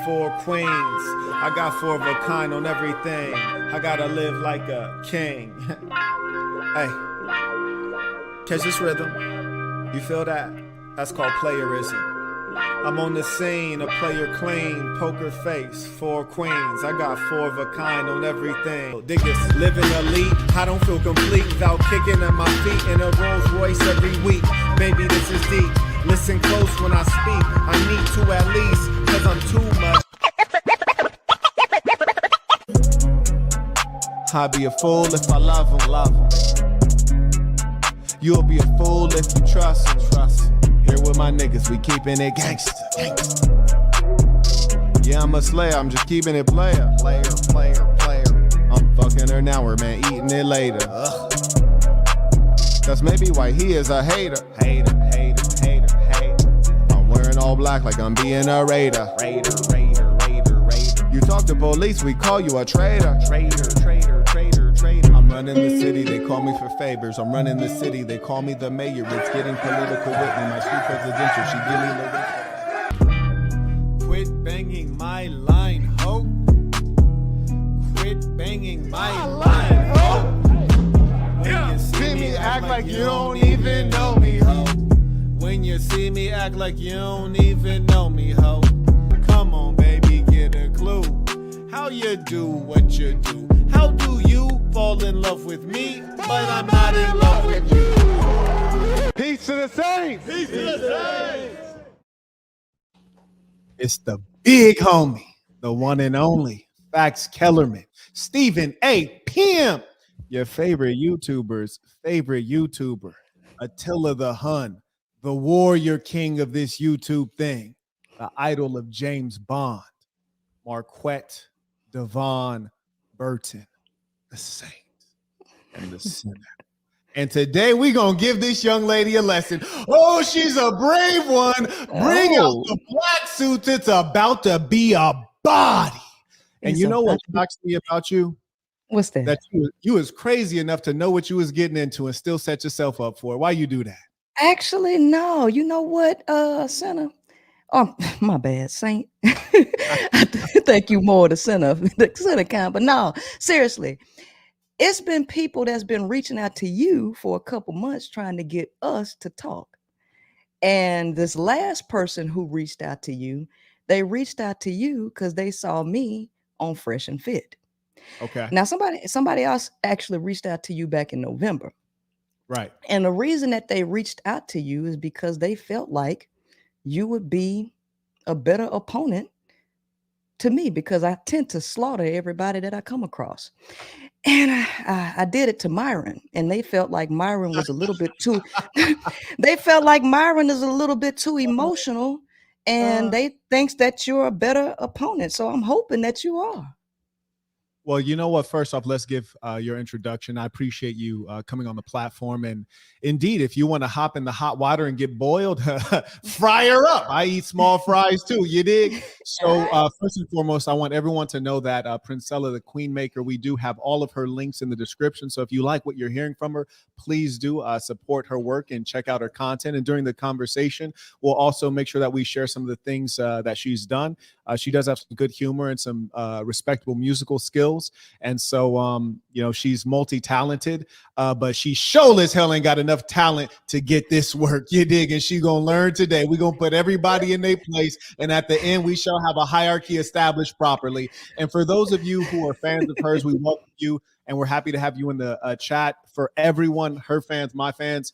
Four queens. I got four of a kind on everything. I gotta live like a king. Hey, catch this rhythm. You feel that? That's called playerism. I'm on the scene, a player clean, poker face, four queens. I got four of a kind on everything. Dig this, living elite. I don't feel complete without kicking at my feet in a Rolls Royce every week. Maybe this is deep. Listen close when I speak. I need to at least, cause I'm too much. I'd be a fool if I love him. You'll be a fool if you trust him. Here with my niggas, we keeping it gangsta. Yeah, I'm a slayer, I'm just keeping it player. I'm fucking her now, we're man eating it later. Ugh. That's maybe why he is a hater. I'm wearing all black like I'm being a raider. You talk to police, we call you a traitor. I'm running the city, they call me for favors. I'm running the city, they call me the mayor. It's getting political with me, my street presidential, she give me the quit banging my line, ho. Quit banging my line, ho. When you see me act like you don't even know me, ho. When you see me act like you don't even know me, ho. Come on, baby, get a clue. How you do what you do? How do you fall in love with me, but I'm not in love with you? Peace to the saints! Peace to the saints! It's the big homie, the one and only, Fax Kellerman, Stephen A. Pim, your favorite YouTuber's favorite YouTuber, Attila the Hun, the warrior king of this YouTube thing, the idol of James Bond, Marquett, Davon, Burton, the saint and the sinner. And today we gonna give this young lady a lesson. Oh, she's a brave one. Bring out the black suits. It's about to be a body. And you know what shocks me about you? What's that? That you was crazy enough to know what you was getting into and still set yourself up for it. Why you do that? Actually, no. You know what, Sinner? Oh, my bad, Saint. I think you more the center kind, but no, seriously. It's been people that's been reaching out to you for a couple months trying to get us to talk. And this last person who reached out to you, they reached out to you because they saw me on Fresh and Fit. Okay. Now, somebody else actually reached out to you back in November. Right. And the reason that they reached out to you is because they felt like you would be a better opponent to me because I tend to slaughter everybody that I come across. And I did it to Myron, and they felt like Myron was a little bit too, they felt like Myron is a little bit too emotional, and they thinks that you're a better opponent. So I'm hoping that you are. Well, you know what? First off, let's give your introduction. I appreciate you coming on the platform. And indeed, if you want to hop in the hot water and get boiled, fry her up. I eat small fries too, you dig? So first and foremost, I want everyone to know that Princela, the Queen Maker, we do have all of her links in the description. So if you like what you're hearing from her, please do support her work and check out her content. And during the conversation, we'll also make sure that we share some of the things that she's done. She does have some good humor and some respectable musical skills. And so, you know, she's multi-talented, but she sure as hell ain't got enough talent to get this work. You dig? And she gonna learn today. We're gonna put everybody in their place. And at the end, we shall have a hierarchy established properly. And for those of you who are fans of hers, we welcome you. And we're happy to have you in the chat. For everyone, her fans, my fans,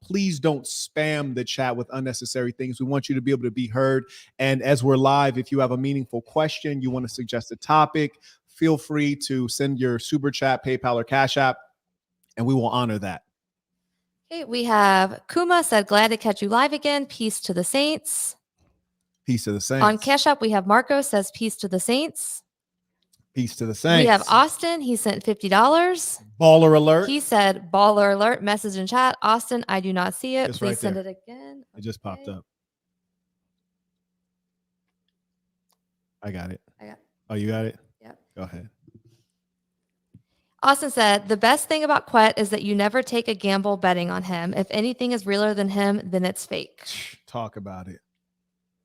please don't spam the chat with unnecessary things. We want you to be able to be heard. And as we're live, if you have a meaningful question, you want to suggest a topic, feel free to send your super chat, PayPal, or Cash App, and we will honor that. Okay, we have Kuma said, glad to catch you live again. Peace to the saints. Peace to the saints. On Cash App, we have Marco says, peace to the saints. Peace to the saints. We have Austin. He sent $50. Baller alert. He said, baller alert. Message in chat. Austin, I do not see it. It's Please right send there. it again. It just popped up. I got it. Oh, you got it? Yep. Go ahead. Austin said, the best thing about Quet is that you never take a gamble betting on him. If anything is realer than him, then it's fake. Talk about it.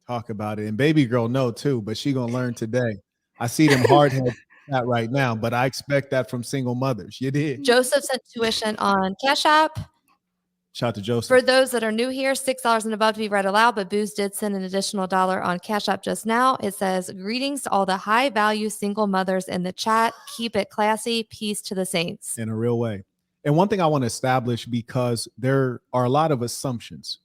Talk about it. And baby girl know too, but she gonna learn today. I see them hard heads that right now, but I expect that from single mothers. You did. Joseph sent tuition on Cash App. Shout out to Joseph. For those that are new here, $6 and above to be read aloud, but Booze did send an additional $1 on Cash App just now. It says, greetings to all the high value single mothers in the chat. Keep it classy. Peace to the saints. In a real way. And one thing I want to establish, because there are a lot of assumptions.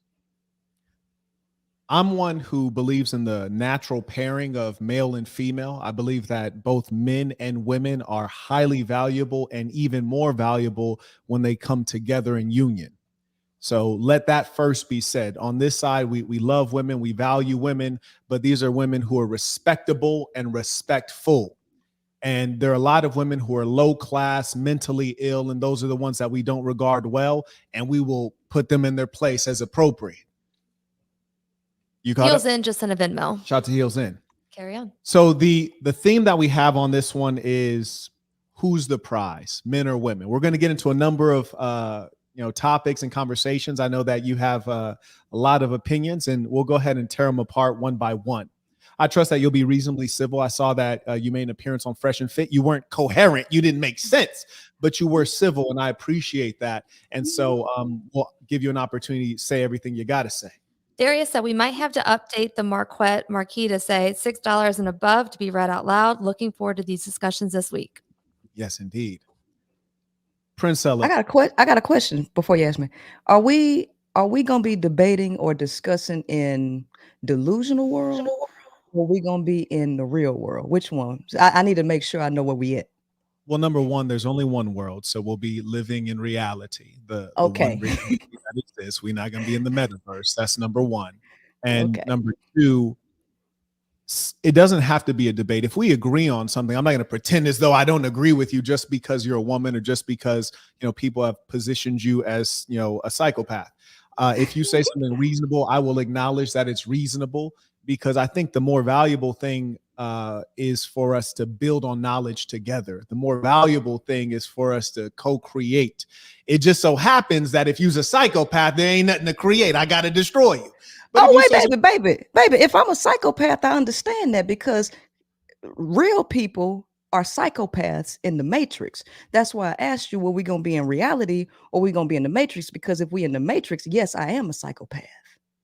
I'm one who believes in the natural pairing of male and female. I believe that both men and women are highly valuable and even more valuable when they come together in union. So let that first be said. On this side, we love women, we value women, but these are women who are respectable and respectful. And there are a lot of women who are low class, mentally ill, and those are the ones that we don't regard well, and we will put them in their place as appropriate. You got Heels In just sent a Venmo. Shout out to Heels In. Carry on. So the theme that we have on this one is who's the prize, men or women? We're going to get into a number of topics and conversations. I know that you have a lot of opinions, and we'll go ahead and tear them apart one by one. I trust that you'll be reasonably civil. I saw that you made an appearance on Fresh and Fit. You weren't coherent. You didn't make sense, but you were civil, and I appreciate that. And so we'll give you an opportunity to say everything you got to say. Darius said we might have to update the Marquett to say $6 and above to be read out loud. Looking forward to these discussions this week. Yes, indeed. Princela. I got a question before you ask me. Are we gonna be debating or discussing in delusional world, or are we gonna be in the real world? Which one? I need to make sure I know where we at. Well, number one, there's only one world, so we'll be living in reality. The one reality that exists. We're not gonna be in the metaverse. That's number one. And number two, it doesn't have to be a debate. If we agree on something, I'm not going to pretend as though I don't agree with you just because you're a woman or just because people have positioned you as a psychopath. If you say something reasonable, I will acknowledge that it's reasonable, because I think the more valuable thing is for us to build on knowledge together. The more valuable thing is for us to co-create. It just so happens that if you're a psychopath, there ain't nothing to create. I got to destroy you. But baby. If I'm a psychopath, I understand that, because real people are psychopaths in the Matrix. That's why I asked you, were we going to be in reality or we going to be in the Matrix? Because if we in the Matrix, yes, I am a psychopath.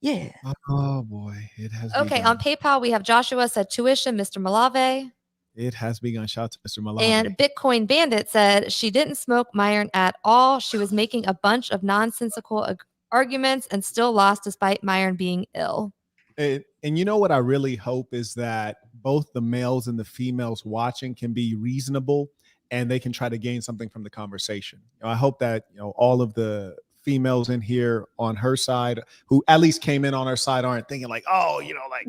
Yeah. Oh boy, it has. Okay, on PayPal we have Joshua said tuition, Mr. Malave. It has begun. Shout out to Mr. Malave. And Bitcoin Bandit said she didn't smoke Myron at all. She was making a bunch of nonsensical arguments and still lost despite Myron being ill. And you know what I really hope is that both the males and the females watching can be reasonable, and they can try to gain something from the conversation. I hope that all of the females in here on her side who at least came in on her side aren't thinking like, oh, like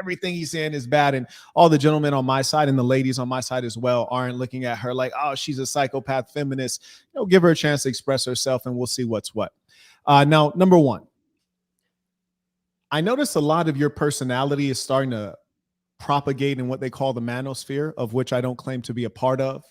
everything he's saying is bad, and all the gentlemen on my side and the ladies on my side as well aren't looking at her like, oh, she's a psychopath feminist. Give her a chance to express herself, and we'll see what's what. Now, number one, I noticed a lot of your personality is starting to propagate in what they call the manosphere, of which I don't claim to be a part of.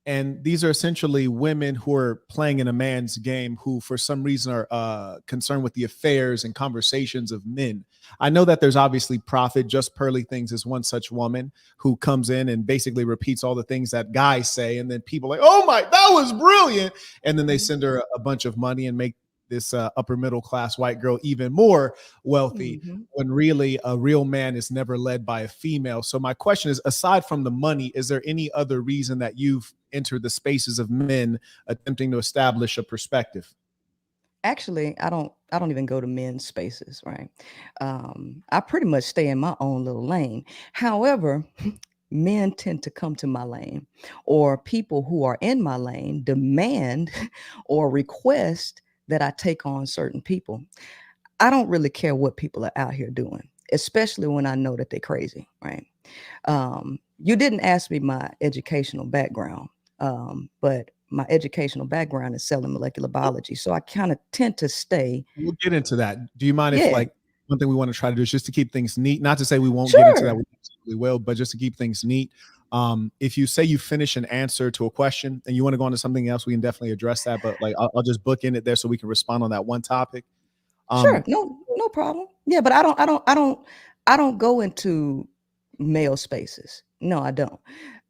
And these are essentially women who are playing in a man's game, who for some reason are concerned with the affairs and conversations of men. I know that there's obviously Prophet. Just Pearly Things is one such woman who comes in and basically repeats all the things that guys say. And then people are like, oh my, that was brilliant. And then they send her a bunch of money and make this upper middle class white girl even more wealthy, when really a real man is never led by a female. So my question is, aside from the money, is there any other reason that you've entered the spaces of men attempting to establish a perspective? Actually, I don't even go to men's spaces, right? I pretty much stay in my own little lane. However, men tend to come to my lane, or people who are in my lane demand or request that I take on certain people. I don't really care what people are out here doing, especially when I know that they're crazy, right? You didn't ask me my educational background, but my educational background is cell and molecular biology. So I kind of tend to stay. We'll get into that. Do you mind if one thing we want to try to do is just to keep things neat? Not to say we won't get into that, we absolutely will, but just to keep things neat. If you say you finish an answer to a question and you want to go on to something else, we can definitely address that. But I'll just book in it there so we can respond on that one topic. Sure, no problem. Yeah, but I don't I don't go into male spaces. No, I don't. Is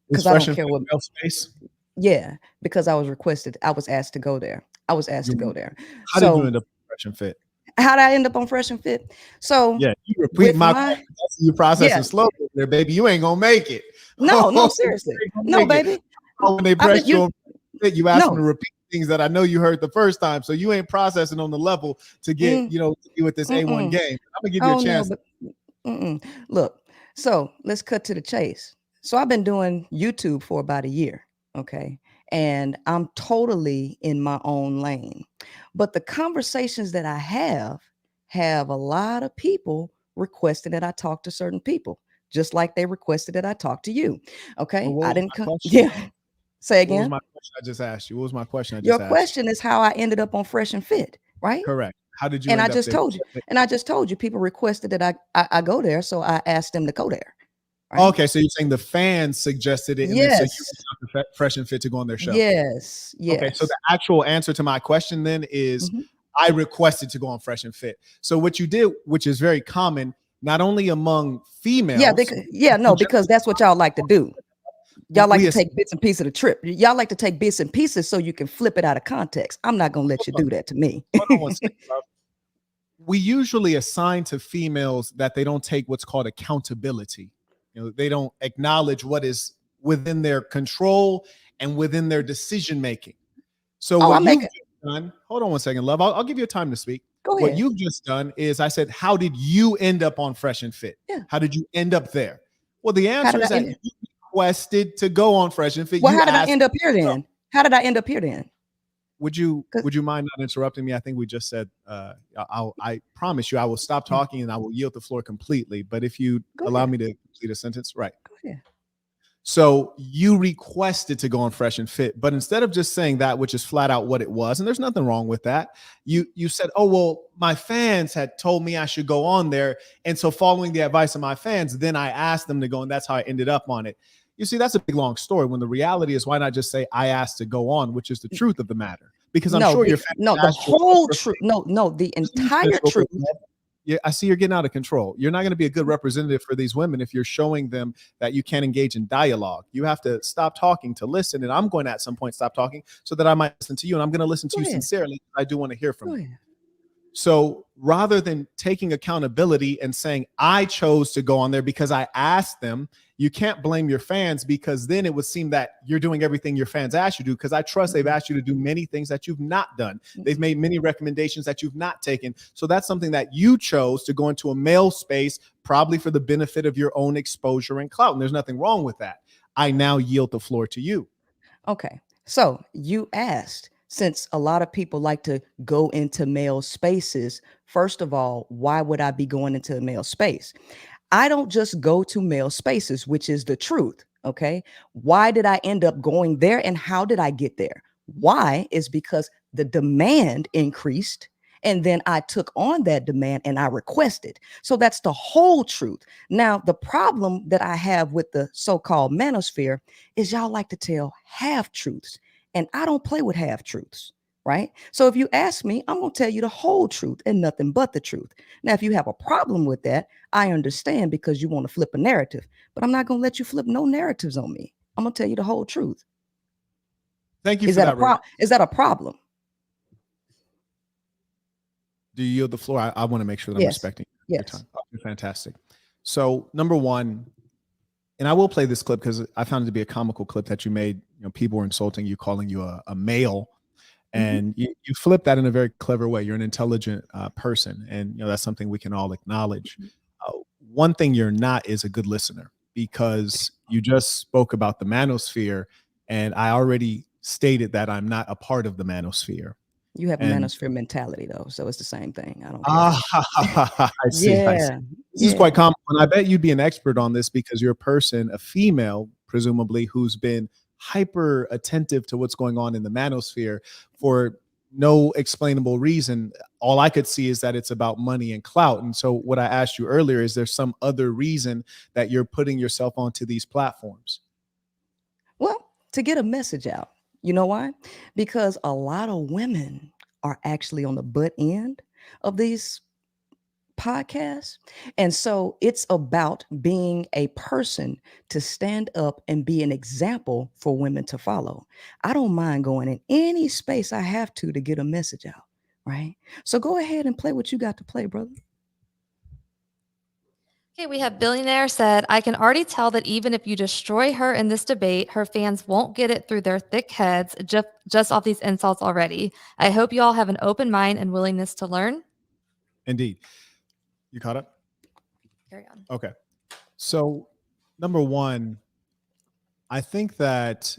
Because I Fresh don't and care Fit what. male space? Yeah, because I was requested. I was asked to go there. I was asked to go You, there. how did you So end up on Fresh and Fit? how did I end up on Fresh and Fit? So Yeah, you repeat with my my question. That's you processing yeah, slow there, baby. You ain't gonna make it. no, You seriously, ain't gonna no, make it. baby. When they I've been press you you on Fit, you ask them to no. repeat things that I know you heard the first time. So you ain't processing on the level to get, Mm, to be with this A1 mm-mm. game. I'm gonna give you a Oh no, chance. but mm-mm. Look. So let's cut to the chase. So I've been doing YouTube for about a year. Okay. And I'm totally in my own lane. But the conversations that I have a lot of people requesting that I talk to certain people, just like they requested that I talk to you. Well, Okay. what I was didn't my come. question? Yeah. Say What was again. my question I just asked you? What was my question I Your just asked you? question is how I ended up on Fresh and Fit, right? Correct. How did you And I end up just there? told you, and I just told you people requested that I go there. So I asked them to go there. Right. Okay, so you're saying the fans suggested it, and then so you Yes. reached out to Fresh and Fit to go on their show. Yes. Okay, so Yes. the actual answer to my question then is Mhm. I requested to go on Fresh and Fit. So what you did, which is very common, not only among Yeah, females, no, because that's what y'all like to do. Y'all like we to take bits and pieces of the trip. Y'all like to take bits and pieces so you can flip it out of context. I'm not gonna let you do that to me. hold on one second, love. We usually assign to females that they don't take what's called accountability. They don't acknowledge what is within their control and within their decision making. So Oh, what I'm you've making. just done, hold on one second, love. I'll give you time to speak. Go What ahead. you've just done is I said, how did you end up on Fresh and Fit? Yeah. How did you end up there? Well, the How answer did I is that end? you requested to go on Fresh and Fit. Well, You how did I asked. end up here then? How did I end up here then? Would you 'Cause- would you mind not interrupting me? I think we just said I promise you I will stop yeah, talking and I will yield the floor completely. But if you go allow ahead. me to complete a sentence, right? Go ahead. So you requested to go on Fresh and Fit, but instead of just saying that, which is flat out what it was, and there's nothing wrong with that, you said, "Oh well, my fans had told me I should go on there, and so following the advice of my fans, then I asked them to go, and that's how I ended up on it." You see, that's a big long story. When the reality is, why not just say I asked to go on, which is the truth of the matter? Because I'm No, sure your fans the asked you. whole truth. No, the Just let me entire finish real quick, truth. man. Yeah, I see you're getting out of control. You're not going to be a good representative for these women if you're showing them that you can't engage in dialogue. You have to stop talking to listen. And I'm going to at some point stop talking so that I might listen to you. And I'm going to listen to Go you ahead. sincerely. I do want to hear from Go you. ahead. So rather than taking accountability and saying, I chose to go on there because I asked them, you can't blame your fans, because then it would seem that you're doing everything your fans asked you to do. Because I trust they've asked you to do many things that you've not done. They've made many recommendations that you've not taken. So that's something that you chose to go into a male space, probably for the benefit of your own exposure and clout. And there's nothing wrong with that. I now yield the floor to you. Okay. So you asked, since a lot of people like to go into male spaces, first of all, why would I be going into a male space? I don't just go to male spaces, which is the truth. Okay. Why did I end up going there and how did I get there? Why is because the demand increased. And then I took on that demand and I requested. So that's the whole truth. Now, the problem that I have with the so called manosphere is y'all like to tell half truths. And I don't play with half truths. Right. So if you ask me, I'm going to tell you the whole truth and nothing but the truth. Now, if you have a problem with that, I understand, because you want to flip a narrative, but I'm not going to let you flip no narratives on me. I'm going to tell you the whole truth. Thank you Is for that a that. problem? Is that a problem? Do you yield the floor? I want to make sure that I'm Yes. respecting your Yes. time. Okay, fantastic. So number one, and I will play this clip because I found it to be a comical clip that you made. People were insulting you, calling you a male, and you flip that in a very clever way. You're an intelligent person, and that's something we can all acknowledge. One thing you're not is a good listener, because you just spoke about the manosphere, and I already stated that I'm not a part of the manosphere. You have a And manosphere mentality, though, so it's the same thing. I don't care. I see. I see. Yeah. This is quite common, and I bet you'd be an expert on this because you're a person, a female, presumably, who's been hyper attentive to what's going on in the manosphere for no explainable reason. All I could see is that it's about money and clout. And so what I asked you earlier, is there some other reason that you're putting yourself onto these platforms? Well, to get a message out. You know why? Because a lot of women are actually on the butt end of these podcast. And so it's about being a person to stand up and be an example for women to follow. I don't mind going in any space I have to get a message out, right? So go ahead and play what you got to play, brother. Okay, we have Billionaire said, I can already tell that even if you destroy her in this debate, her fans won't get it through their thick heads just off these insults already. I hope you all have an open mind and willingness to learn. Indeed. You caught up? Carry on. Okay. So, number one, I think that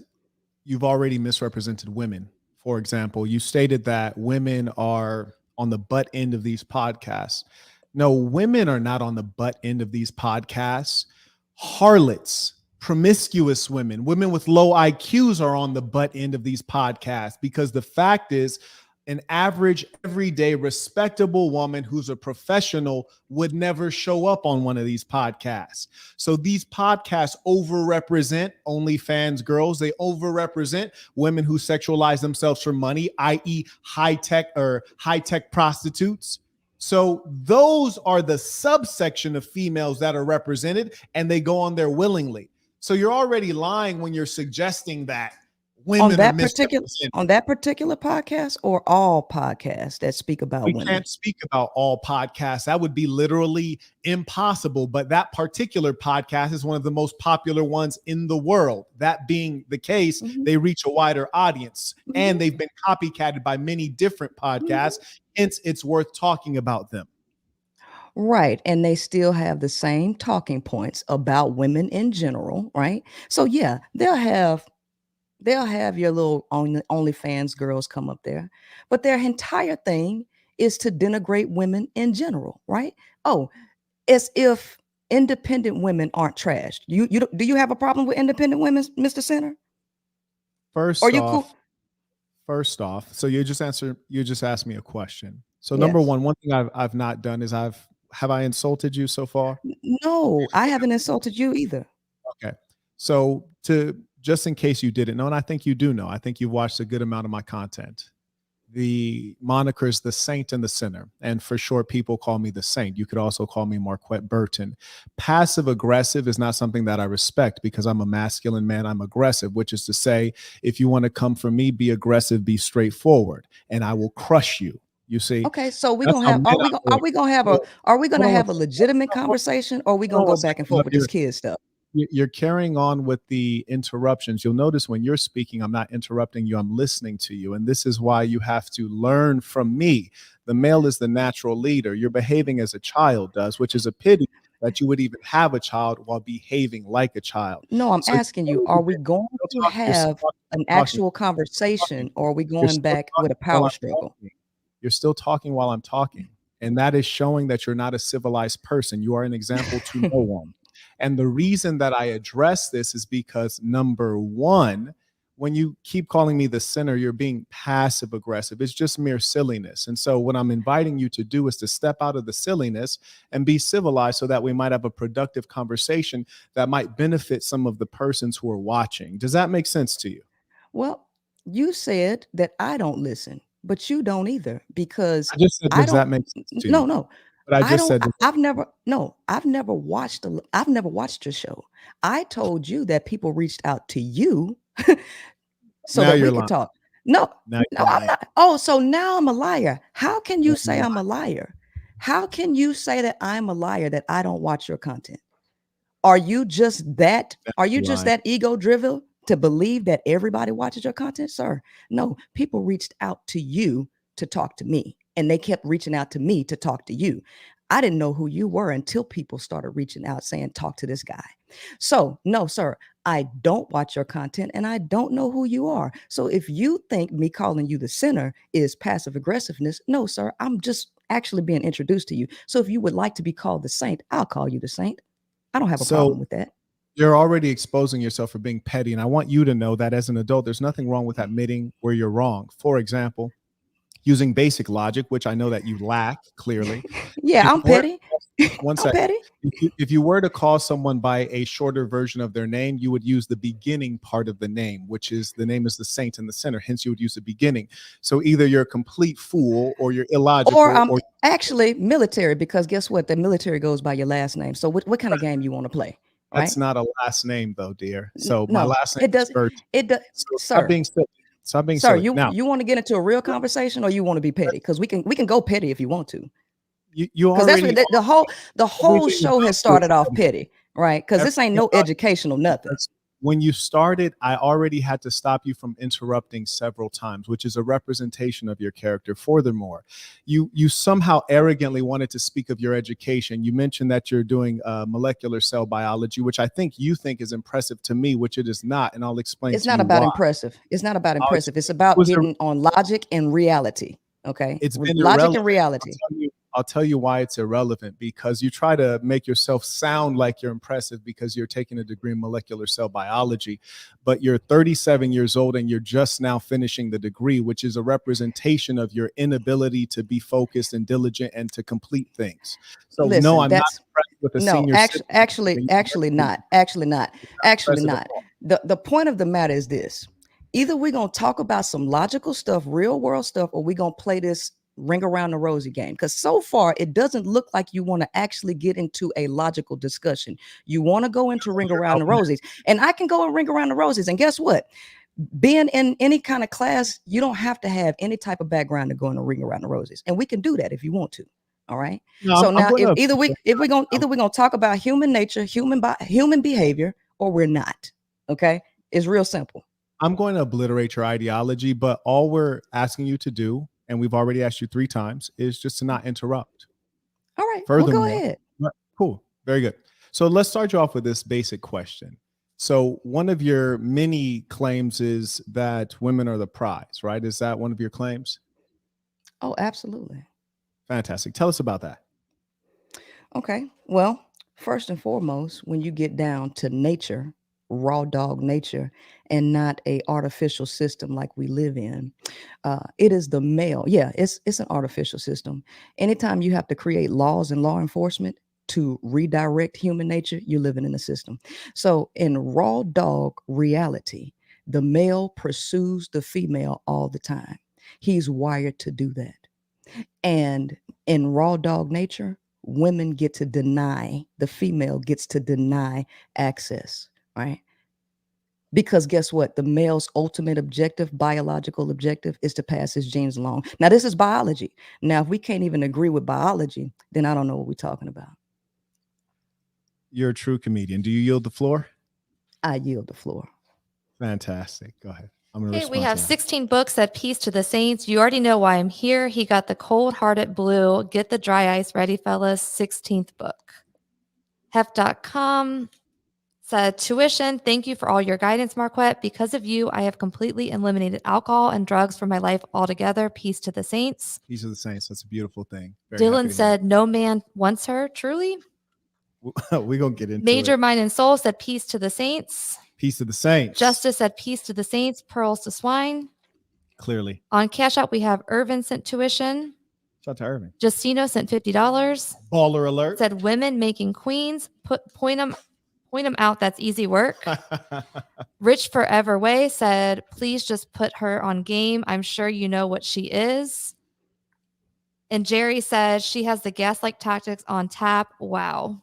you've already misrepresented women. For example, you stated that women are on the butt end of these podcasts. No, women are not on the butt end of these podcasts. Harlots, promiscuous women, women with low IQs are on the butt end of these podcasts, because the fact is, an average, everyday, respectable woman who's a professional would never show up on one of these podcasts. So these podcasts overrepresent OnlyFans girls. They overrepresent women who sexualize themselves for money, i.e. high-tech prostitutes. So those are the subsection of females that are represented, and they go on there willingly. So you're already lying when you're suggesting that women on that particular podcast, or all podcasts that speak about women? We can't speak about all podcasts. That would be literally impossible. But that particular podcast is one of the most popular ones in the world. That being the case, they reach a wider audience, and they've been copycatted by many different podcasts. Hence, it's worth talking about them. Right. And they still have the same talking points about women in general, right? So yeah, they'll have your little OnlyFans girls come up there, but their entire thing is to denigrate women in general, right? Oh, as if independent women aren't trashed. Do you have a problem with independent women, Mr. Center? First off, so you just asked me a question. So number one thing I've not done is have I insulted you so far? No, I haven't insulted you either. Okay. So just in case you didn't know, and I think you do know, I think you've watched a good amount of my content. The moniker is the Saint and the Sinner. And for short, people call me the Saint. You could also call me Marquett Burton. Passive aggressive is not something that I respect, because I'm a masculine man. I'm aggressive, which is to say, if you want to come for me, be aggressive, be straightforward, and I will crush you. You see? Okay, so we're gonna have are we gonna have a legitimate conversation, or are we gonna go back and forth with this kid stuff? You're carrying on with the interruptions. You'll notice when you're speaking, I'm not interrupting you, I'm listening to you. And this is why you have to learn from me. The male is the natural leader. You're behaving as a child does, which is a pity that you would even have a child while behaving like a child. No, I'm asking you, are we going to have an actual conversation, or are we going back with a power struggle? You're still talking while I'm talking. And that is showing that you're not a civilized person. You are an example to no one. And the reason that I address this is because, number one, when you keep calling me the sinner, you're being passive aggressive. It's just mere silliness. And so what I'm inviting you to do is to step out of the silliness and be civilized, so that we might have a productive conversation that might benefit some of the persons who are watching. Does that make sense to you? Well, you said that I don't listen, but you don't either, because I just said, does that make sense to you? No. But I just said, I've never watched your show. I told you that people reached out to you so that we could talk. No, I'm not. Oh, so now I'm a liar. How can you say I'm a liar? How can you say that I'm a liar, that I don't watch your content? Are you just that? Are you just that ego driven to believe that everybody watches your content, sir? No, people reached out to you to talk to me, and they kept reaching out to me to talk to you. I didn't know who you were until people started reaching out saying, talk to this guy. So no, sir, I don't watch your content, and I don't know who you are. So if you think me calling you the sinner is passive aggressiveness, no, sir, I'm just actually being introduced to you. So if you would like to be called the saint, I'll call you the saint. I don't have a problem with that. You're already exposing yourself for being petty. And I want you to know that as an adult, there's nothing wrong with admitting where you're wrong. For example, using basic logic, which I know that you lack clearly. Yeah, I'm petty. One I'm second. petty. If you were to call someone by a shorter version of their name, you would use the beginning part of the name, which is the name is the saint in the center. Hence, you would use the beginning. So either you're a complete fool or you're illogical. Or I'm actually military, because guess what? The military goes by your last name. So what kind of game you want to play? Right? That's not a last name, though, dear. So No, my last name it does. is Bert. It does, So sir. stop being silly. Stop being Sir, silly. Now, you want to get into a real conversation, or you want to be petty? Because we can go petty if you want to. you Because that's already what the whole everything show has started off petty, right? Because this ain't no educational nothing. When you started, I already had to stop you from interrupting several times, which is a representation of your character. Furthermore, you somehow arrogantly wanted to speak of your education. You mentioned that you're doing molecular cell biology, which I think you think is impressive to me, which it is not, and I'll explain. It's not about impressive. It's not about impressive. It's about getting on logic and reality. Okay, it's been logic and reality. I'll tell you why it's irrelevant, because you try to make yourself sound like you're impressive because you're taking a degree in molecular cell biology, but you're 37 years old and you're just now finishing the degree, which is a representation of your inability to be focused and diligent and to complete things. So listen, no, I'm not impressed with a senior. Actually not. The point of the matter is this: either we're gonna talk about some logical stuff, real world stuff, or we're gonna play this ring around the rosy game. Because so far it doesn't look like you want to actually get into a logical discussion. You want to go into ring around the rosies, and I can go and ring around the rosies. And guess what? Being in any kind of class, you don't have to have any type of background to go in a ring around the rosies, and we can do that if you want to. All right. No, so now, either we're gonna talk about human nature, human behavior, or we're not. Okay, it's real simple. I'm going to obliterate your ideology, but all we're asking you to do, and we've already asked you 3 times, is just to not interrupt. All right. Furthermore, go ahead. Cool. Very good. So let's start you off with this basic question. So one of your many claims is that women are the prize, right? Is that one of your claims? Oh, absolutely. Fantastic. Tell us about that. Okay. Well, first and foremost, when you get down to nature, raw dog nature, and not a artificial system like we live in, it is the male. Yeah, it's an artificial system. Anytime you have to create laws and law enforcement to redirect human nature, you're living in a system. So in raw dog reality, the male pursues the female all the time. He's wired to do that. And in raw dog nature, women get to deny, the female gets to deny access, right? Because guess what? The male's ultimate objective, biological objective, is to pass his genes along. Now, this is biology. Now, if we can't even agree with biology, then I don't know what we're talking about. You're a true comedian. Do you yield the floor? I yield the floor. Fantastic. Go ahead. Okay, we have 16 books at Peace to the Saints. You already know why I'm here. He got the cold-hearted blue. Get the dry ice ready, fellas. 16th book. Hef.com said, tuition, thank you for all your guidance, Marquett. Because of you, I have completely eliminated alcohol and drugs from my life altogether. Peace to the Saints. Peace to the Saints. That's a beautiful thing. Dylan said, no man wants her, truly. We're going to get into Major Mind and Soul said, peace to the Saints. Peace to the Saints. Justice said, peace to the Saints. Pearls to swine. Clearly. On Cash App, we have Irvin sent tuition. Shout out to Irvin. Justino sent $50. Baller alert. Said, women making queens. Point them out. That's easy work. Rich Forever Way said, please just put her on game. I'm sure you know what she is. And Jerry said, she has the gaslight tactics on tap. Wow.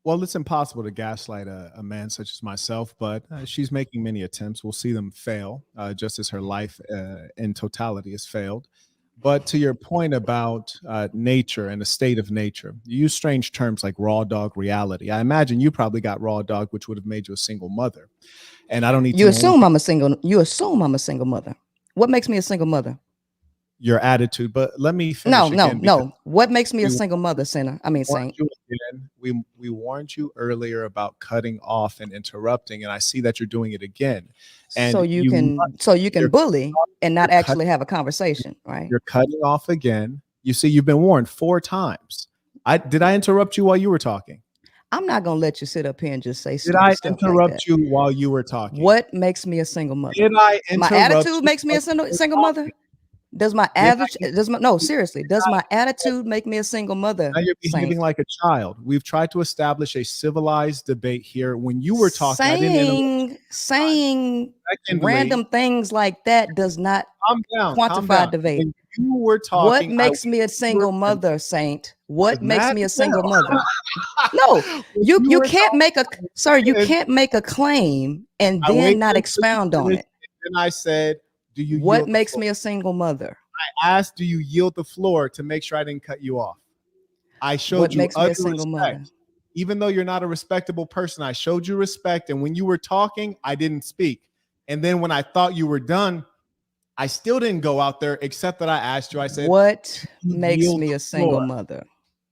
Well, it's impossible to gaslight a man such as myself, but she's making many attempts. We'll see them fail, just as her life in totality has failed. But to your point about nature and the state of nature, you use strange terms like raw dog reality. I imagine you probably got raw dog, which would have made you a single mother. And I don't need you assume I'm a single. You assume I'm a single mother. What makes me a single mother? Your attitude. But let me finish. No. What makes me a single mother, Sinner? I mean, Saint. We warned you earlier about cutting off and interrupting, and I see that you're doing it again. And so you can bully and not actually have a conversation, right? You're cutting off again. You see, you've been warned 4 times. Did I interrupt you while you were talking? I'm not gonna let you sit up here and just say. Did I interrupt you while you were talking? What makes me a single mother? Did I interrupt? My attitude makes me a single mother. Does my attitude, seriously, does my attitude make me a single mother? Now you're behaving Saint? like a child. We've tried to establish a civilized debate here. When you were talking, I didn't interrupt. Saying Secondly, random things like that does not calm down. quantify debate. When you were What talking, makes me a single mother, Saint? What was makes mad me a as hell. single mother? No, When you were can't make a sir, you and can't make a claim and I then waited not until you expound on finished, it. and then I said, "Do you What yield the makes floor?" me a single mother? I asked, "Do you yield the floor?" to make sure I didn't cut you off. I What showed you makes me utter a single respect. mother? Even though you're not a respectable person, I showed you respect. And when you were talking, I didn't speak. And then when I thought you were done, I still didn't go out there, except that I asked you, I said, What "You makes yield me the a single floor." mother?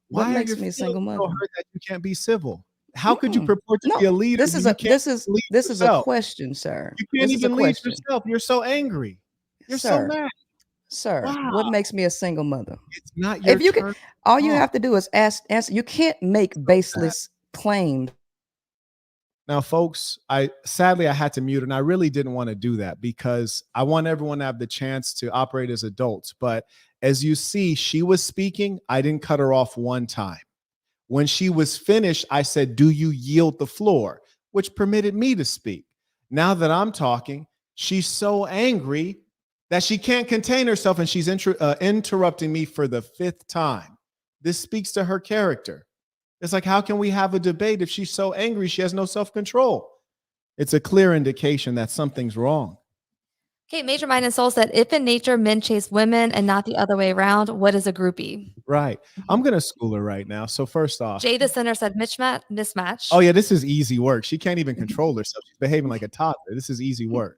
What Why are makes your me a feelings single so mother? hurt that you can't be civil? How could you Mm-mm. purport to No, be a leader this when is you a can't this is lead this is a yourself? question, sir. You can't This is a even lead question, yourself. You're so angry. You're so sir. mad. Sir, Wow. what makes me a single mother? It's not your If you can, turn. all you Oh, have to do is answer. You can't make so bad. baseless claims. Now, folks, I had to mute, and I really didn't want to do that because I want everyone to have the chance to operate as adults. But as you see, she was speaking. I didn't cut her off one time. When she was finished, I said, "Do you yield the floor?" which permitted me to speak. Now that I'm talking, she's so angry that she can't contain herself, and she's interrupting me for the fifth time. This speaks to her character. It's like, how can we have a debate if she's so angry she has no self-control? It's a clear indication that something's wrong. Okay, Major Mind and Soul said, if in nature men chase women and not the other way around, what is a groupie? Right. I'm going to school her right now. So first off, Jay the Center said mismatch. oh yeah, this is easy work. She can't even control herself. She's behaving like a toddler. This is easy work.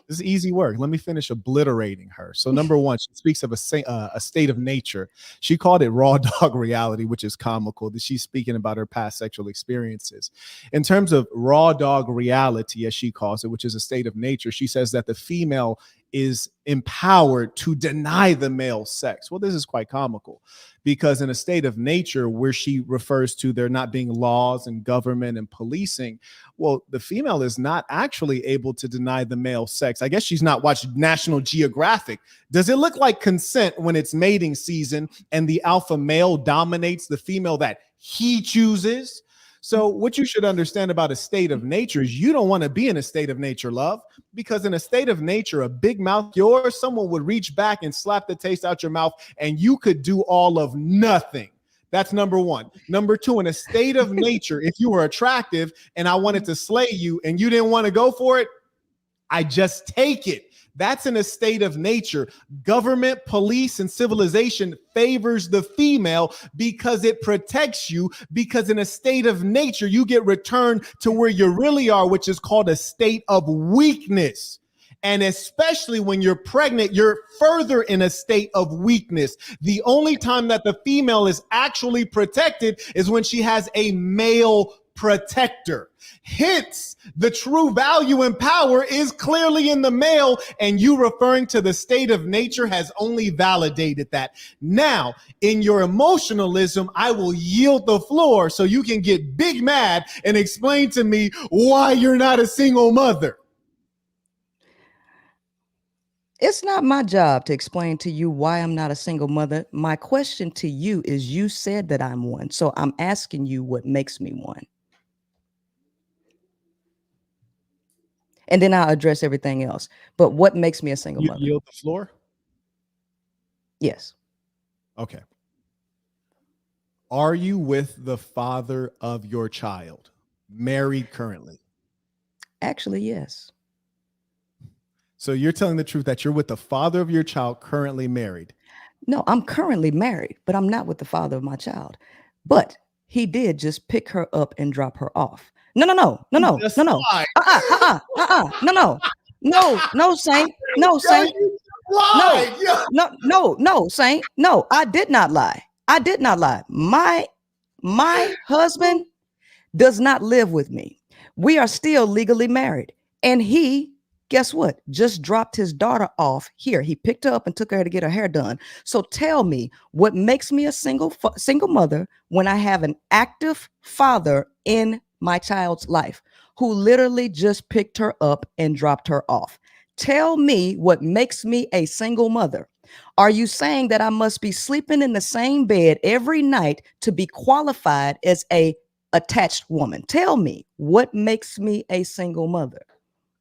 This is easy work. Let me finish obliterating her. So number one, she speaks of a state of nature. She called it raw dog reality, which is comical that she's speaking about her past sexual experiences. In terms of raw dog reality, as she calls it, which is a state of nature, she says that the female is empowered to deny the male sex. Well, this is quite comical because in a state of nature where she refers to there not being laws and government and policing, well, the female is not actually able to deny the male sex. I guess she's not watched National Geographic. Does it look like consent when it's mating season and the alpha male dominates the female that he chooses? So what you should understand about a state of nature is you don't want to be in a state of nature, love, because in a state of nature, a big mouth yours, someone would reach back and slap the taste out your mouth and you could do all of nothing. That's number one. Number two, in a state of nature, if you were attractive and I wanted to slay you and you didn't want to go for it, I just take it. That's in a state of nature. Government, police, and civilization favors the female because it protects you, because in a state of nature, you get returned to where you really are, which is called a state of weakness. And especially when you're pregnant, you're further in a state of weakness. The only time that the female is actually protected is when she has a male protector. Hence, the true value and power is clearly in the male, and you referring to the state of nature has only validated that. Now, in your emotionalism, I will yield the floor so you can get big mad and explain to me why you're not a single mother. It's not my job to explain to you why I'm not a single mother. My question to you is, you said that I'm one. So I'm asking you what makes me one. And then I'll address everything else. But what makes me a single You mother? yield the floor? Yes. Okay. Are you with the father of your child? Married currently? Actually, yes. So you're telling the truth that you're with the father of your child currently married? No, I'm currently married, but I'm not with the father of my child. But he did just pick her up and drop her off. No. Just No. lied. No, Saint. No, Saint. You lied. Yeah. No, Saint. No, I did not lie. I did not lie. My husband does not live with me. We are still legally married. And he, guess what? Just dropped his daughter off here. He picked her up and took her to get her hair done. So tell me, what makes me a single mother when I have an active father in my child's life who literally just picked her up and dropped her off? Tell me what makes me a single mother. Are you saying that I must be sleeping in the same bed every night to be qualified as a attached woman? Tell me, what makes me a single mother?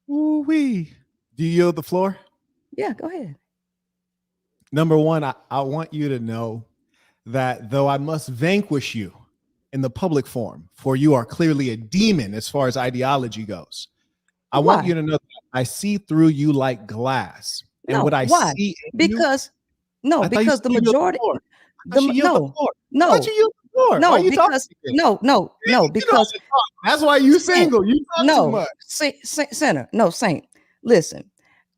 Ooh-wee. Do you yield the floor? Yeah, go ahead. Number one, I want you to know that though I must vanquish you in the public forum, for you are clearly a demon as far as ideology goes, I want you Why? to know that I see through you like glass. And what No, I why? see in you, Because no, I thought you because said the you yield the majority, floor. I thought the you yield the no, floor. I thought you no, yield the floor. Why are no, you talking because like this? no, You don't because have to talk. That's why you Saint, single. You talk too no, much. Sinner, no, Saint. Listen,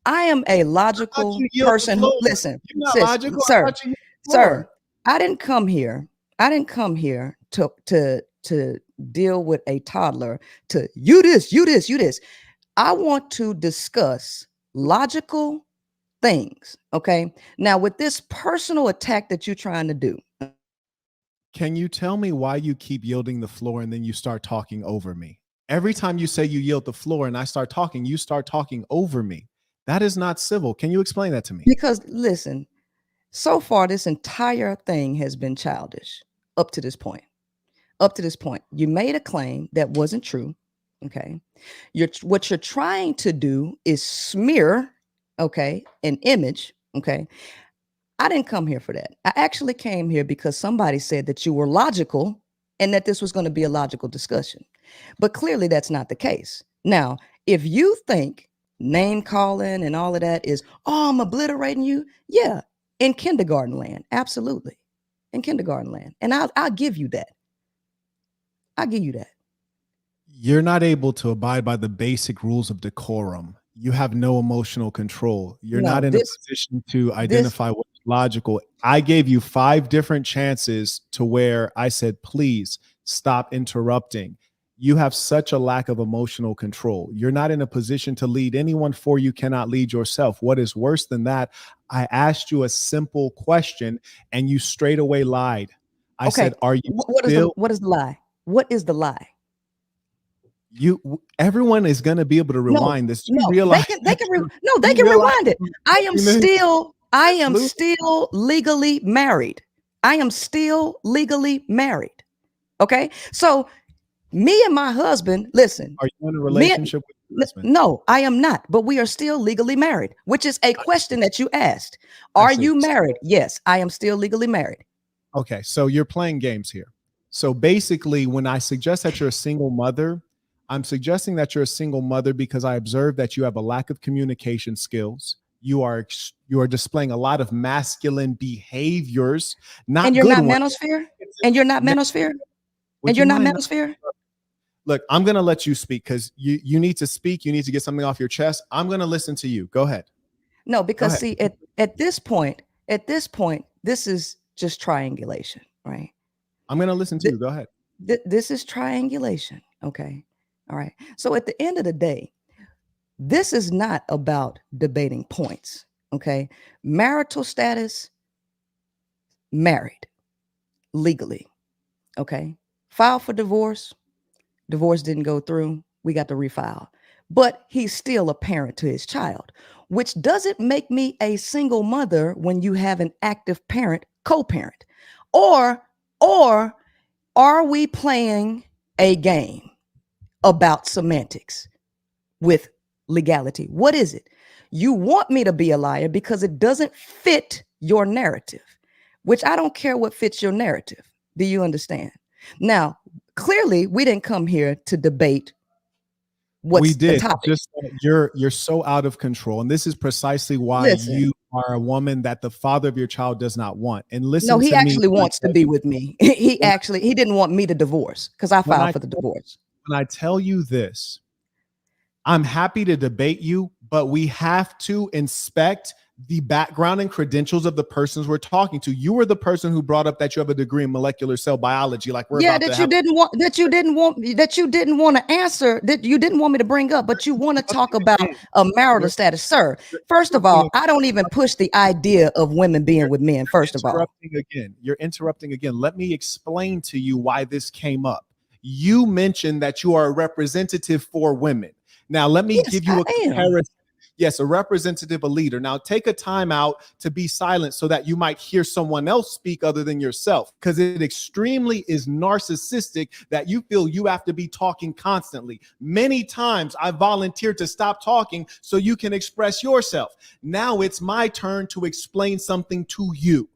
I am a I thought you logical yield the person who, floor. listen, You're not sis, logical. I sir, thought you yield the sir, floor. I didn't come here. I didn't come here to deal with a toddler to you this, you this, you this. I want to discuss logical things. Okay. Now, with this personal attack that you're trying to do, Can you tell me why you keep yielding the floor and then you start talking over me? Every time you say you yield the floor and I start talking, you start talking over me. That is not civil. Can you explain that to me? because listen, so far, this entire thing has been childish up to this point. Up to this point, you made a claim that wasn't true. Okay. What you're trying to do is smear, okay, an image. Okay. I didn't come here for that. I actually came here because somebody said that you were logical and that this was going to be a logical discussion. But clearly, that's not the case. Now, if you think name calling and all of that is, oh, I'm obliterating you, yeah, in kindergarten land, absolutely, in kindergarten land, and I'll give you that. I'll give you that. You're not able to abide by the basic rules of decorum. You have no emotional control. You're No, not in a position to this, identify what's logical. I gave you 5 different chances to where I said, please stop interrupting. You have such a lack of emotional control. You're not in a position to lead anyone, for you cannot lead yourself. What is worse than that? I asked you a simple question and you straight away lied. I okay. said, are you What is still the lie? What is the lie? everyone is going to be able to No, rewind this. You no, realize they can no, they you can realize rewind it. I am absolutely. still legally married. I am still legally married. Okay. So me and my husband, listen, Are you in a me, relationship with your husband? no, I am not, but we are still legally married, which is a question that you asked. I Are see. you married? Yes, I am still legally married. Okay, so you're playing games here. So basically, when I suggest that you're a single mother, I'm suggesting that you're a single mother because I observe that you have a lack of communication skills. You are displaying a lot of masculine behaviors, And not you're good not ones. manosphere? And you're not manosphere? Would And you you're not mind? manosphere? Look, I'm going to let you speak because you need to speak. You need to get something off your chest. I'm going to listen to you. Go ahead. No, Go because ahead. see, at this point, this is just triangulation, right? I'm going to listen to Th- you. Go ahead. this is triangulation. Okay. All right. So at the end of the day, this is not about debating points. Okay. Marital status, married legally. Okay. File for divorce. Divorce didn't go through. We got to refile. But he's still a parent to his child, which doesn't make me a single mother when you have an active parent, co-parent. Or are we playing a game about semantics with legality? What is it? You want me to be a liar because it doesn't fit your narrative, which I don't care what fits your narrative. Do you understand? Now, clearly, we didn't come here to debate We what's the did. topic. Just you're so out of control, and this is precisely why Listen, you are a woman that the father of your child does not want. And no, listen he to me actually wants to be with me. He didn't want me to divorce because I when filed I for the divorce. when I tell you this, I'm happy to debate you, but we have to inspect the background and credentials of the persons we're talking to. You were the person who brought up that you have a degree in molecular cell biology, like we're Yeah, about to have. that you didn't want to answer, that you didn't want me to bring up, but you want to talk about a marital status. Sir, first of all, I don't even push the idea of women being with men, first of all. You're interrupting again. Let me explain to you why this came up. You mentioned that you are a representative for women. Now, let me Yes, give you I a am. comparison. Yes, a representative, a leader. Now take a time out to be silent so that you might hear someone else speak other than yourself, because it extremely is narcissistic that you feel you have to be talking constantly. Many times I volunteered to stop talking so you can express yourself. Now it's my turn to explain something to you.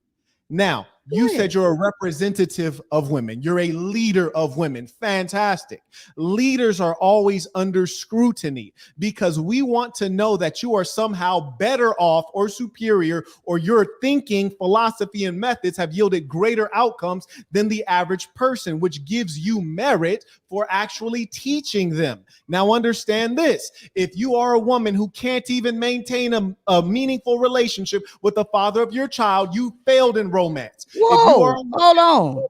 Now, you said you're a representative of women. You're a leader of women. Fantastic. Leaders are always under scrutiny because we want to know that you are somehow better off or superior, or your thinking, philosophy, and methods have yielded greater outcomes than the average person, which gives you merit for actually teaching them. Now, understand this. If you are a woman who can't even maintain a meaningful relationship with the father of your child, you failed in romance. Whoa, hold on.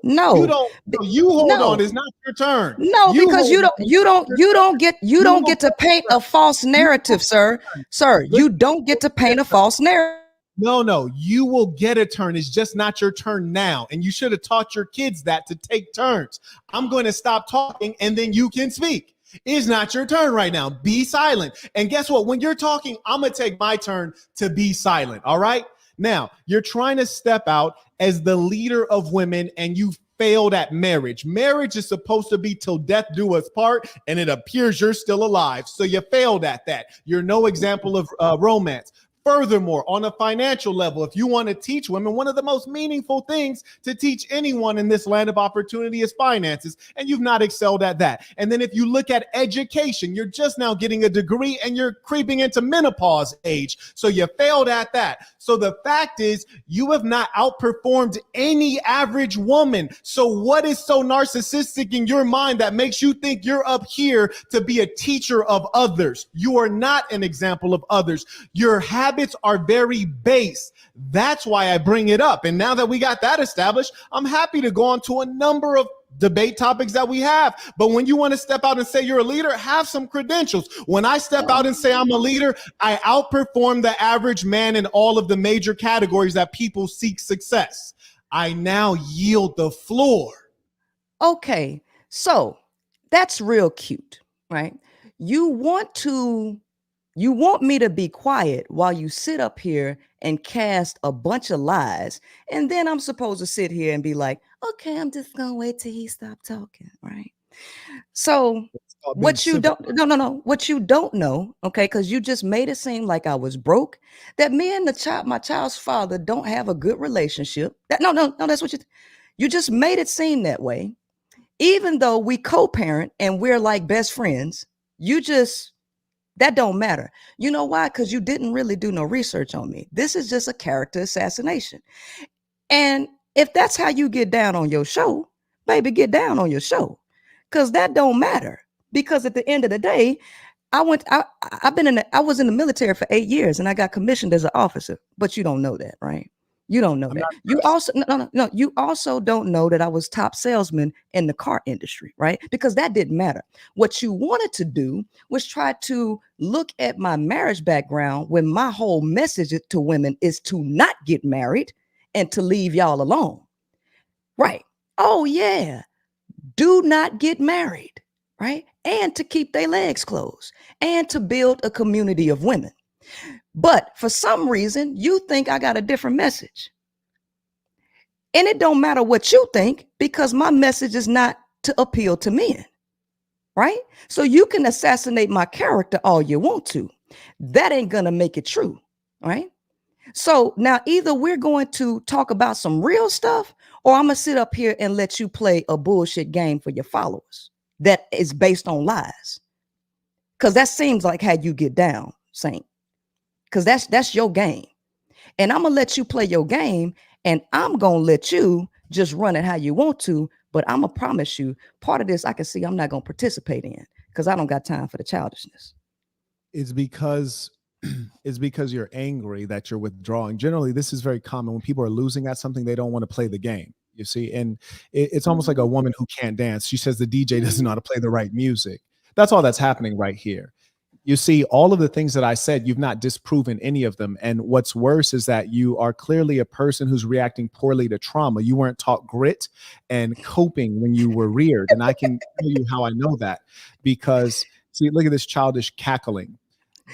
No. You don't. You hold on. It's not your turn. No, because you don't get to paint a false narrative, sir. Sir, you don't get to paint a false narrative. No, you will get a turn. It's just not your turn now. And you should have taught your kids that, to take turns. I'm going to stop talking and then you can speak. It's not your turn right now. Be silent. And guess what? When you're talking, I'm going to take my turn to be silent. All right. Now, you're trying to step out as the leader of women and you failed at marriage. Marriage is supposed to be till death do us part, and it appears you're still alive. So you failed at that. You're no example of romance. Furthermore, on a financial level, if you want to teach women, one of the most meaningful things to teach anyone in this land of opportunity is finances, and you've not excelled at that. And then if you look at education, you're just now getting a degree and you're creeping into menopause age. So you failed at that. So the fact is, you have not outperformed any average woman. So what is so narcissistic in your mind that makes you think you're up here to be a teacher of others? You are not an example of others. Your habits are very base. That's why I bring it up. And now that we got that established, I'm happy to go on to a number of debate topics that we have. But when you want to step out and say you're a leader, have some credentials. When I step out and say I'm a leader, I outperform the average man in all of the major categories that people seek success. I now yield the floor. Okay, so that's real cute, right? You want me to be quiet while you sit up here and cast a bunch of lies. And then I'm supposed to sit here and be like, okay, I'm just going to wait till he stopped talking, right? So what you don't, what you don't know, okay, because you just made it seem like I was broke, that me and my child's father don't have a good relationship. That's what you just made it seem that way. Even though we co-parent and we're like best friends, that don't matter. You know why? Because you didn't really do no research on me. This is just a character assassination. And if that's how you get down on your show, baby, get down on your show. Because that don't matter. Because at the end of the day, I was in the military for 8 years and I got commissioned as an officer. But you don't know that, right? You don't know that. You also you also don't know that I was top salesman in the car industry, right? Because that didn't matter. What you wanted to do was try to look at my marriage background when my whole message to women is to not get married and to leave y'all alone. Right. Oh yeah. Do not get married, right? And to keep their legs closed and to build a community of women. But for some reason, you think I got a different message. And it don't matter what you think, because my message is not to appeal to men, right? So you can assassinate my character all you want to. That ain't gonna make it true, right? So now either we're going to talk about some real stuff, or I'm gonna sit up here and let you play a bullshit game for your followers that is based on lies. Because that seems like how you get down, Saint. Because that's your game. And I'm going to let you play your game, and I'm going to let you just run it how you want to. But I'm going to promise you, part of this I can see I'm not going to participate in because I don't got time for the childishness. It's because you're angry that you're withdrawing. Generally, this is very common. When people are losing at something, they don't want to play the game, you see. And it's almost like a woman who can't dance. She says the DJ doesn't know how to play the right music. That's all that's happening right here. You see, all of the things that I said, you've not disproven any of them. And what's worse is that you are clearly a person who's reacting poorly to trauma. You weren't taught grit and coping when you were reared. And I can tell you how I know that, because see, look at this childish cackling.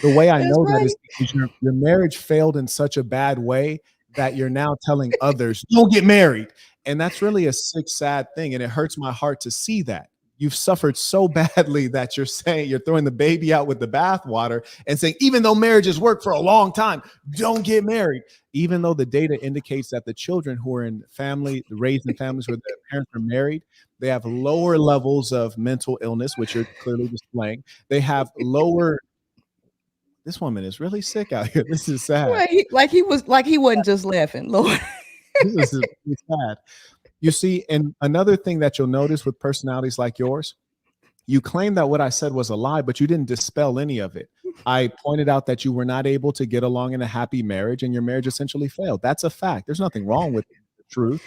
The way I That's know that right. is because your marriage failed in such a bad way that you're now telling others, "Don't get married." And that's really a sick, sad thing, and it hurts my heart to see that. You've suffered so badly that you're saying you're throwing the baby out with the bathwater and saying, even though marriages work for a long time, don't get married. Even though the data indicates that the children who are in family, raised in families where their parents are married, they have lower levels of mental illness, which you're clearly displaying. They have lower. This woman is really sick out here. This is sad. Right. Like he wasn't just laughing, Lord. This is really sad. You see, and another thing that you'll notice with personalities like yours, you claim that what I said was a lie, but you didn't dispel any of it. I pointed out that you were not able to get along in a happy marriage and your marriage essentially failed. That's a fact. There's nothing wrong with the truth.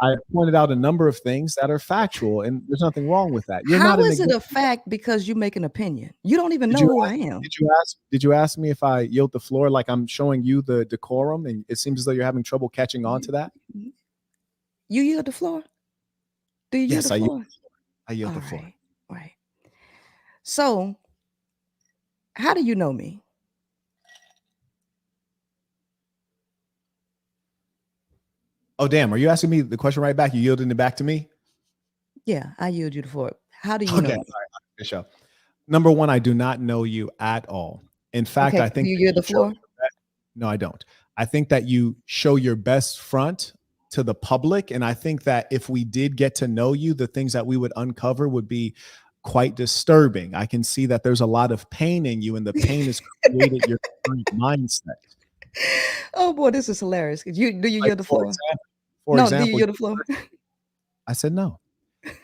I pointed out a number of things that are factual and there's nothing wrong with that. You're How not an is it a example. fact because you make an opinion? You don't even Did know you who ask, I am. did you ask me if I yield the floor like I'm showing you the decorum and it seems as though you're having trouble catching on to that? You yield the floor? Do you yield Yes, the floor? I yield All the floor. right. Right. So, how do you know me? Oh, damn. Are you asking me the question right back? You yielding it back to me? Yeah, I yield you the floor. How do you Okay. know All me? right. Good show. Number one, I do not know you at all. In fact, Okay, I do think you that yield you the floor? no, I don't. I think that you show your best front to the public. And I think that if we did get to know you, the things that we would uncover would be quite disturbing. I can see that there's a lot of pain in you, and the pain has created your current mindset. Oh boy, this is hilarious. Do you Like yield the floor? for No, do you example, yield the floor? I said no.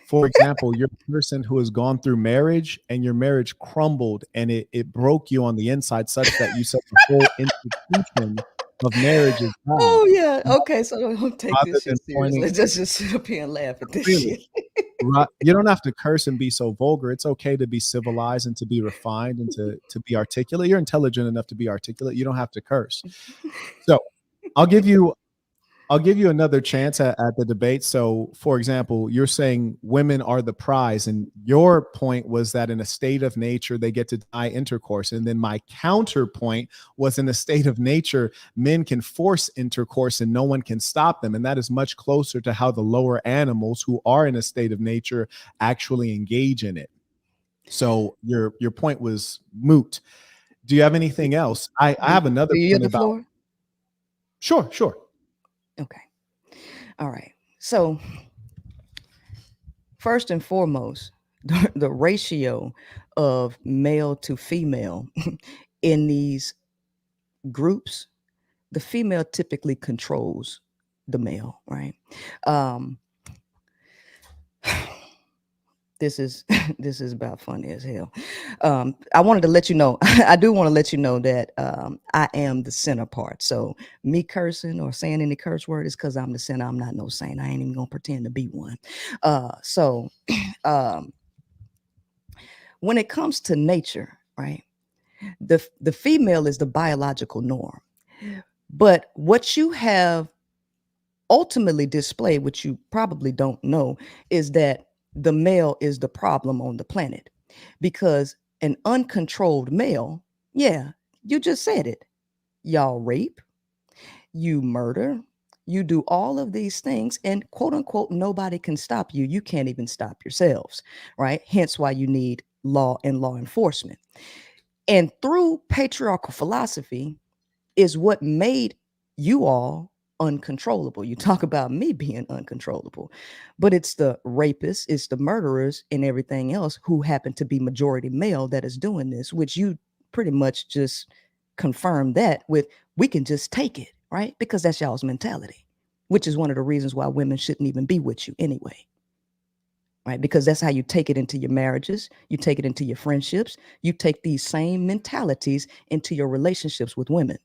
For example, you're a person who has gone through marriage and your marriage crumbled and it broke you on the inside such that you said the whole institution of marriage is bad. Oh yeah. Okay, so don't take Rather this than shit pointing, seriously. Just sit up here and laugh at this really, shit. you don't have to curse and be so vulgar. It's okay to be civilized and to be refined and to be articulate. You're intelligent enough to be articulate. You don't have to curse. So I'll give you I'll give you another chance at the debate. So, for example, you're saying women are the prize, and your point was that in a state of nature, they get to deny intercourse. And then my counterpoint was in a state of nature, men can force intercourse and no one can stop them. And that is much closer to how the lower animals who are in a state of nature actually engage in it. So your point was moot. Do you have anything else? I have another Do you yield point the about. floor? Sure. Okay. All right. So first and foremost, the ratio of male to female in these groups, the female typically controls the male, right? Um, this is this is about funny as hell. I wanted to let you know, I do want to let you know that I am the center part. So me cursing or saying any curse word is because I'm the center. I'm not no saint. I ain't even gonna pretend to be one. So um, when it comes to nature, right? The female is the biological norm. But what you have ultimately displayed, which you probably don't know, is that the male is the problem on the planet. Because an uncontrolled male, yeah, you just said it. Y'all rape, you murder, you do all of these things, and quote unquote, nobody can stop you. You can't even stop yourselves, right? Hence why you need law and law enforcement. And through patriarchal philosophy is what made you all uncontrollable. You talk about me being uncontrollable, but it's the rapists, it's the murderers, and everything else who happen to be majority male that is doing this, which you pretty much just confirm that with we can just take it, right? Because that's y'all's mentality, which is one of the reasons why women shouldn't even be with you anyway. Right? Because that's how you take it into your marriages, you take it into your friendships, you take these same mentalities into your relationships with women.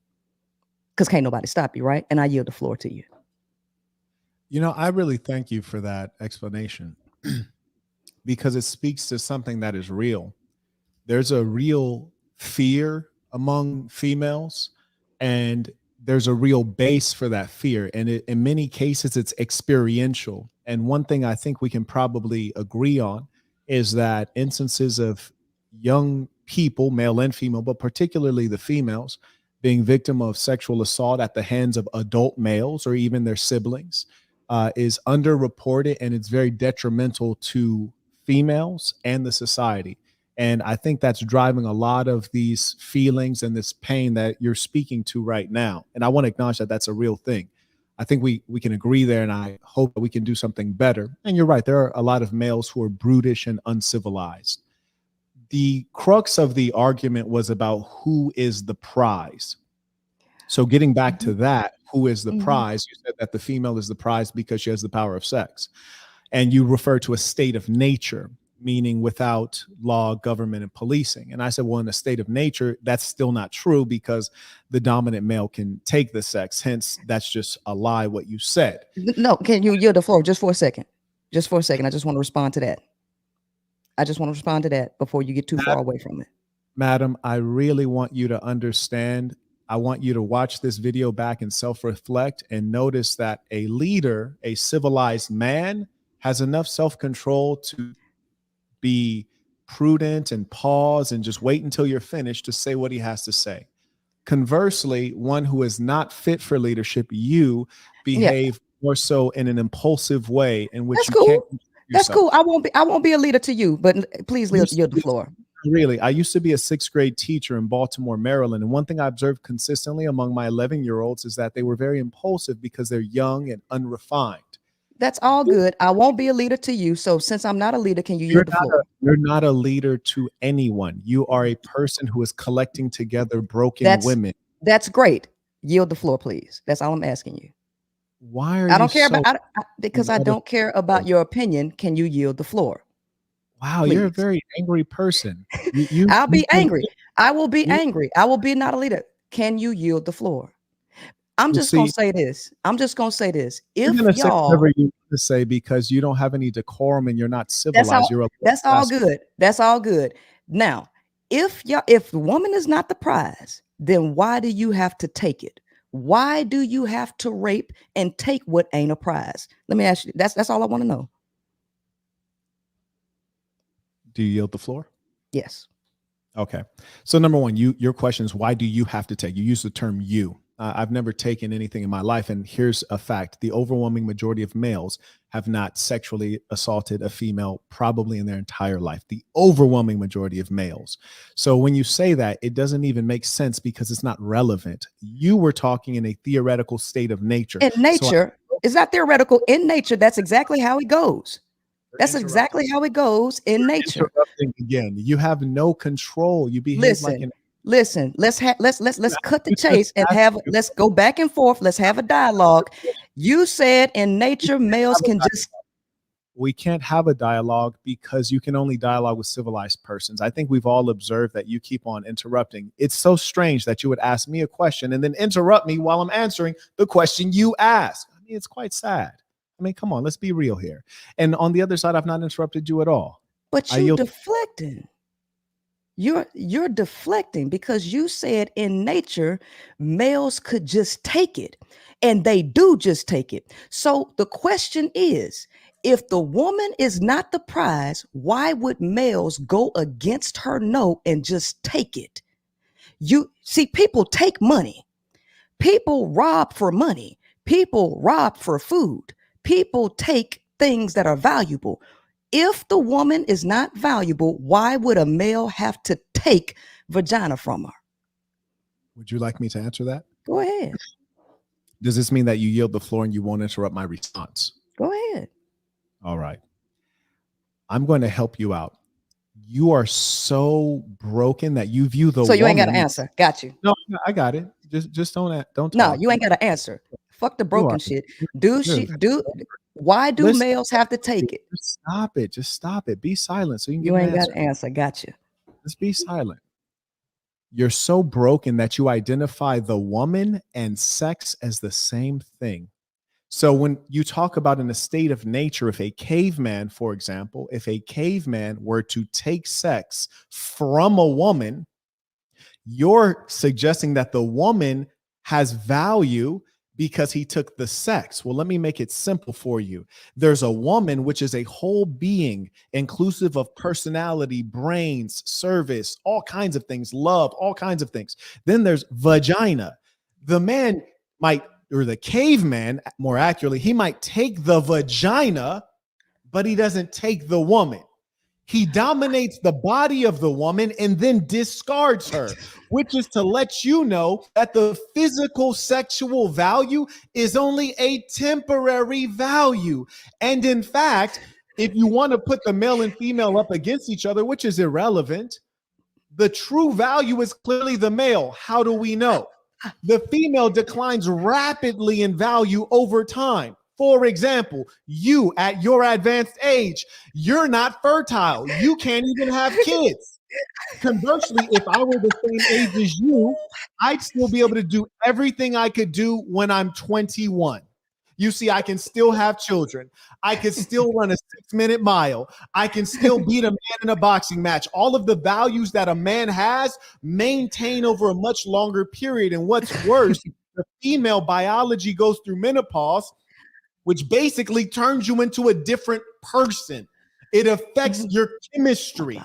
Because can't nobody stop you, right? And I yield the floor to you. You know, I really thank you for that explanation because it speaks to something that is real. There's a real fear among females, and there's a real base for that fear. And in many cases, it's experiential. And one thing I think we can probably agree on is that instances of young people, male and female, but particularly the females, being victim of sexual assault at the hands of adult males or even their siblings is underreported, and it's very detrimental to females and the society. And I think that's driving a lot of these feelings and this pain that you're speaking to right now. And I want to acknowledge that that's a real thing. I think we can agree there, and I hope that we can do something better. And you're right, there are a lot of males who are brutish and uncivilized. The crux of the argument was about who is the prize. So getting back to that, who is the prize? You said that the female is the prize because she has the power of sex. And you refer to a state of nature, meaning without law, government, and policing. And I said, well, in a state of nature, that's still not true because the dominant male can take the sex. Hence, that's just a lie, what you said. No, can you yield the floor just for a second? Just for a second. I just want to respond to that. I just want to respond to that before you get too far away from it. Madam, I really want you to understand. I want you to watch this video back and self-reflect and notice that a leader, a civilized man, has enough self-control to be prudent and pause and just wait until you're finished to say what he has to say. Conversely, one who is not fit for leadership, you behave more so in an impulsive way in which you can't. That's cool. I won't be a leader to you, but please yield the floor. Really, I used to be a 6th grade teacher in Baltimore, Maryland. And one thing I observed consistently among my 11-year-olds is that they were very impulsive because they're young and unrefined. That's all good. I won't be a leader to you. So since I'm not a leader, can you yield the floor? You're not a leader to anyone. You are a person who is collecting together broken women. That's great. Yield the floor, please. That's all I'm asking you. Why are I don't you care so about because I don't care about your opinion. Can you yield the floor? Wow, please. You're a very angry person. I'll be angry. I will be angry. I will be not a leader. Can you yield the floor? I'm just gonna say this. I'm just gonna say this. If y'all, whatever you want to say, because you don't have any decorum and you're not civilized. That's all good. That's all good. Now, if the woman is not the prize, then why do you have to take it? Why do you have to rape and take what ain't a prize? Let me ask you. That's all I want to know. Do you yield the floor? Yes. Okay. So number one, your question is, why do you have to take? You use the term you. I've never taken anything in my life. And here's a fact. The overwhelming majority of males have not sexually assaulted a female probably in their entire life. The overwhelming majority of males. So when you say that, it doesn't even make sense because it's not relevant. You were talking in a theoretical state of nature. In nature, it's not theoretical. In nature, that's exactly how it goes. That's exactly how it goes in nature. Again, you have no control. You behave Listen, let's cut the chase and let's go back and forth. Let's have a dialogue. You said in nature, males can just. We can't have a dialogue because you can only dialogue with civilized persons. I think we've all observed that you keep on interrupting. It's so strange that you would ask me a question and then interrupt me while I'm answering the question you asked. I mean, it's quite sad. I mean, come on, let's be real here. And on the other side, I've not interrupted you at all. But you're deflecting. You're deflecting because you said in nature, males could just take it, and they do just take it. So the question is, if the woman is not the prize, why would males go against her no and just take it? You see, people take money. People rob for money. People rob for food. People take things that are valuable. If the woman is not valuable, why would a male have to take vagina from her? Would you like me to answer that? Go ahead. Does this mean that you yield the floor and you won't interrupt my response? Go ahead. All right. I'm going to help you out. You are so broken that you view the So you ain't got to answer. Got you. No, I got it. Just don't talk. No, you ain't got to answer. Fuck the broken shit. Why do males have to take it? Just stop it. Just stop it. Be silent so you can You ain't got to answer. Got you. Just be silent. You're so broken that you identify the woman and sex as the same thing. So when you talk about in a state of nature, if a caveman, for example, if a caveman were to take sex from a woman, you're suggesting that the woman has value because he took the sex. Well, let me make it simple for you. There's a woman, which is a whole being, inclusive of personality, brains, service, all kinds of things, love, all kinds of things. Then there's vagina. The man might, or the caveman, more accurately, he might take the vagina, but he doesn't take the woman. He dominates the body of the woman and then discards her, which is to let you know that the physical sexual value is only a temporary value. And in fact, if you want to put the male and female up against each other, which is irrelevant, the true value is clearly the male. How do we know? The female declines rapidly in value over time. For example, you at your advanced age, you're not fertile. You can't even have kids. Conversely, if I were the same age as you, I'd still be able to do everything I could do when I'm 21. You see, I can still have children. I can still run a 6-minute mile. I can still beat a man in a boxing match. All of the values that a man has maintain over a much longer period. And what's worse, the female biology goes through menopause, which basically turns you into a different person. It affects your chemistry.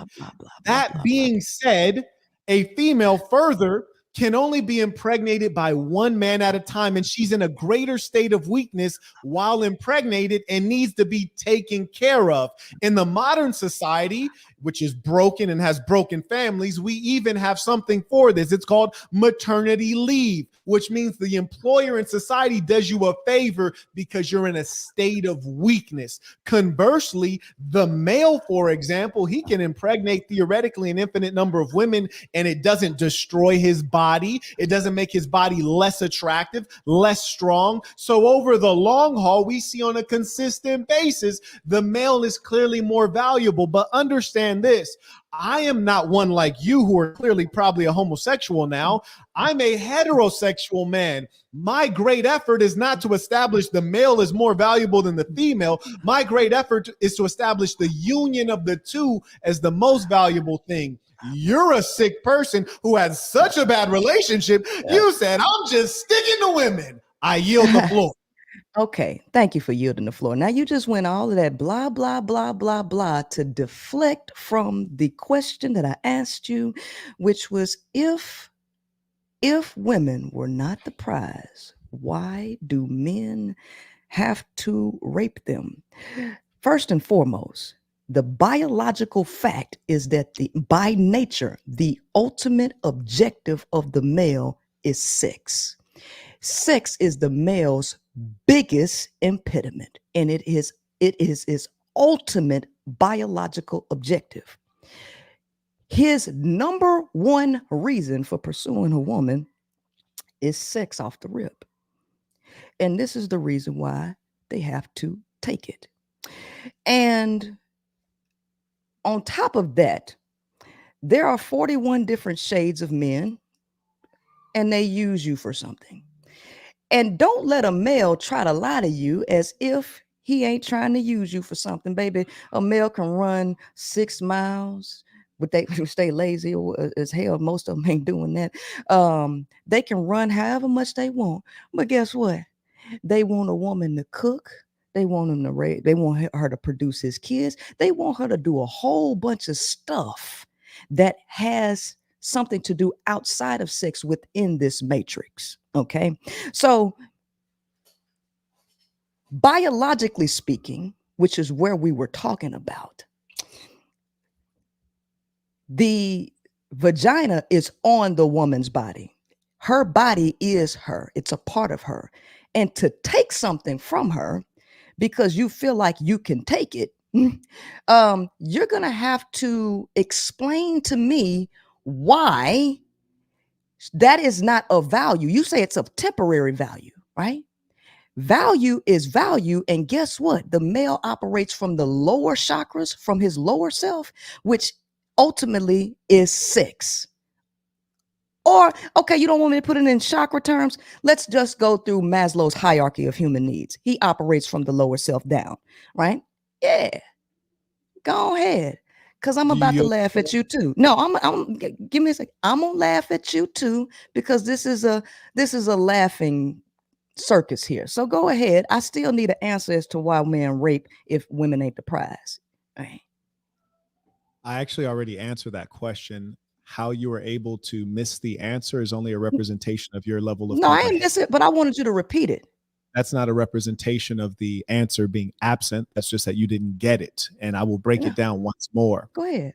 That being said, a female further can only be impregnated by one man at a time, and she's in a greater state of weakness while impregnated and needs to be taken care of. In the modern society, which is broken and has broken families, we even have something for this. It's called maternity leave, which means the employer in society does you a favor because you're in a state of weakness. Conversely, the male, for example, he can impregnate theoretically an infinite number of women, and it doesn't destroy his body. It doesn't make his body less attractive, less strong. So over the long haul, we see on a consistent basis, the male is clearly more valuable. But understand this, I am not one like you who are clearly probably a homosexual now. I'm a heterosexual man. My great effort is not to establish the male is more valuable than the female. My great effort is to establish the union of the two as the most valuable thing. You're a sick person who has such a bad relationship. Yeah. You said, I'm just sticking to women. I yield the floor. Okay, thank you for yielding the floor. Now you just went all of that blah, blah, blah, blah, blah to deflect from the question that I asked you, which was if women were not the prize, why do men have to rape them? First and foremost, the biological fact is that by nature, the ultimate objective of the male is sex. Sex is the male's biggest impediment, and it is his ultimate biological objective. His number one reason for pursuing a woman is sex off the rip. And this is the reason why they have to take it. And on top of that, there are 41 different shades of men, and they use you for something. And don't let a male try to lie to you as if he ain't trying to use you for something, baby. A male can run 6 miles, but they stay lazy as hell. Most of them ain't doing that. They can run however much they want, but guess what? They want a woman to cook. They want him to they want her to produce his kids. They want her to do a whole bunch of stuff that has something to do outside of sex within this matrix. Okay. So biologically speaking, which is where we were talking about, the vagina is on the woman's body. Her body is her. It's a part of her. And to take something from her because you feel like you can take it, you're going to have to explain to me why that is not of value. You say it's of temporary value, right? Value is value. And guess what? The male operates from the lower chakras, from his lower self, which ultimately is sex. Or, okay, you don't want me to put it in chakra terms? Let's just go through Maslow's hierarchy of human needs. He operates from the lower self down, right? Yeah. Go ahead. Because I'm about to laugh at you too. No, I'm give me a second. I'm gonna laugh at you too, because this is a laughing circus here. So go ahead. I still need an answer as to why men rape if women ain't the prize. Right. I actually already answered that question. How you were able to miss the answer is only a representation of your level of No, I ain't comprehension. miss it, but I wanted you to repeat it. That's not a representation of the answer being absent. That's just that you didn't get it. And I will break it down once more. Go ahead.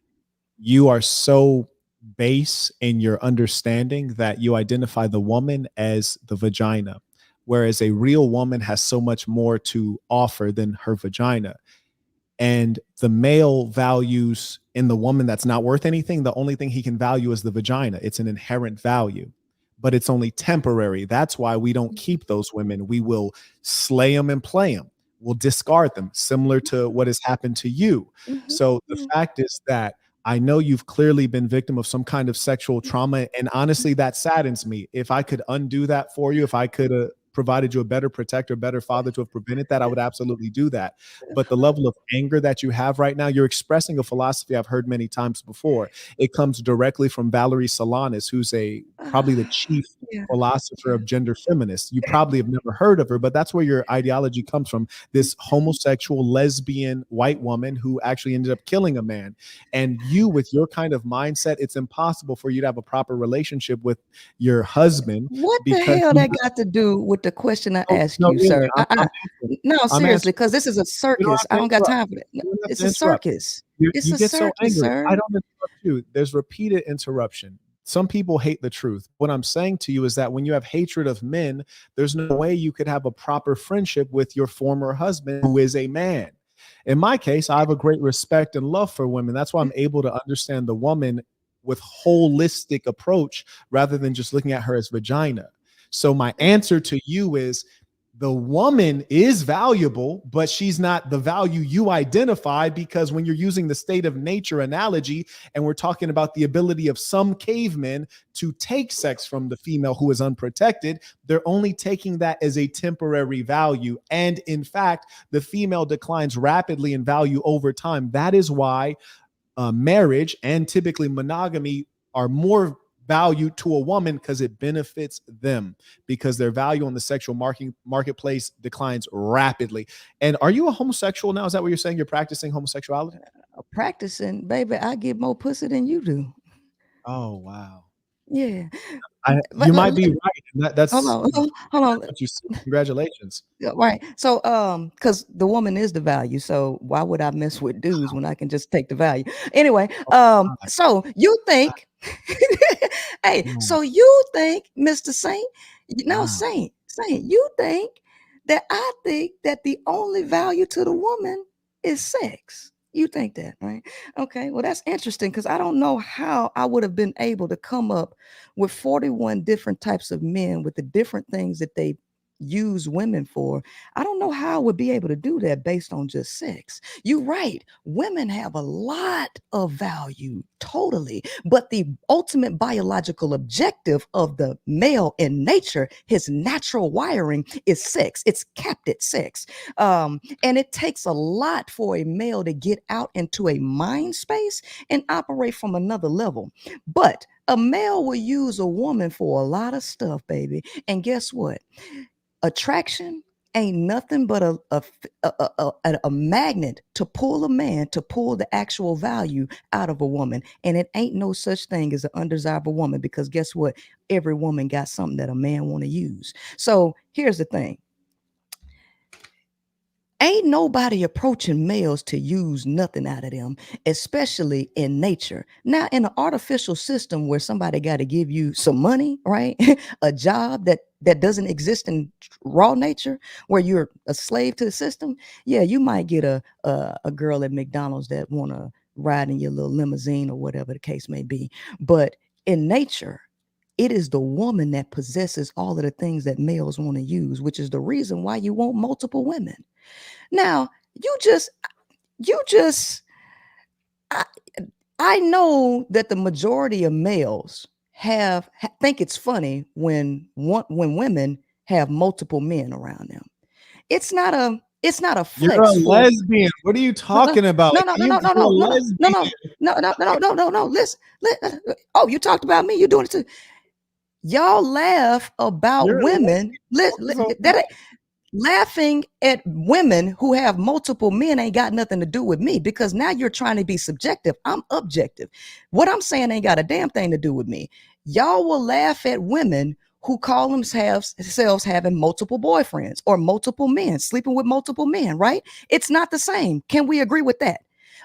You are so base in your understanding that you identify the woman as the vagina, whereas a real woman has so much more to offer than her vagina. And the male values in the woman that's not worth anything. The only thing he can value is the vagina. It's an inherent value, but it's only temporary. That's why we don't keep those women. We will slay them and play them. We'll discard them, similar to what has happened to you. So the fact is that I know you've clearly been victim of some kind of sexual trauma. And honestly, that saddens me. If I could undo that for you, if I could have provided you a better protector, better father to have prevented that, I would absolutely do that. But the level of anger that you have right now, you're expressing a philosophy I've heard many times before. It comes directly from Valerie Solanas, who's probably the chief philosopher of gender feminists. You probably have never heard of her, but that's where your ideology comes from. This homosexual, lesbian, white woman who actually ended up killing a man. And you, with your kind of mindset, it's impossible for you to have a proper relationship with your husband. What the hell that got to do with the question I asked you, really, sir? No, I'm seriously, because this is a circus. I don't got time for that. It's a circus. It's You a get so circus, angry. sir. I don't interrupt you. There's repeated interruption. Some people hate the truth. What I'm saying to you is that when you have hatred of men, there's no way you could have a proper friendship with your former husband who is a man. In my case, I have a great respect and love for women. That's why I'm able to understand the woman with holistic approach rather than just looking at her as vagina. So my answer to you is the woman is valuable, but she's not the value you identify, because when you're using the state of nature analogy and we're talking about the ability of some cavemen to take sex from the female who is unprotected, they're only taking that as a temporary value. And in fact, the female declines rapidly in value over time. That is why marriage and typically monogamy are more value to a woman, because it benefits them, because their value on the sexual marketplace declines rapidly. And are you a homosexual now? Is that what you're saying? You're practicing homosexuality? Practicing, baby, I get more pussy than you do. Oh, wow. Yeah. You might be right. That's hold on. What you see. Congratulations. Right. So, because the woman is the value. So why would I mess with dudes when I can just take the value? Anyway, so you think, so you think, Mr. Saint, Saint, you think that I think that the only value to the woman is sex. You think that, right? Okay, well, that's interesting, because I don't know how I would have been able to come up with 41 different types of men with the different things that they use women for. I don't know how I would be able to do that based on just sex. You're right. Women have a lot of value, totally. But the ultimate biological objective of the male in nature, his natural wiring, is sex. It's capped at sex. And it takes a lot for a male to get out into a mind space and operate from another level. But a male will use a woman for a lot of stuff, baby. And guess what? Attraction ain't nothing but a magnet to pull a man, to pull the actual value out of a woman. And it ain't no such thing as an undesirable woman, because guess what? Every woman got something that a man want to use. So here's the thing. Ain't nobody approaching males to use nothing out of them, especially in nature. Now, in an artificial system where somebody got to give you some money, right? A job that doesn't exist in raw nature, where you're a slave to the system. Yeah, you might get a girl at McDonald's that want to ride in your little limousine or whatever the case may be. But in nature, it is the woman that possesses all of the things that males want to use, which is the reason why you want multiple women. Now, I know that the majority of males think it's funny when women have multiple men around them. It's not a flex. You're a lesbian. What are you talking about? No. Listen. Oh, you talked about me. You're doing it too. Y'all laugh about women. Laughing at women who have multiple men ain't got nothing to do with me, because now you're trying to be subjective. I'm objective. What I'm saying ain't got a damn thing to do with me. Y'all will laugh at women who call themselves having multiple boyfriends or multiple men, sleeping with multiple men, right? It's not the same. Can we agree with that?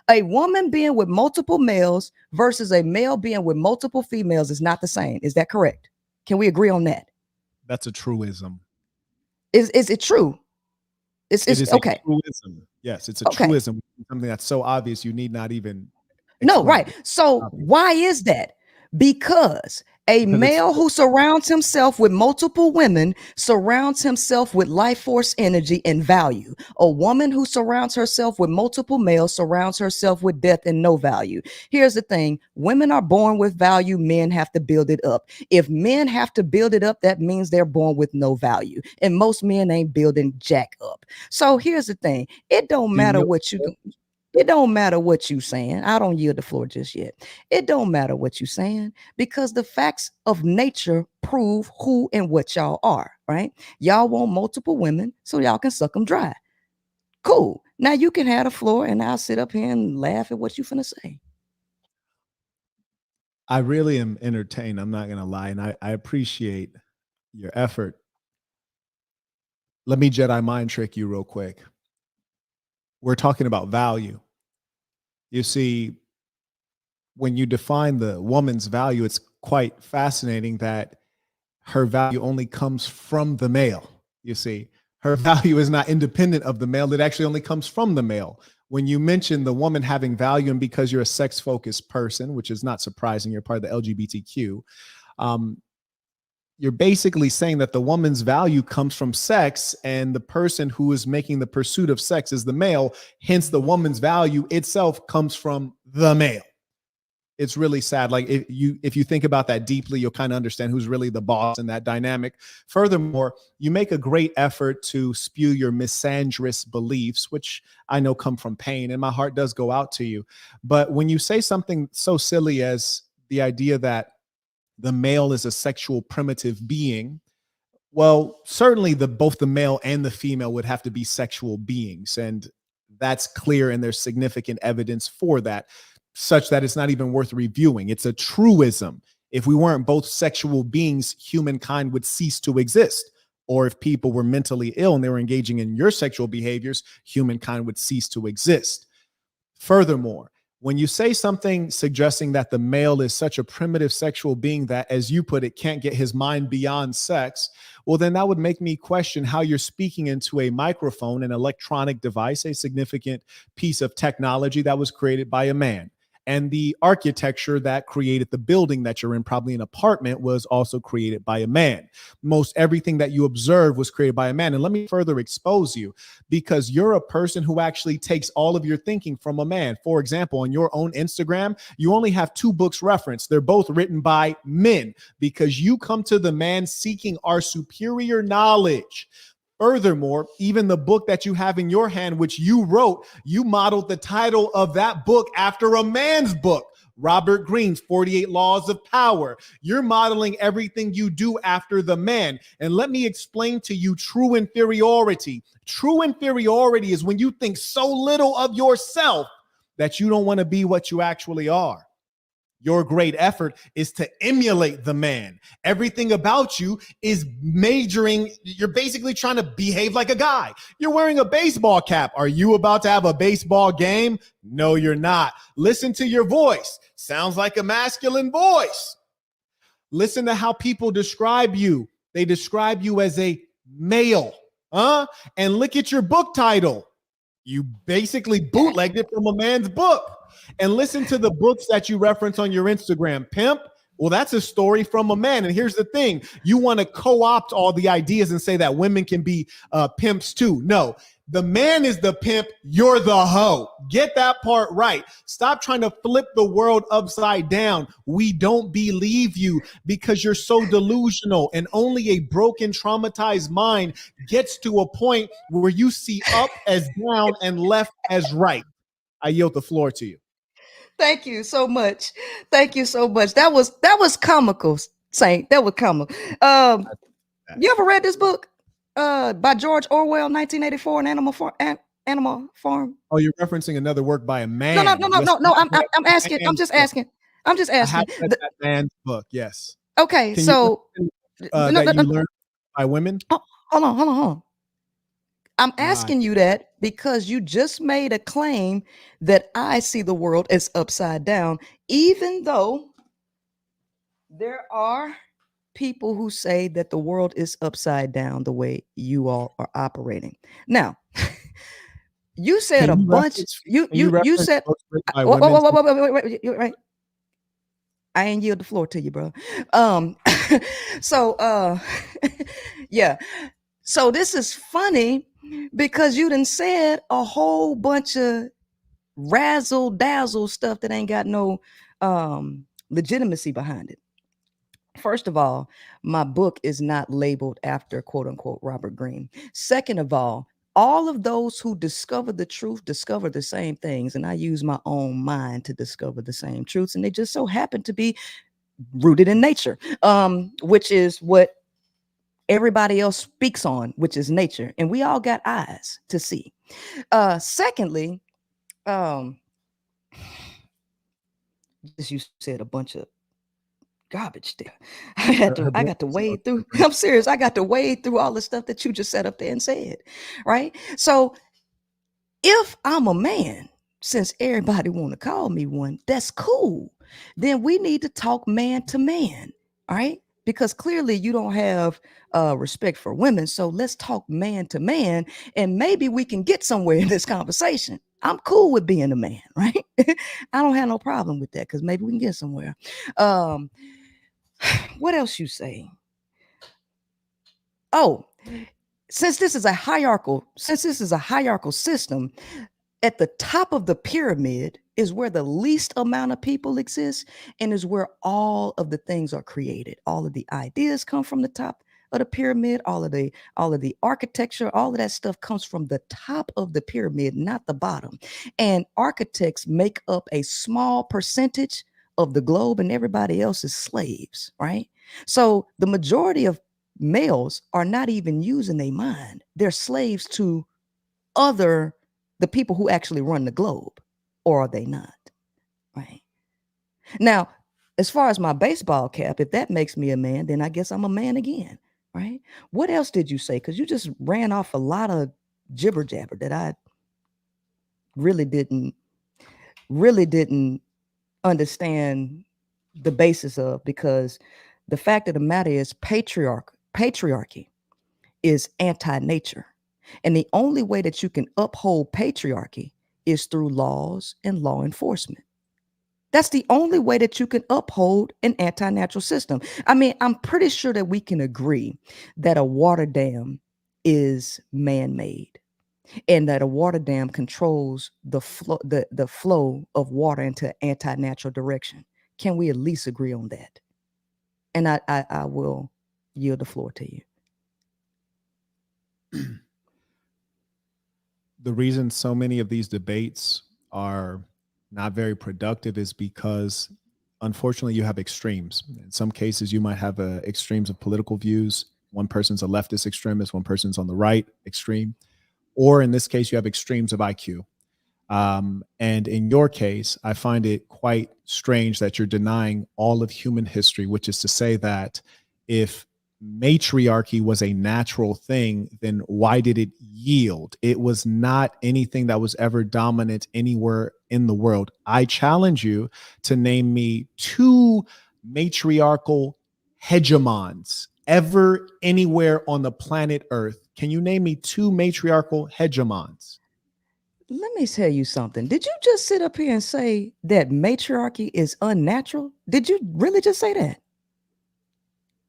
A woman being with multiple males versus a male being with multiple females is not the same. Is that correct? Can we agree on that? That's a truism. Is it true? It is okay. A truism. Yes, it's a truism. Something that's so obvious you need not even explain. No, right. So why is that? Because a male who surrounds himself with multiple women surrounds himself with life force, energy, and value. A woman who surrounds herself with multiple males surrounds herself with death and no value. Here's the thing. Women are born with value. Men have to build it up. If men have to build it up, that means they're born with no value. And most men ain't building jack up. So here's the thing. It don't matter what you do. It don't matter what you saying. I don't yield the floor just yet. It don't matter what you saying, because the facts of nature prove who and what y'all are, right? Y'all want multiple women so y'all can suck them dry. Cool. Now you can have the floor and I'll sit up here and laugh at what you finna say. I really am entertained. I'm not going to lie. And I appreciate your effort. Let me Jedi mind trick you real quick. We're talking about value. You see, when you define the woman's value, it's quite fascinating that her value only comes from the male. You see, her value is not independent of the male. It actually only comes from the male. When you mention the woman having value, and because you're a sex-focused person, which is not surprising, you're part of the LGBTQ, you're basically saying that the woman's value comes from sex, and the person who is making the pursuit of sex is the male. Hence, the woman's value itself comes from the male. It's really sad. Like if you think about that deeply, you'll kind of understand who's really the boss in that dynamic. Furthermore, you make a great effort to spew your misandrous beliefs, which I know come from pain, and my heart does go out to you. But when you say something so silly as the idea that the male is a sexual primitive being, well, certainly both the male and the female would have to be sexual beings. And that's clear, and there's significant evidence for that, such that it's not even worth reviewing. It's a truism. If we weren't both sexual beings, humankind would cease to exist. Or if people were mentally ill and they were engaging in your sexual behaviors, humankind would cease to exist. Furthermore, when you say something suggesting that the male is such a primitive sexual being that, as you put it, can't get his mind beyond sex, well, then that would make me question how you're speaking into a microphone, an electronic device, a significant piece of technology that was created by a man. And the architecture that created the building that you're in, probably an apartment, was also created by a man. Most everything that you observe was created by a man. And let me further expose you, because you're a person who actually takes all of your thinking from a man. For example, on your own Instagram, you only have 2 books referenced. They're both written by men, because you come to the man seeking our superior knowledge. Furthermore, even the book that you have in your hand, which you wrote, you modeled the title of that book after a man's book, Robert Greene's 48 Laws of Power. You're modeling everything you do after the man. And let me explain to you true inferiority. True inferiority is when you think so little of yourself that you don't want to be what you actually are. Your great effort is to emulate the man. Everything about you is majoring. You're basically trying to behave like a guy. You're wearing a baseball cap. Are you about to have a baseball game? No, you're not. Listen to your voice. Sounds like a masculine voice. Listen to how people describe you. They describe you as a male. And look at your book title. You basically bootlegged it from a man's book. And listen to the books that you reference on your Instagram. Pimp, well, that's a story from a man. And here's the thing. You want to co-opt all the ideas and say that women can be pimps too. No, the man is the pimp. You're the hoe. Get that part right. Stop trying to flip the world upside down. We don't believe you because you're so delusional, and only a broken, traumatized mind gets to a point where you see up as down and left as right. I yield the floor to you. Thank you so much. Thank you so much. That was comical. Saint, that was coming. You ever read this book by George Orwell, 1984, an Animal Farm? Oh, you're referencing another work by a man. No, no, no, no, Listen, no, no. I'm asking. I'm just book. asking. I'm just I have asking. read that man's book. Yes. Okay, Can you so mention, no, that you no, learned by women? hold on. I'm Nah. asking you that because you just made a claim that I see the world as upside down, even though there are people who say that the world is upside down the way you all are operating. Now, you said Can a you bunch. reference? You Can you reference said. books written by Whoa, women? wait, right. I ain't yield the floor to you, bro. So yeah. So this is funny because you done said a whole bunch of razzle dazzle stuff that ain't got no legitimacy behind it. First of all, my book is not labeled after quote unquote Robert Greene. Second of all of those who discover the truth discover the same things, and I use my own mind to discover the same truths, and they just so happen to be rooted in nature, which is what everybody else speaks on, which is nature, and we all got eyes to see. Secondly, just you said a bunch of garbage there. I got to wade through. I'm serious. I got to wade through all the stuff that you just set up there and said, right? So if I'm a man, since everybody want to call me one, that's cool. Then we need to talk man to man, all right? Because clearly you don't have respect for women. So let's talk man to man, and maybe we can get somewhere in this conversation. I'm cool with being a man, right? I don't have no problem with that because maybe we can get somewhere. What else you say? Oh, since this is a hierarchical system, at the top of the pyramid is where the least amount of people exist and is where all of the things are created. All of the ideas come from the top of the pyramid, all of the architecture, all of that stuff comes from the top of the pyramid, not the bottom. And architects make up a small percentage of the globe and everybody else is slaves, right? So the majority of males are not even using their mind. They're slaves to the people who actually run the globe, or are they not? Right. Now, as far as my baseball cap, if that makes me a man, then I guess I'm a man again. Right. What else did you say? Because you just ran off a lot of jibber jabber that I really didn't understand the basis of, because the fact of the matter is patriarchy is anti-nature. And the only way that you can uphold patriarchy is through laws and law enforcement. That's the only way that you can uphold an anti-natural system. I mean, I'm pretty sure that we can agree that a water dam is man-made and that a water dam controls the flow of water into anti-natural direction. Can we at least agree on that? And I will yield the floor to you. The reason so many of these debates are not very productive is because, unfortunately, you have extremes. In some cases, you might have extremes of political views. One person's a leftist extremist, one person's on the right extreme. Or in this case, you have extremes of IQ. And in your case, I find it quite strange that you're denying all of human history, which is to say that if matriarchy was a natural thing, then why did it yield? It was not anything that was ever dominant anywhere in the world. I challenge you to name me 2 matriarchal hegemons ever anywhere on the planet Earth. Can you name me 2 matriarchal hegemons? Let me tell you something. Did you just sit up here and say that matriarchy is unnatural? Did you really just say that?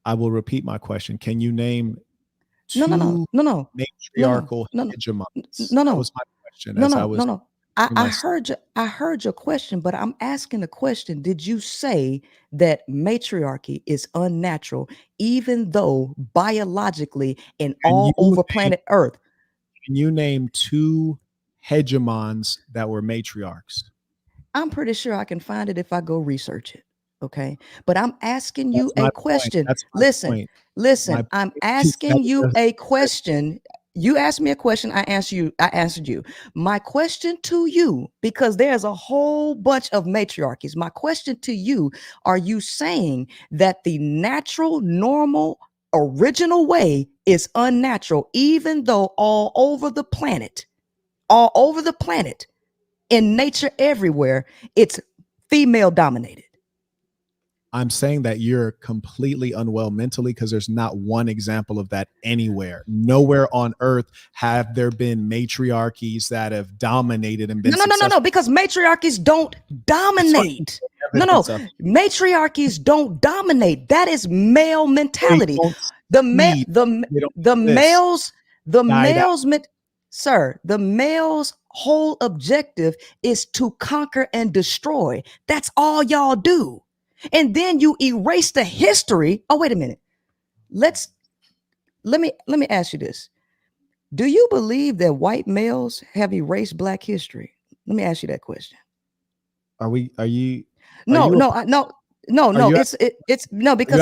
I will repeat my question. Can you name No, no, no, 2 no, no, matriarchal no, no, hegemons? no, That no, was my question no, as I no, was no, no. I heard your question, but I'm asking a question. Did you say that matriarchy is unnatural, even though biologically and all over planet Earth? Can you name 2 hegemons that were matriarchs? I'm pretty sure I can find it if I go research it. Okay. But I'm asking That's you my a point. question. That's my Listen, point. listen, My I'm point is asking you that- a question. You asked me a question. I answered you. My question to you, because there's a whole bunch of matriarchies. My question to you, are you saying that the natural, normal, original way is unnatural, even though all over the planet, in nature everywhere, it's female dominated? I'm saying that you're completely unwell mentally because there's not one example of that anywhere. Nowhere on earth have there been matriarchies that have dominated and been No, because matriarchies don't dominate. No, matriarchies don't dominate. That is male mentality. The male's whole objective is to conquer and destroy. That's all y'all do. And then you erase the history. Oh, wait a minute. Let me ask you this. Do you believe that white males have erased Black history? Let me ask you that question. No. It's no, because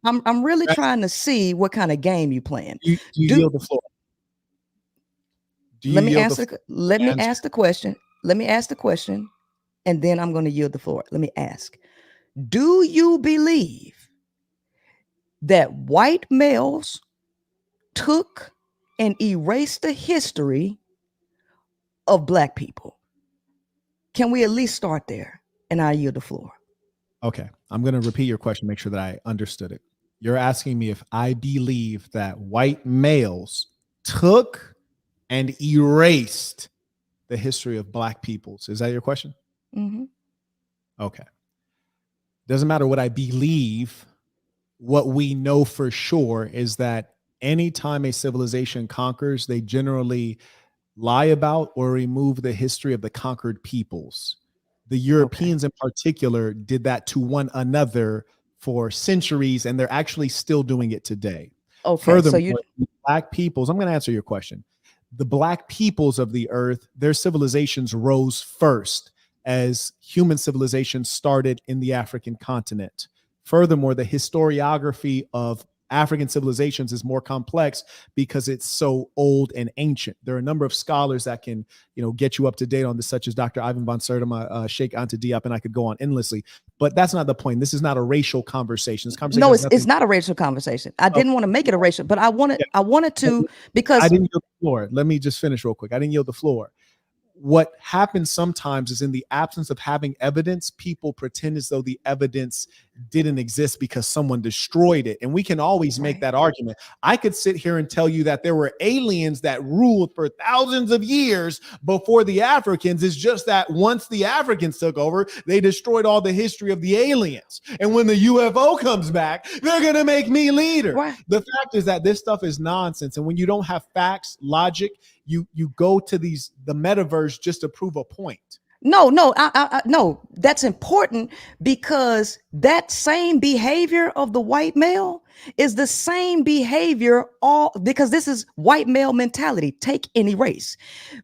I'm really trying to see what kind of game you playing. Do you yield the floor? Let me ask the question. Let me ask the question, and then I'm going to yield the floor. Let me ask. Do you believe that white males took and erased the history of Black people? Can we at least start there? And I yield the floor. Okay, I'm going to repeat your question, make sure that I understood it. You're asking me if I believe that white males took and erased the history of Black peoples. Is that your question? Mm-hmm. Okay. Doesn't matter what I believe. What we know for sure is that anytime a civilization conquers, they generally lie about or remove the history of the conquered peoples. The Europeans in particular did that to one another for centuries, and they're actually still doing it today. Okay, furthermore, Black peoples, I'm going to answer your question. The Black peoples of the earth, their civilizations rose first as human civilization started in the African continent. Furthermore, the historiography of African civilizations is more complex because it's so old and ancient. There are a number of scholars that can, get you up to date on this, such as Dr. Ivan von Sertima, Sheikh Anta Diop, and I could go on endlessly. But that's not the point. This is not a racial conversation. This conversation it's not a racial conversation. I didn't want to make it a racial, but I wanted to, because I didn't yield the floor. Let me just finish real quick. I didn't yield the floor. What happens sometimes is in the absence of having evidence, people pretend as though the evidence didn't exist because someone destroyed it. And we can always make that argument. I could sit here and tell you that there were aliens that ruled for thousands of years before the Africans. It's just that once the Africans took over, they destroyed all the history of the aliens. And when the UFO comes back, they're going to make me leader. Right. The fact is that this stuff is nonsense. And when you don't have facts, logic, you go to the metaverse just to prove a point. No, that's important, because that same behavior of the white male is the same behavior, because this is white male mentality, take and erase,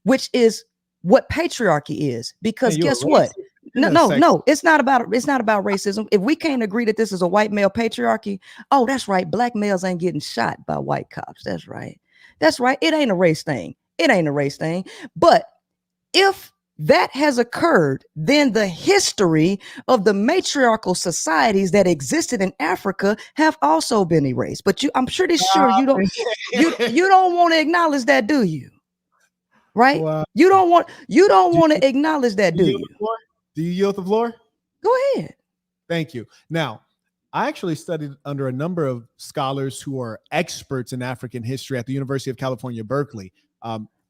which is what patriarchy is. Because guess what? No, it's not about racism. If we can't agree that this is a white male patriarchy, oh, that's right, Black males ain't getting shot by white cops. That's right. It ain't a race thing. But if that has occurred, then the history of the matriarchal societies that existed in Africa have also been erased. But you don't want to acknowledge that, do you? Right? Wow. You don't want to acknowledge that, do you? Do you yield the floor? Go ahead. Thank you. Now, I actually studied under a number of scholars who are experts in African history at the University of California, Berkeley.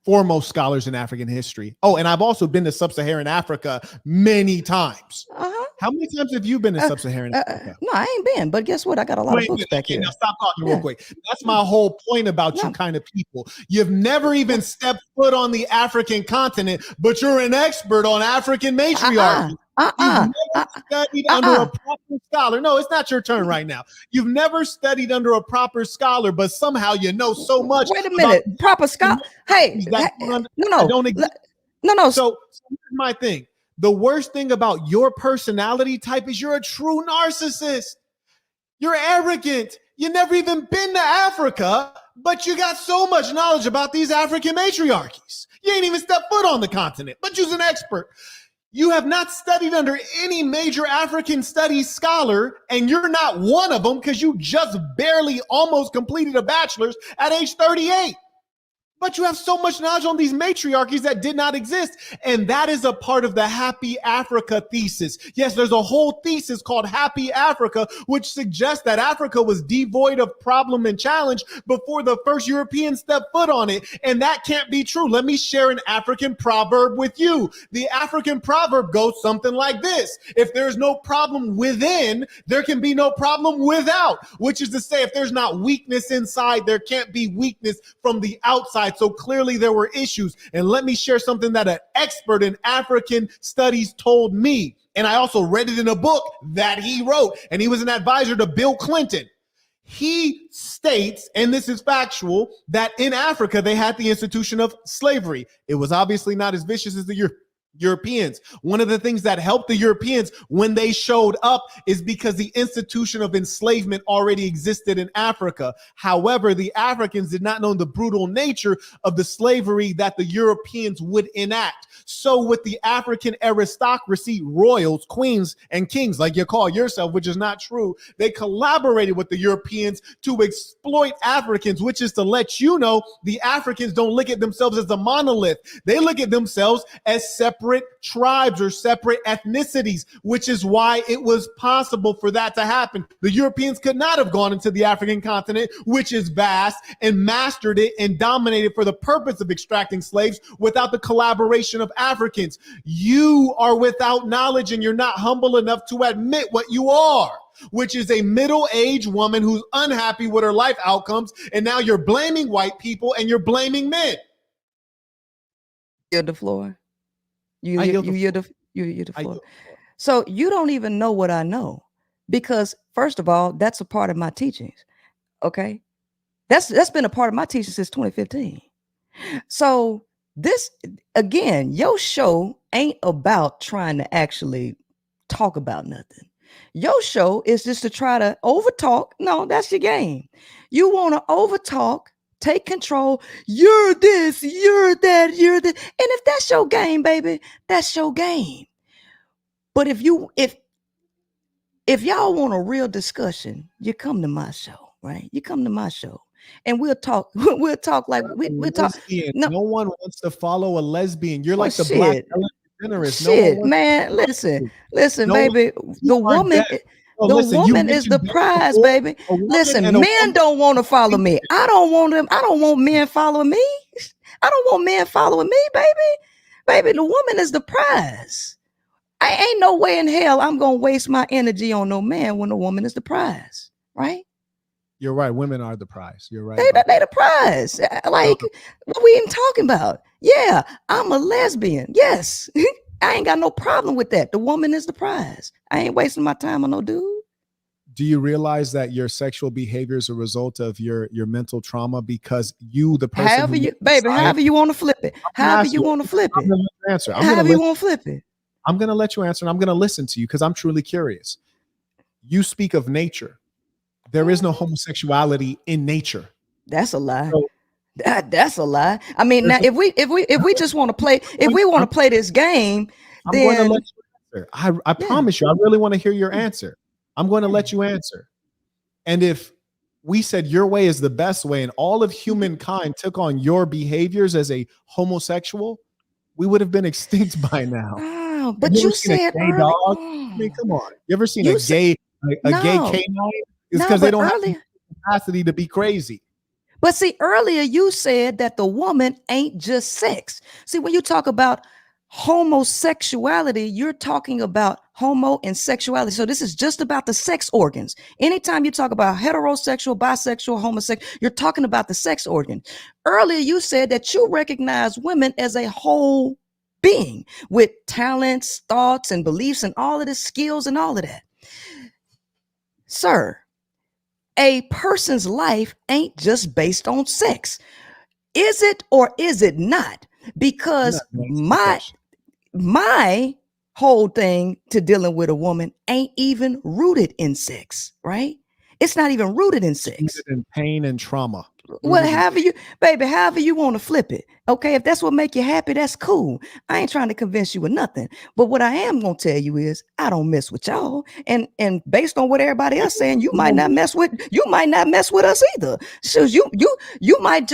Foremost scholars in African history. Oh, and I've also been to sub-Saharan Africa many times. How many times have you been to sub-Saharan Africa? No, I ain't been, but guess what? I got a lot of books back here. Now stop talking real quick. That's my whole point about you kind of people. You've never even stepped foot on the African continent, but you're an expert on African matriarchy. You've never studied under a proper scholar. No, it's not your turn right now. You've never studied under a proper scholar, but somehow you know so much. Wait a minute, proper scholar. Hey, no. So here's my thing. The worst thing about your personality type is you're a true narcissist. You're arrogant. You never even been to Africa, but you got so much knowledge about these African matriarchies. You ain't even stepped foot on the continent, but you're an expert. You have not studied under any major African studies scholar, and you're not one of them because you just barely almost completed a bachelor's at age 38. But you have so much knowledge on these matriarchies that did not exist. And that is a part of the Happy Africa thesis. Yes, there's a whole thesis called Happy Africa, which suggests that Africa was devoid of problem and challenge before the first Europeans stepped foot on it. And that can't be true. Let me share an African proverb with you. The African proverb goes something like this. If there's no problem within, there can be no problem without, which is to say, if there's not weakness inside, there can't be weakness from the outside. So clearly there were issues. And let me share something that an expert in African studies told me. And I also read it in a book that he wrote. And he was an advisor to Bill Clinton. He states, and this is factual, that in Africa, they had the institution of slavery. It was obviously not as vicious as the Europeans. One of the things that helped the Europeans when they showed up is because the institution of enslavement already existed in Africa. However, the Africans did not know the brutal nature of the slavery that the Europeans would enact. So with the African aristocracy, royals, queens, and kings, like you call yourself, which is not true, they collaborated with the Europeans to exploit Africans, which is to let you know the Africans don't look at themselves as a monolith. They look at themselves as separate tribes or separate ethnicities, which is why it was possible for that to happen. The Europeans could not have gone into the African continent, which is vast, and mastered it and dominated for the purpose of extracting slaves without the collaboration of Africans. You are without knowledge and you're not humble enough to admit what you are, which is a middle-aged woman who's unhappy with her life outcomes. And now you're blaming white people and you're blaming men. Yield the floor. You yield the floor. So you don't even know what I know, because first of all, that's a part of my teachings. Okay. That's been a part of my teaching since 2015. So this, again, your show ain't about trying to actually talk about nothing. Your show is just to try to overtalk. No, that's your game. You want to overtalk, take control. You're this, you're that, you're that. And if that's your game, baby, that's your game. But if y'all want a real discussion, you come to my show, right? You come to my show. And we'll talk. We'll talk like we'll talk. No one wants to follow a lesbian. You're like the shit. Black generous. Shit, man. Listen, baby. The woman is the prize, baby. Listen, men don't want to follow me. I don't want them. I don't want men following me. I don't want men following me, baby. Baby, the woman is the prize. I ain't no way in hell I'm gonna waste my energy on no man when the woman is the prize, right? You're right. Women are the prize. You're right. They the prize. Like, what we even talking about? Yeah, I'm a lesbian. Yes. I ain't got no problem with that. The woman is the prize. I ain't wasting my time on no dude. Do you realize that your sexual behavior is a result of your mental trauma? Because you, the person, however you want to flip it. However you want to flip it. However you want to flip it. I'm going to let you answer, and I'm going to listen to you because I'm truly curious. You speak of nature. There is no homosexuality in nature. That's a lie. So, that's a lie. I mean, now if we just want to play, if we want to play this game, then I'm going to let you answer. I promise you, I really want to hear your answer. I'm going to let you answer. And if we said your way is the best way, and all of humankind took on your behaviors as a homosexual, we would have been extinct by now. Oh, but you said a gay dog. I mean, come on. You ever seen a gay canine? It's because they don't have the capacity to be crazy. But see, earlier you said that the woman ain't just sex. See, when you talk about homosexuality, you're talking about homo and sexuality. So this is just about the sex organs. Anytime you talk about heterosexual, bisexual, homosexual, you're talking about the sex organ. Earlier you said that you recognize women as a whole being with talents, thoughts, and beliefs, and all of the skills and all of that. Sir, a person's life ain't just based on sex. Is it or is it not? Because my whole thing to dealing with a woman ain't even rooted in sex, right? It's not even rooted in sex. Rooted in pain and trauma. Well, however you want to flip it. Okay, if that's what make you happy, that's cool. I ain't trying to convince you of nothing. But what I am gonna tell you is I don't mess with y'all. And based on what everybody else saying, you might not mess with us either. So you might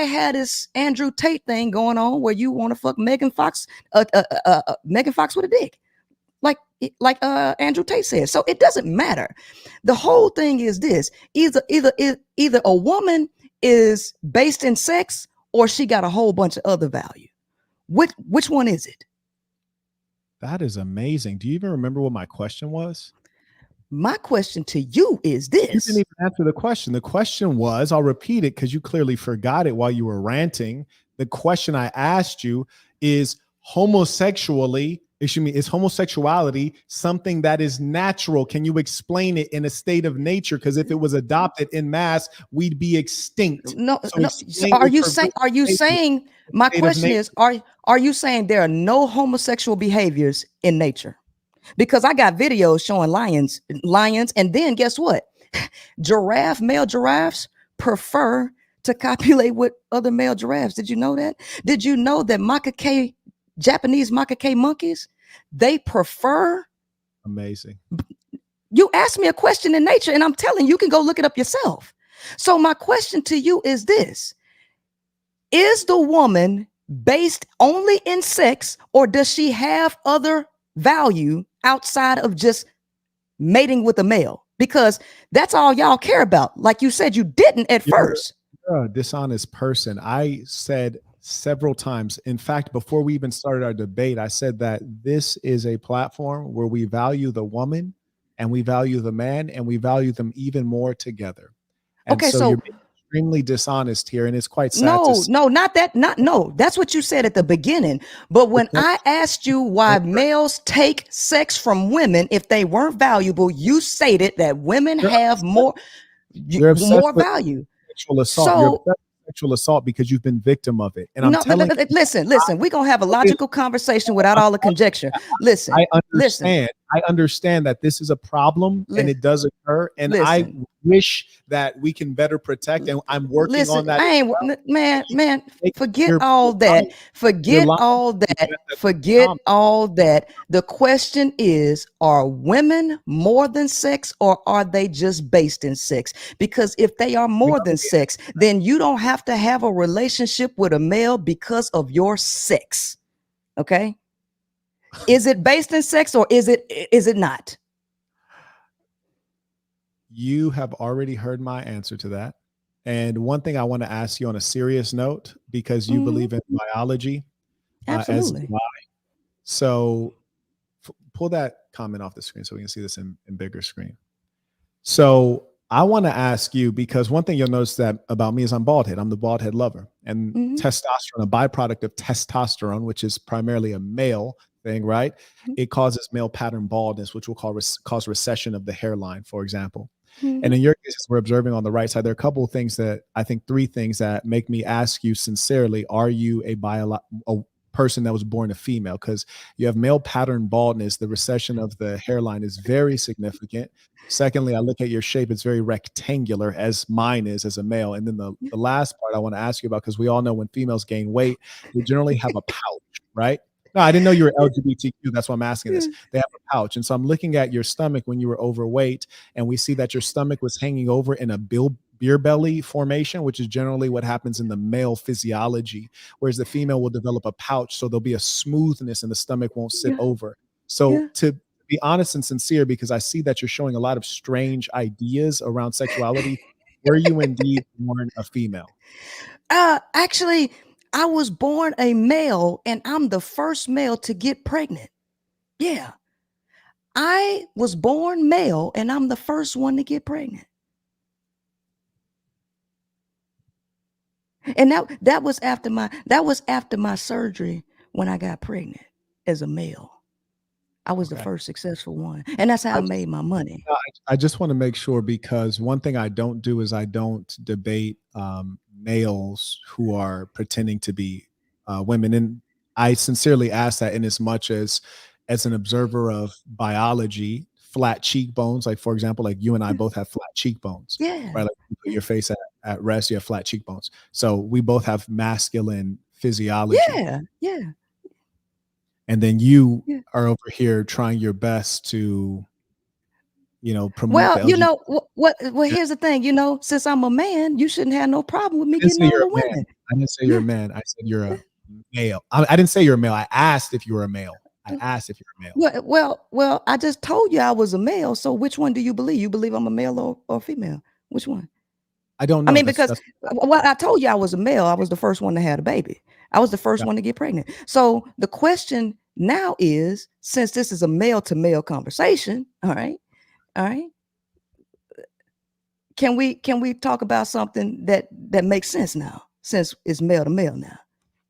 have this Andrew Tate thing going on where you want to fuck Megan Fox with a dick. Like Andrew Tate said. So it doesn't matter. The whole thing is this: either a woman is based in sex or she got a whole bunch of other value. Which one is it? That is amazing. Do you even remember what my question was? My question to you is this. You didn't even answer the question. The question was, I'll repeat it because you clearly forgot it while you were ranting. The question I asked you is is homosexuality something that is natural? Can you explain it in a state of nature? Because if it was adopted in mass, we'd be extinct. No. So are you saying my question is, are you saying there are no homosexual behaviors in nature? Because I got videos showing lions, and then guess what? Male giraffes prefer to copulate with other male giraffes. Did you know that? Did you know that Japanese macaque monkeys, they prefer? Amazing. You asked me a question in nature, and I'm telling you can go look it up yourself. So my question to you is this: is the woman based only in sex, or does she have other value outside of just mating with a male? Because that's all y'all care about. Like you said, you didn't at first. You're a dishonest person. I said several times, in fact, before we even started our debate, I said that this is a platform where we value the woman and we value the man and we value them even more together. And okay, so you're being extremely dishonest here, and it's quite sad. That's what you said at the beginning. But when I asked you why males take sex from women if they weren't valuable, you stated that women have more value. Sexual assault. You're upset with sexual assault because you've been victim of it. And listen, we're gonna have a logical conversation without all the conjecture. Listen, I understand that this is a problem and it does occur, and I wish that we can better protect, and I'm working on that. Forget all that. The question is, are women more than sex, or are they just based in sex? Because if they are more than sex, then you don't have to have a relationship with a male because of your sex. Okay? Is it based in sex, or is it not? You have already heard my answer to that. And one thing I want to ask you on a serious note, because you believe in biology. Absolutely. So pull that comment off the screen so we can see this in bigger screen. So I want to ask you, because one thing you'll notice that about me is I'm bald head. I'm the bald head lover. And testosterone, a byproduct of testosterone, which is primarily a male thing, right? It causes male pattern baldness, which will cause recession of the hairline, for example. And in your case, we're observing on the right side, there are a couple of things that I think, three things that make me ask you sincerely, are you a person that was born a female? Because you have male pattern baldness. The recession of the hairline is very significant. Secondly, I look at your shape, it's very rectangular, as mine is as a male. And then the last part I want to ask you about, because we all know when females gain weight, they generally have a pouch, right? No, I didn't know you were LGBTQ. That's why I'm asking this. They have a pouch. And so I'm looking at your stomach when you were overweight, and we see that your stomach was hanging over in a beer belly formation, which is generally what happens in the male physiology, whereas the female will develop a pouch. So there'll be a smoothness and the stomach won't sit over. So to be honest and sincere, because I see that you're showing a lot of strange ideas around sexuality, were you indeed born a female? Actually, I was born a male, and I'm the first male to get pregnant. Yeah. I was born male, and I'm the first one to get pregnant. And that was after my surgery when I got pregnant as a male. I was the first successful one, and that's how I made my money. I just want to make sure, because one thing I don't do is I don't debate males who are pretending to be women. And I sincerely ask that, in as much as as an observer of biology, flat cheekbones, like for example, like you and I both have flat cheekbones, Yeah. right? Like you put your face at rest, you have flat cheekbones. So we both have masculine physiology. Yeah. Yeah. And then you Yeah. are over here trying your best to, promote Well, the LGBT. well, here's the thing, since I'm a man, you shouldn't have no problem with me I didn't getting say all you're the a man. women. I didn't say you're a Yeah. man. I said you're a male. I didn't say you're a male. I asked if you were a male. I asked if you're a male. Well, I just told you I was a male. So which one do you believe? You believe I'm a male or female? Which one? I don't I know. mean, because what I told you I was a male, I was the first one to have a baby. I was the first one to get pregnant. So the question now is, since this is a male to male conversation, all right, can we talk about something that makes sense now, since it's male to male now?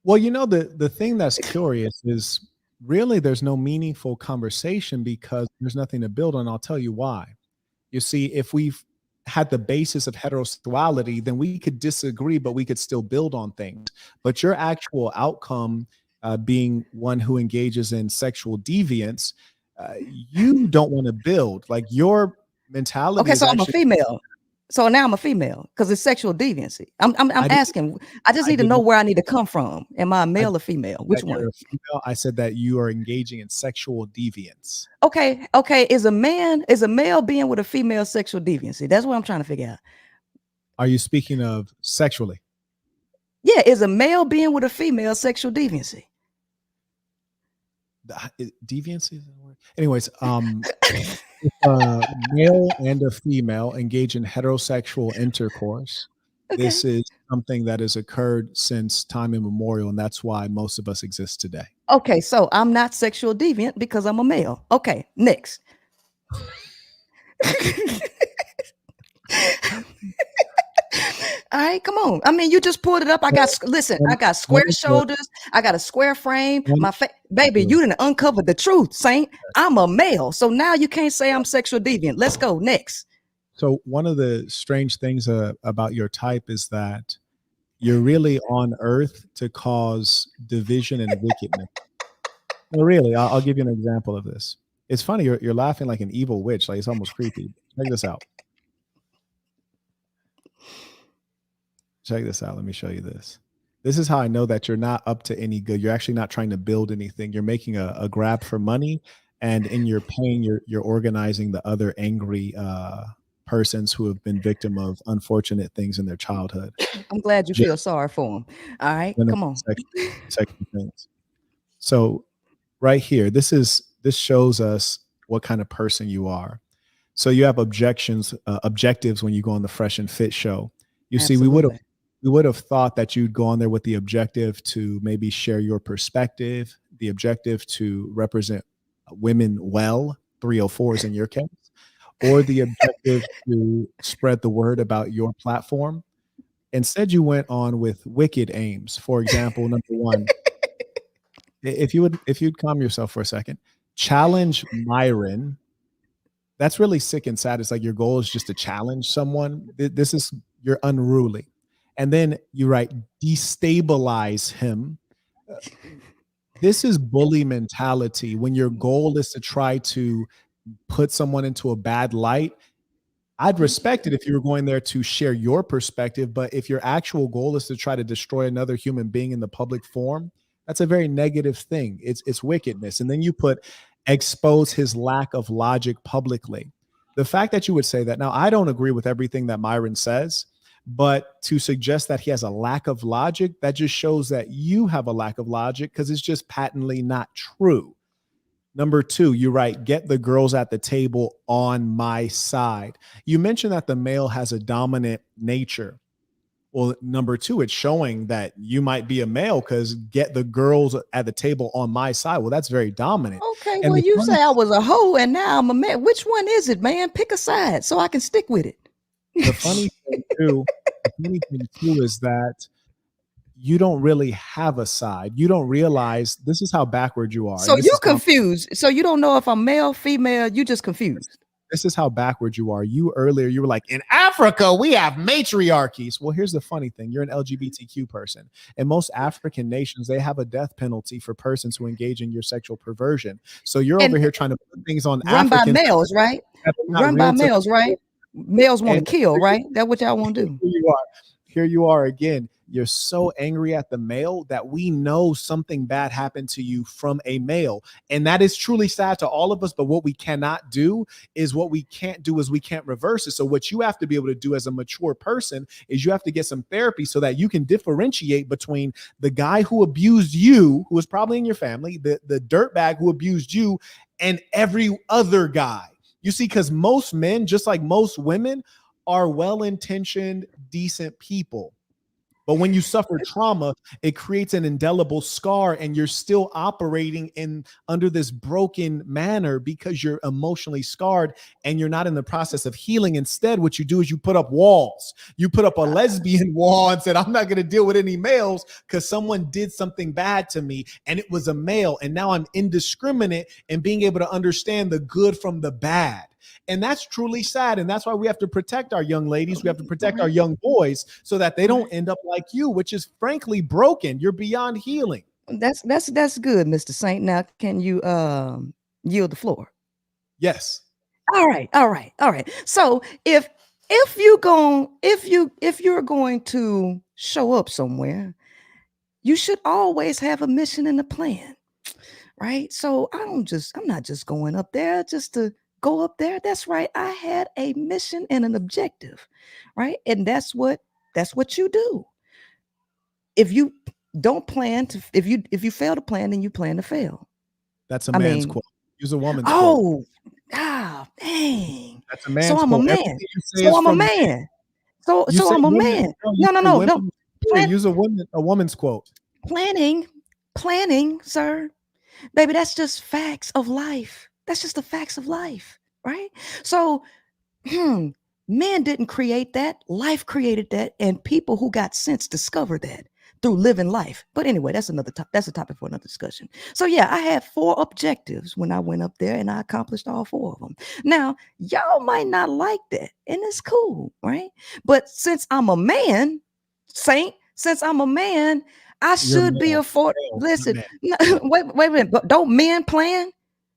Well, the thing that's curious is really there's no meaningful conversation because there's nothing to build on. I'll tell you why. You see, if we've had the basis of heterosexuality, then we could disagree, but we could still build on things. But your actual outcome being one who engages in sexual deviance, you don't want to build. Like your mentality Okay, is so I'm a actually. female. So now I'm a female because it's sexual deviancy. I'm asking. I just need to know where I need to come from. Am I a male or female? Which one? You're a female. I said that you are engaging in sexual deviance. Okay. Is a male being with a female sexual deviancy? That's what I'm trying to figure out. Are you speaking of sexually? Yeah, is a male being with a female sexual deviancy? Deviancy is that a word? Anyways, if a male and a female engage in heterosexual intercourse, this is something that has occurred since time immemorial, and that's why most of us exist today. Okay, so I'm not sexual deviant because I'm a male. Okay, next. All right, come on. I mean, you just pulled it up. I got square shoulders. I got a square frame. Baby, you didn't uncover the truth, Saint. I'm a male. So now you can't say I'm sexual deviant. Let's go next. So one of the strange things about your type is that you're really on earth to cause division and wickedness. No, really, I'll give you an example of this. It's funny. You're laughing like an evil witch. Like it's almost creepy. Check this out. Check this out. Let me show you this. This is how I know that you're not up to any good. You're actually not trying to build anything. You're making a grab for money, and in your pain, you're organizing the other angry persons who have been victim of unfortunate things in their childhood. I'm glad you feel sorry for them. All right, come on. Sexual things. So right here, this shows us what kind of person you are. So you have objectives when you go on the Fresh and Fit show. You see, we would have thought that you'd go on there with the objective to maybe share your perspective, the objective to represent women well, 304s in your case, or the objective to spread the word about your platform. Instead, you went on with wicked aims. For example, number one, if you'd calm yourself for a second, challenge Myron. That's really sick and sad. It's like your goal is just to challenge someone. You're unruly. And then you write, destabilize him. This is bully mentality. When your goal is to try to put someone into a bad light, I'd respect it if you were going there to share your perspective. But if your actual goal is to try to destroy another human being in the public forum, that's a very negative thing. It's wickedness. And then you put expose his lack of logic publicly. The fact that you would say that, now I don't agree with everything that Myron says, but to suggest that he has a lack of logic, that just shows that you have a lack of logic because it's just patently not true. Number two, you write, get the girls at the table on my side. You mentioned that the male has a dominant nature. Well, number two, it's showing that you might be a male because get the girls at the table on my side. Well, that's very dominant. Okay, and well, you say I was a hoe and now I'm a man. Which one is it, man? Pick a side so I can stick with it. The funny thing too is that you don't really have a side. You don't realize this is how backward you are. So you're confused. So you don't know if I'm male, female. You just confused. This is how backward you are. You earlier, you were like, in Africa, we have matriarchies. Well, here's the funny thing. You're an LGBTQ person. In most African nations, they have a death penalty for persons who engage in your sexual perversion. So you're over here trying to put things on run Africans. by males, right? Run by males, right? Males want to kill, right? That's what y'all want to do. Here you are again. You're so angry at the male that we know something bad happened to you from a male. And that is truly sad to all of us. But what we cannot do is we can't reverse it. So what you have to be able to do as a mature person is you have to get some therapy so that you can differentiate between the guy who abused you, who was probably in your family, the dirtbag who abused you, and every other guy. You see, because most men, just like most women, are well-intentioned, decent people. But when you suffer trauma, it creates an indelible scar, and you're still operating under this broken manner because you're emotionally scarred and you're not in the process of healing. Instead, what you do is you put up walls. You put up a lesbian wall and said, I'm not going to deal with any males because someone did something bad to me and it was a male. And now I'm indiscriminate in being able to understand the good from the bad. And that's truly sad. And that's why we have to protect our young ladies. We have to protect our young boys so that they don't end up like you, which is frankly broken. You're beyond healing. That's good, Mr. Saint. Now, can you yield the floor? Yes. All right. So if you're going to show up somewhere, you should always have a mission and a plan, right? So I'm not just going up there just to go up there. That's right. I had a mission and an objective, right? And that's what you do. If you don't plan to, if you fail to plan, then you plan to fail. That's a man's quote. Use a woman's quote. Oh, dang. That's a man's quote. So I'm a man. So I'm a man. So I'm a man. No. Use a woman's quote. Planning, sir. Baby, that's just facts of life. That's just the facts of life, right? So, man didn't create that. Life created that, and people who got sense discovered that through living life. But anyway, that's a topic for another discussion. So yeah, I had 4 objectives when I went up there, and I accomplished all 4 of them. Now, y'all might not like that, and it's cool, right? But since I'm a man, Saint, I should be afforded. Listen, wait a minute. But don't men plan?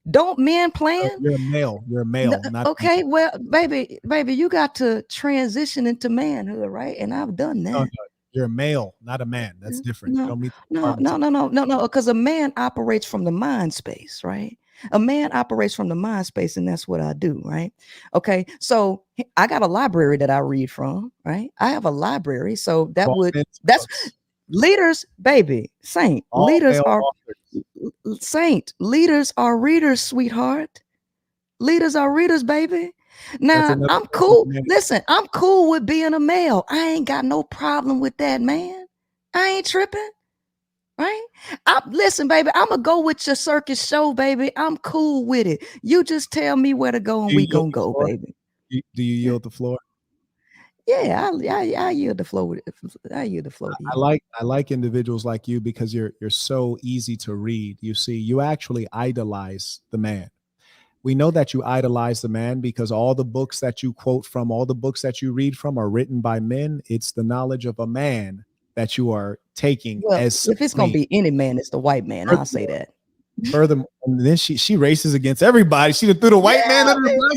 Don't men plan? You're a male. Okay, well, baby, you got to transition into manhood, right? And I've done that. No, you're a male, not a man. That's different. No, because a man operates from the mind space, right? A man operates from the mind space, and that's what I do, right? Okay, so I got a library that I read from, right? I have a library, so that's leaders, baby, Saint. Leaders are readers, sweetheart. Leaders are readers, baby. Now, I'm cool. Listen, I'm cool with being a male. I ain't got no problem with that, man. I ain't tripping, right? Listen, baby, I'm going to go with your circus show, baby. I'm cool with it. You just tell me where to go, and we going to go, baby. Do you yield the floor? Yeah, I yield the floor. I yield the floor. I like individuals like you because you're so easy to read. You see, you actually idolize the man. We know that you idolize the man because all the books that you quote from, all the books that you read from are written by men. It's the knowledge of a man that you are taking as if it's going to be any man, it's the white man. I'll say that. Furthermore, and then she races against everybody. She threw the white man under the bus.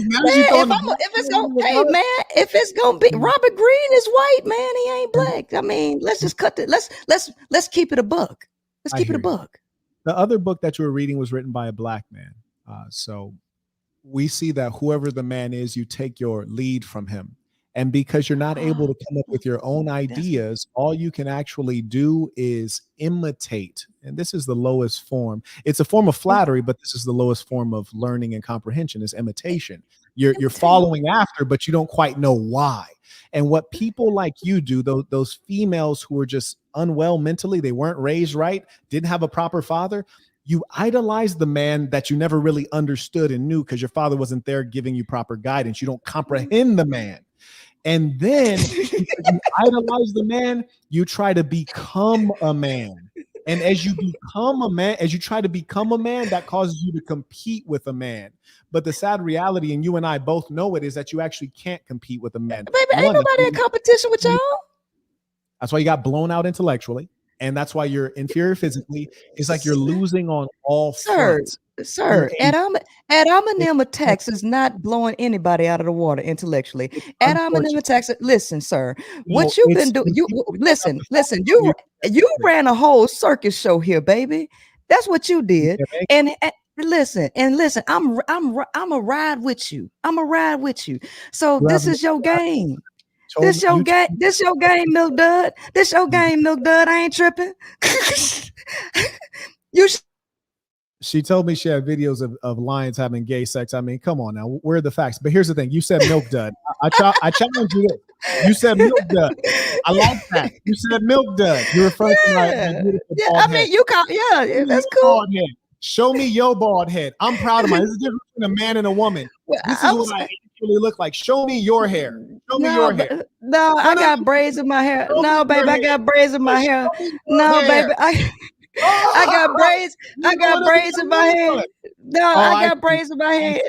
If it's gonna be Robert Greene is white, man, he ain't black. I mean, let's just cut it. Let's keep it a buck. Let's keep it a buck. The other book that you were reading was written by a black man. So we see that whoever the man is, you take your lead from him. And because you're not able to come up with your own ideas, all you can actually do is imitate. And this is the lowest form. It's a form of flattery, but this is the lowest form of learning and comprehension is imitation. You're following after, but you don't quite know why. And what people like you do, those females who are just unwell mentally, they weren't raised right, didn't have a proper father, you idolize the man that you never really understood and knew because your father wasn't there giving you proper guidance. You don't comprehend the man. And then you idolize the man, you try to become a man. And as you become a man, as you try to become a man, that causes you to compete with a man. But the sad reality, and you and I both know it, is that you actually can't compete with a man. Baby, ain't nobody in competition with y'all. That's why you got blown out intellectually. And that's why you're inferior physically. It's like you're losing on all fronts. Sir, ad hominem attacks is not blowing anybody out of the water intellectually. Ad hominem attacks. Listen, sir, what you've been doing. You listen. You ran a whole circus show here, baby. That's what you did. And listen. I'm a ride with you. So this is your game. This your game, Milk Dud. This your game, Milk Dud. I ain't tripping. She told me she had videos of lions having gay sex. I mean, come on now, where are the facts? But here's the thing: you said Milk Dud. I challenge you. You said Milk Dud. I like that. You said Milk Dud. You're referring to my beautiful bald head. You call that's cool. Show me your bald head. I'm proud of mine. This is different between a man and a woman. This is what I actually look like. Show me your hair. Show me your hair. No, I got braids in my hair. No, baby, I got braids in my hair. No, baby, I got braids. I got braids in my head. No, I got braids in my head.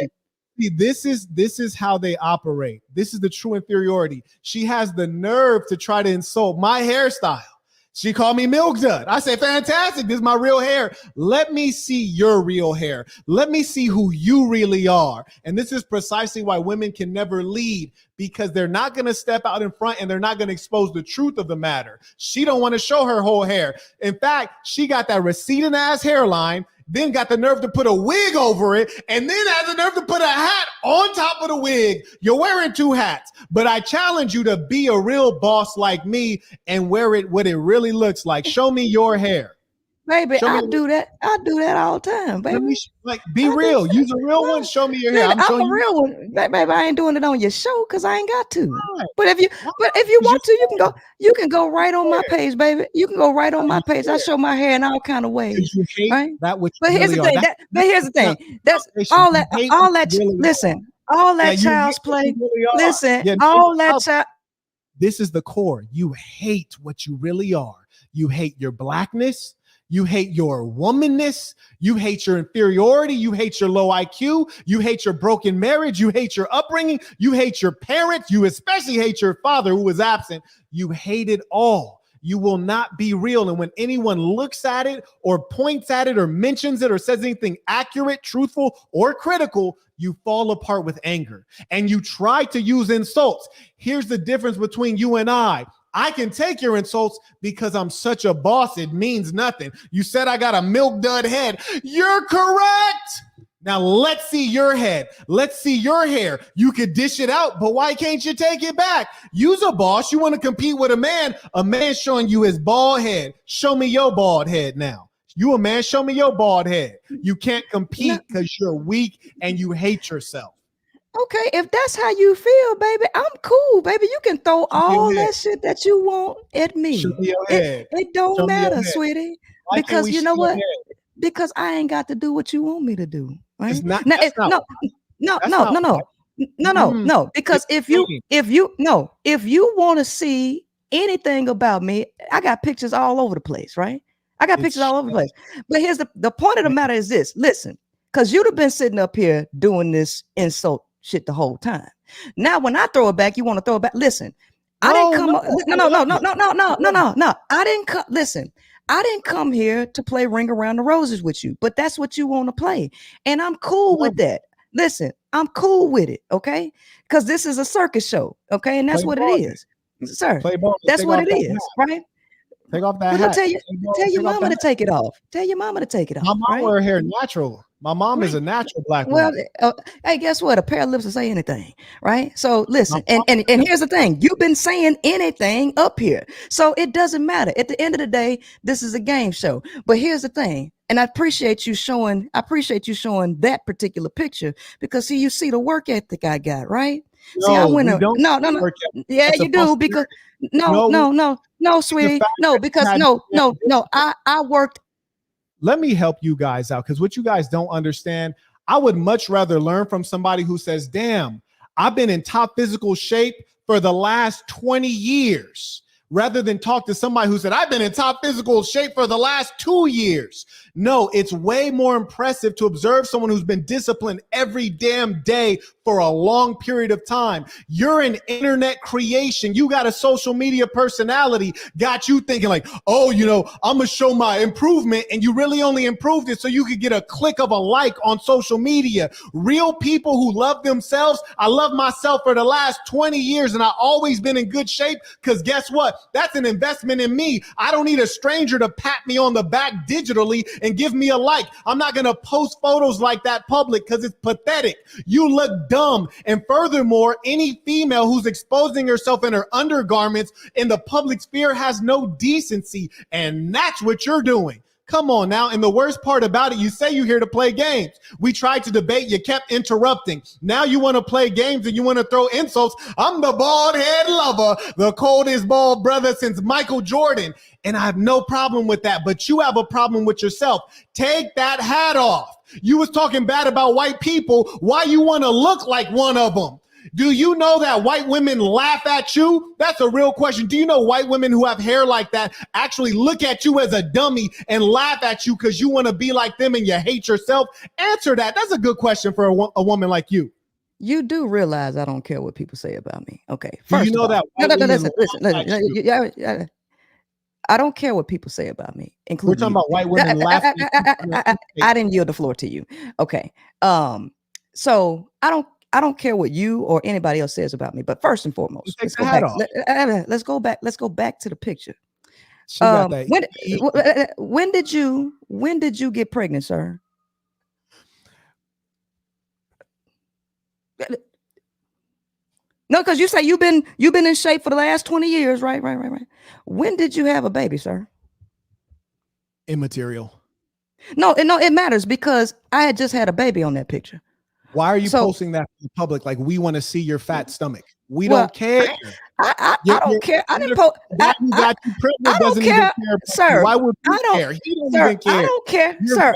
See, this is how they operate. This is the true inferiority. She has the nerve to try to insult my hairstyle. She called me Milk Dud. I said, fantastic. This is my real hair. Let me see your real hair. Let me see who you really are. And this is precisely why women can never lead, because they're not going to step out in front and they're not going to expose the truth of the matter. She don't want to show her whole hair. In fact, she got that receding ass hairline, then got the nerve to put a wig over it, and then has the nerve to put a hat on top of the wig. You're wearing two hats, but I challenge you to be a real boss like me and wear it what it really looks like. Show me your hair. Baby, I do that all the time, baby. Be real. Use a real one. Show me your hair. I'm a real one, baby. I ain't doing it on your show because I ain't got to. Right. But if you want to, you can go right on my page, baby. You can go right on my page. I show my hair in all kind of ways. Right? But here's the thing. Here's the thing. That's all that. Listen, all that child's play. Listen, all that child. This is the core. You hate what you really are. You hate your blackness. You hate your womanness. You hate your inferiority. You hate your low IQ. You hate your broken marriage. You hate your upbringing. You hate your parents. You especially hate your father who was absent. You hate it all. You will not be real. And when anyone looks at it or points at it or mentions it or says anything accurate, truthful, or critical, you fall apart with anger and you try to use insults. Here's the difference between you and I. I can take your insults because I'm such a boss. It means nothing. You said I got a Milk Dud head. You're correct. Now let's see your head. Let's see your hair. You could dish it out, but why can't you take it back? You's a boss. You want to compete with a man showing you his bald head. Show me your bald head now. You a man, show me your bald head. You can't compete because you're weak and you hate yourself. Okay, if that's how you feel, baby, I'm cool, baby. You can throw all that shit that you want at me. It don't matter, sweetie. Because you know what? Because I ain't got to do what you want me to do. Right? No. Because if you want to see anything about me, I got pictures all over the place, right? I got pictures all over the place. But here's the point of the matter is this. Listen, because you'd have been sitting up here doing this insult shit the whole time. Now, when I throw it back, you want to throw it back. Listen, I didn't come. No. I didn't come. Listen, I didn't come here to play Ring Around the Roses with you, but that's what you want to play. And I'm cool with that. Listen, I'm cool with it. Okay. Because this is a circus show. Okay. And that's what it is, sir. That's what it is. Right. Take off that hat. Tell your mama to take it off. Tell your mama to take it off. My mom wear hair natural. My mom is a natural black woman. Well, hey, guess what? A pair of lips will say anything, right? So listen, and here's the thing: you've been saying anything up here, so it doesn't matter. At the end of the day, this is a game show. But here's the thing, and I appreciate you showing that particular picture because you see the work ethic I got, right? No, see, I went no. Yeah, you do because no, sweetie, no, because no. I worked. Let me help you guys out, because what you guys don't understand, I would much rather learn from somebody who says, damn, I've been in top physical shape for the last 20 years. rather than talk to somebody who said, I've been in top physical shape for the last 2 years. No, it's way more impressive to observe someone who's been disciplined every damn day for a long period of time. You're an internet creation. You got a social media personality, got you thinking like, oh, I'm going to show my improvement. And you really only improved it so you could get a click of a like on social media. Real people who love themselves. I love myself for the last 20 years and I've always been in good shape because guess what? That's an investment in me. I don't need a stranger to pat me on the back digitally and give me a like. I'm not going to post photos like that public because it's pathetic. You look dumb. And furthermore, any female who's exposing herself in her undergarments in the public sphere has no decency. And that's what you're doing. Come on now. And the worst part about it, you say you're here to play games. We tried to debate. You kept interrupting. Now you want to play games and you want to throw insults. I'm the bald head lover, the coldest bald brother since Michael Jordan. And I have no problem with that. But you have a problem with yourself. Take that hat off. You was talking bad about white people. Why you want to look like one of them? Do you know that white women laugh at you? That's a real question. Do you know white women who have hair like that actually look at you as a dummy and laugh at you because you want to be like them and you hate yourself? Answer that. That's a good question for a woman like you. You do realize I don't care what people say about me. Okay. Do you know that? Listen. I don't care what people say about me, including we're talking about white women laughing. I didn't yield the floor to you. Okay. So I don't care what you or anybody else says about me. But first and foremost, let's go back. Let's go back to the picture. When did you get pregnant, sir? No, because you say you've been in shape for the last 20 years, right? When did you have a baby, sir? Immaterial. No, it matters because I had just had a baby on that picture. Why are you posting that to the public? Like we want to see your fat stomach. We don't care. I don't care. I didn't post. I don't care, sir. Why would you care? He don't even care. I don't care, sir.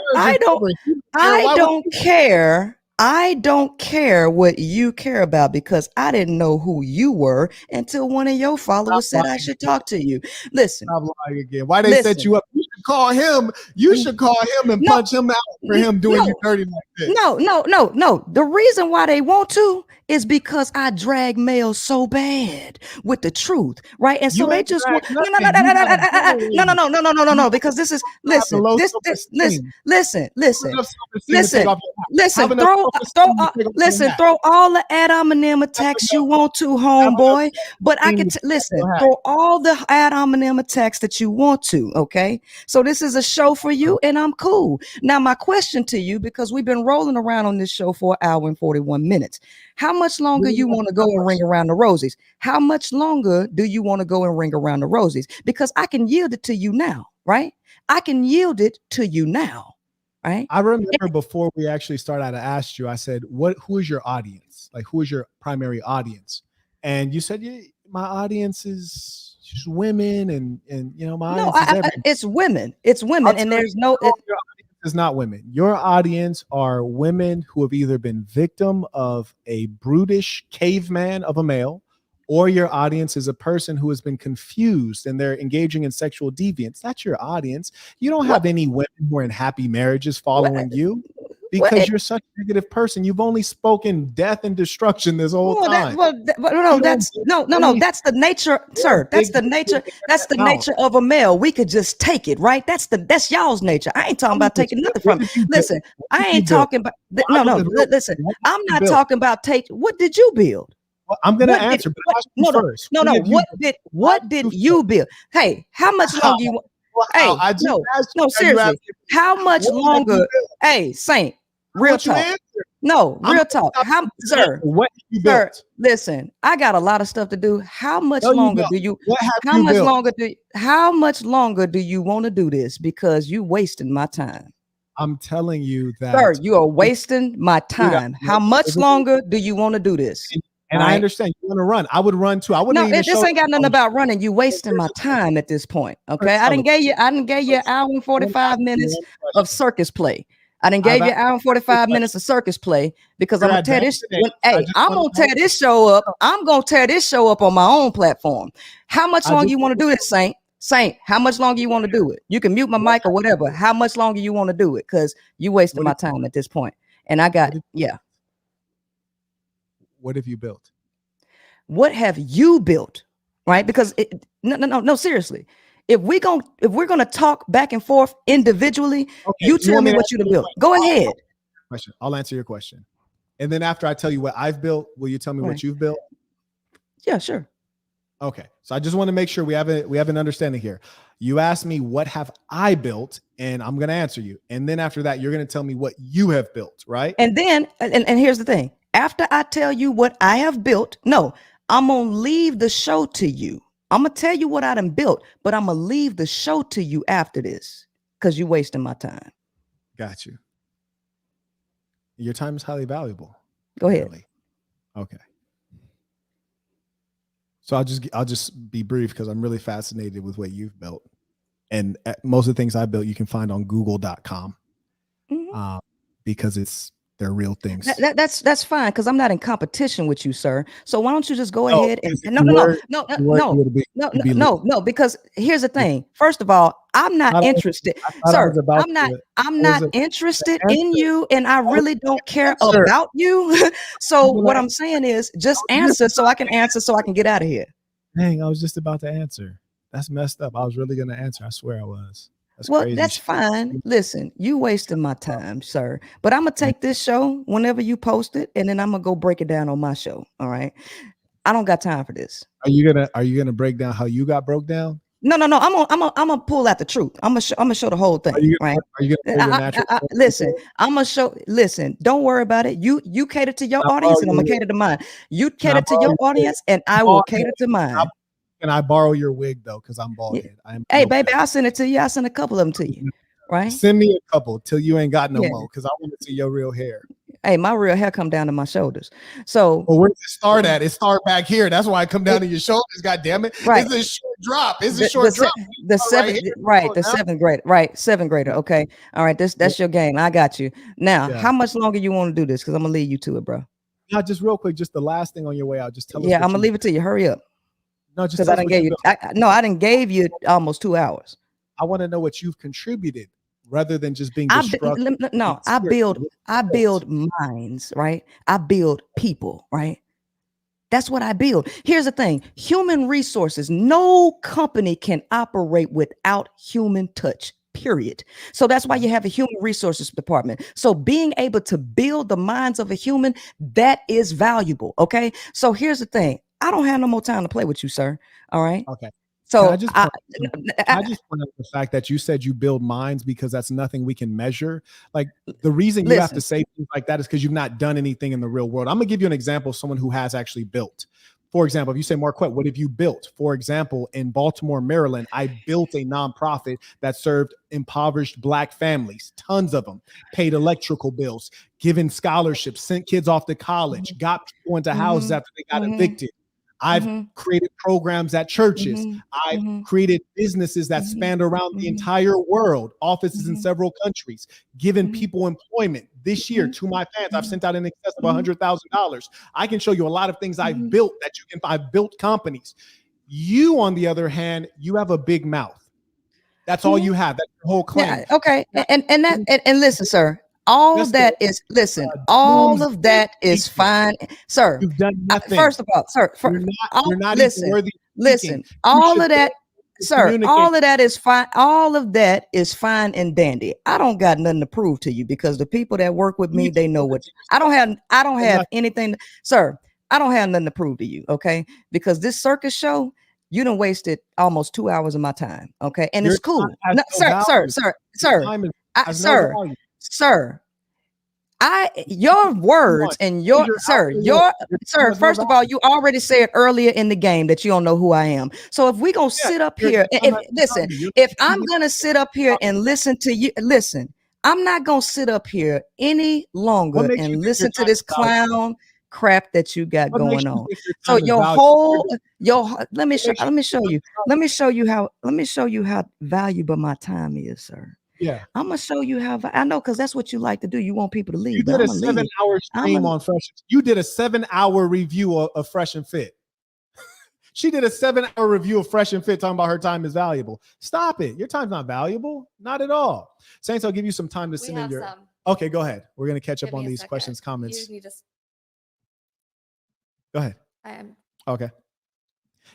I don't care. I don't care what you care about because I didn't know who you were until one of your followers said I should talk to you. Listen. I'm lying again. Why they set you up? You should call him. You should call him and punch him out for him doing you dirty like this. No. The reason why they want to is because I drag males so bad with the truth, right? And so they just want no. Because this is listen. Throw all the ad hominem attacks you want to, homeboy. But I can throw all the ad hominem attacks that you want to. Okay, so this is a show for you, and I'm cool. Now, my question to you, because we've been rolling around on this show for an hour and 41 minutes. How much longer you want to go and ring around the rosies? How much longer do you want to go and ring around the rosies? Because I can yield it to you now, right? I can yield it to you now, right? I remember before we actually started, I asked you, I said, who is your audience? Like, who is your primary audience? And you said, yeah, my audience is just women and my audience it's women. It's women. And there's no... is not women. Your audience are women who have either been victim of a brutish caveman of a male, or your audience is a person who has been confused and they're engaging in sexual deviance. That's your audience. You don't have any women who are in happy marriages following you because you're such a negative person. You've only spoken death and destruction this whole time. That's the nature, sir. That's the nature. That's the nature of a male. We could just take it, right? That's y'all's nature. I ain't talking about taking nothing from it. Listen, I ain't talking about listen, I'm not talking about take. What did you build? Well, I'm gonna answer. First. What did you build? Hey, how much longer you want? Hey, seriously. How much longer? Hey, Saint, real talk. No, real talk. Sir, what you built? Sir, listen, I got a lot of stuff to do. How much longer do you? How much longer do you want to do this? Because you wasting my time. I'm telling you that, sir, you are wasting my time. How much longer do you want to do this? And I understand you want to run. I would run too. I wouldn't. No, this ain't got nothing about running. You wasting my time at this point. Okay, I didn't get you. I didn't get you an hour and 45 minutes of circus play. I done gave you an hour and 45 minutes of circus play because I'm gonna tear this. I'm gonna tear this show up. I'm gonna tear this show up on my own platform. How much longer you want to do this, Saint? Saint, how much longer you want to do it? You can mute my mic or whatever. How much longer you want to do it? Because you wasting my time at this point. And I got What have you built? What have you built? Right? Because no, seriously. If we're gonna talk back and forth individually, you tell me what you done built. Go ahead. I'll answer your question. And then after I tell you what I've built, will you tell me what you've built? Yeah, sure. Okay. So I just want to make sure we have an understanding here. You asked me what have I built, and I'm going to answer you. And then after that, you're going to tell me what you have built, right? And then, and here's the thing. After I tell you what I have built, no, I'm going to leave the show to you. I'm going to tell you what I done built, but I'm going to leave the show to you after this because you're wasting my time. Got you. Your time is highly valuable. Go ahead. Really. Okay. So I'll just be brief because I'm really fascinated with what you've built. And most of the things I built, you can find on google.com because they're real things. That's fine because I'm not in competition with you, sir. So why don't you just go ahead and no, because here's the thing. First of all, I'm not interested, sir. I'm not interested in you, and I really don't care about you. So what I'm saying is just answer so I can get out of here. Dang, I was just about to answer. That's messed up. I was really gonna answer. I swear I was. That's fine. Listen, you wasted my time, sir. But I'm gonna take this show whenever you post it, and then I'm gonna go break it down on my show. All right. I don't got time for this. Are you gonna break down how you got broke down? No. I'm gonna pull out the truth. I'm gonna show the whole thing. Right? Are you gonna listen? I'm gonna show. Listen, don't worry about it. You cater to your audience, and I'm gonna cater to mine. You cater to your audience, and I will cater to mine. Can I borrow your wig though? Because I'm bald head. Hey, baby, I'll send it to you. I'll send a couple of them to you. Right? Send me a couple till you ain't got no more. Because I want to see your real hair. Hey, my real hair come down to my shoulders. So, well, where does it start at? It start back here. That's why I come down to your shoulders. God damn it! Right. It's a short drop. It's a short drop. The seventh grader. Right, seventh grader. Okay, all right. That's your game. I got you. Now, how much longer you want to do this? Because I'm gonna lead you to it, bro. Now, just real quick, just the last thing on your way out. Just tell us. Yeah, I'm gonna leave it to you. Hurry up. No, just because I didn't gave you. I didn't gave you almost 2 hours. I want to know what you've contributed rather than just being destructive. I build minds, right? I build people, right? That's what I build. Here's the thing: human resources. No company can operate without human touch. Period. So that's why you have a human resources department. So being able to build the minds of a human, that is valuable. Okay. So here's the thing. I don't have no more time to play with you, sir. All right. Okay. So I just point out the fact that you said you build minds because that's nothing we can measure. Like the reason you have to say things like that is because you've not done anything in the real world. I'm gonna give you an example of someone who has actually built. For example, if you say, Marquett, what have you built? For example, in Baltimore, Maryland, I built a nonprofit that served impoverished Black families, tons of them, paid electrical bills, given scholarships, sent kids off to college, got people into houses after they got evicted. I've created programs at churches. I've created businesses that spanned around the entire world, offices in several countries, given people employment. This year, to my fans, I've sent out in excess of $100,000. I can show you a lot of things I've built that I've built companies. You, on the other hand, you have a big mouth. That's all you have. That's your whole claim. Yeah, okay. And listen, sir. All of that is fine, sir. You've done nothing. First of all, sir, you're not even worthy. Listen, all of that, sir, all of that is fine. All of that is fine and dandy. I don't got nothing to prove to you because the people that work with me, they know what I don't have anything, sir. I don't have nothing to prove to you, okay? Because this circus show, you done wasted almost 2 hours of my time, okay? And it's cool. No, sir, your words and sir, first of all, you already said earlier in the game that you don't know who I am. So if we gonna sit up here, if I'm gonna sit up here and listen to you, listen, I'm not gonna sit up here any longer and listen to this clown crap that you got going on. So let me show you how valuable my time is, sir. Yeah. I'm gonna show you how. I know, because that's what you like to do. You want people to leave. You but did a I'ma leave. 7-hour stream on Fresh. You did a 7-hour review of Fresh and Fit. She did a 7-hour review of Fresh and Fit talking about her time is valuable. Stop it. Your time's not valuable. Not at all. Saints, I'll give you some time to send in your. Some. Okay, go ahead. We're going to catch Give up on me a these second. questions, comments. You need to. Go ahead. I am. Okay.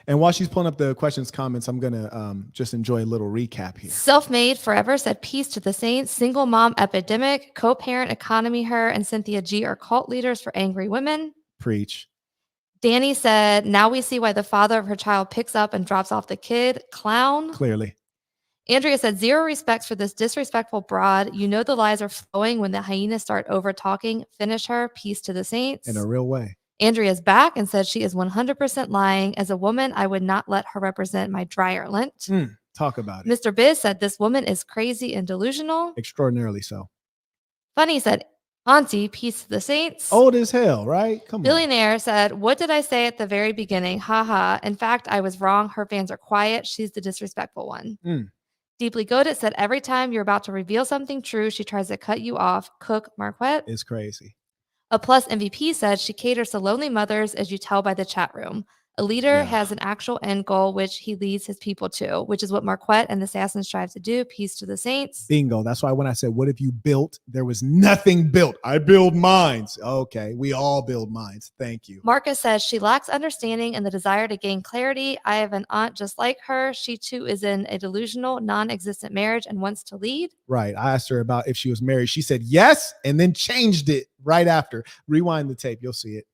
And while she's pulling up the questions, comments, I'm going to just enjoy a little recap here. Self-made forever said peace to the saints. Single mom epidemic. Co-parent economy. Her and Cynthia G are cult leaders for angry women. Preach. Danny said, now we see why the father of her child picks up and drops off the kid. Clown. Clearly. Andrea said, zero respect for this disrespectful broad. You know the lies are flowing when the hyenas start over talking. Finish her. Peace to the saints. In a real way. Andrea's back and said she is 100% lying. As a woman, I would not let her represent my dryer lint. Talk about it. Mr. Biz said, this woman is crazy and delusional. Extraordinarily so. Funny said, Auntie, peace to the saints. Old as hell, right? Come on. Billionaire said, what did I say at the very beginning? Haha. In fact, I was wrong. Her fans are quiet. She's the disrespectful one. Deeply Goated said, every time you're about to reveal something true, she tries to cut you off. Cook Marquett. It's crazy. A Plus MVP said she caters to lonely mothers, as you tell by the chat room. A leader has an actual end goal, which he leads his people to, which is what Marquette and the Assassins strive to do. Peace to the saints. Bingo. That's why when I said, what have you built? There was nothing built. I build minds. Okay. We all build minds. Thank you. Marcus says she lacks understanding and the desire to gain clarity. I have an aunt just like her. She too is in a delusional, non-existent marriage and wants to lead. Right. I asked her about if she was married. She said yes, and then changed it right after. Rewind the tape. You'll see it.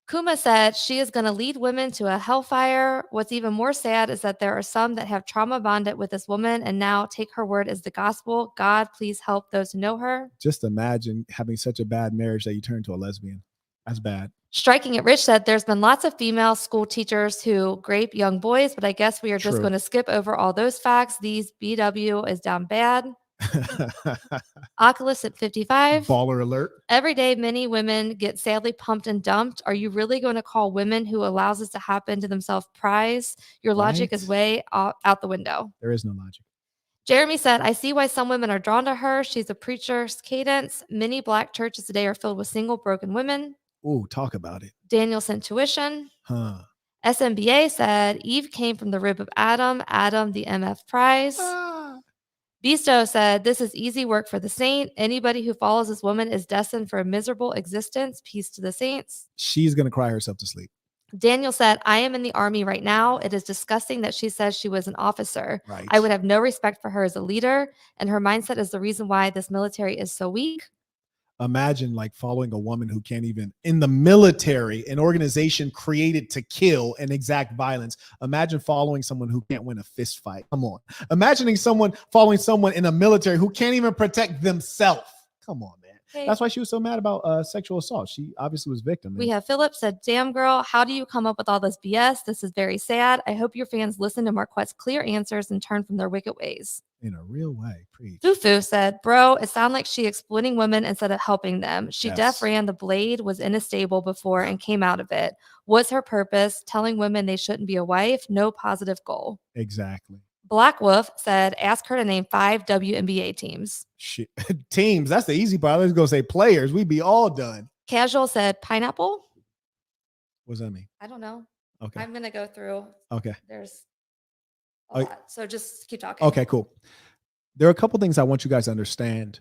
Kuma said she is going to lead women to a hellfire. What's even more sad is that there are some that have trauma bonded with this woman and now take her word as the gospel. God, please help those who know her. Just imagine having such a bad marriage that you turn to a lesbian. That's bad. Striking It Rich said there's been lots of female school teachers who grape young boys, but I guess we are just going to skip over all those facts. These BW is down bad. Oculus at 55. Baller alert. Every day, many women get sadly pumped and dumped. Are you really going to call women who allows this to happen to themselves prize? Your logic is way out the window. There is no logic. Jeremy said, I see why some women are drawn to her. She's a preacher's cadence. Many Black churches today are filled with single, broken women. Ooh, talk about it. Daniel sent tuition. SMBA said, Eve came from the rib of Adam. Adam, the MF prize. Bisto said, this is easy work for the saint. Anybody who follows this woman is destined for a miserable existence. Peace to the saints. She's going to cry herself to sleep. Daniel said, I am in the army right now. It is disgusting that she says she was an officer. Right. I would have no respect for her as a leader, and her mindset is the reason why this military is so weak. Imagine like following a woman who can't even, in the military, an organization created to kill and exact violence. Imagine following someone who can't win a fist fight. Come on. Imagining someone following someone in a military who can't even protect themselves. Come on, man. Okay. That's why she was so mad about sexual assault. She obviously was victim. We have Philip said, damn girl, how do you come up with all this BS? This is very sad. I hope your fans listen to Marquette's clear answers and turn from their wicked ways. In a real way. Preach. Fufu said, bro, it sounds like she exploiting women instead of helping them. She def ran the blade, was in a stable before and came out of it. What's her purpose? Telling women they shouldn't be a wife. No positive goal. Exactly. Black Wolf said, ask her to name 5 WNBA teams. Shit. Teams. That's the easy part. Let's go say players. We'd be all done. Casual said, pineapple. What does that mean? I don't know. Okay. I'm going to go through. Okay. There's a lot. So just keep talking. Okay, cool. There are a couple things I want you guys to understand.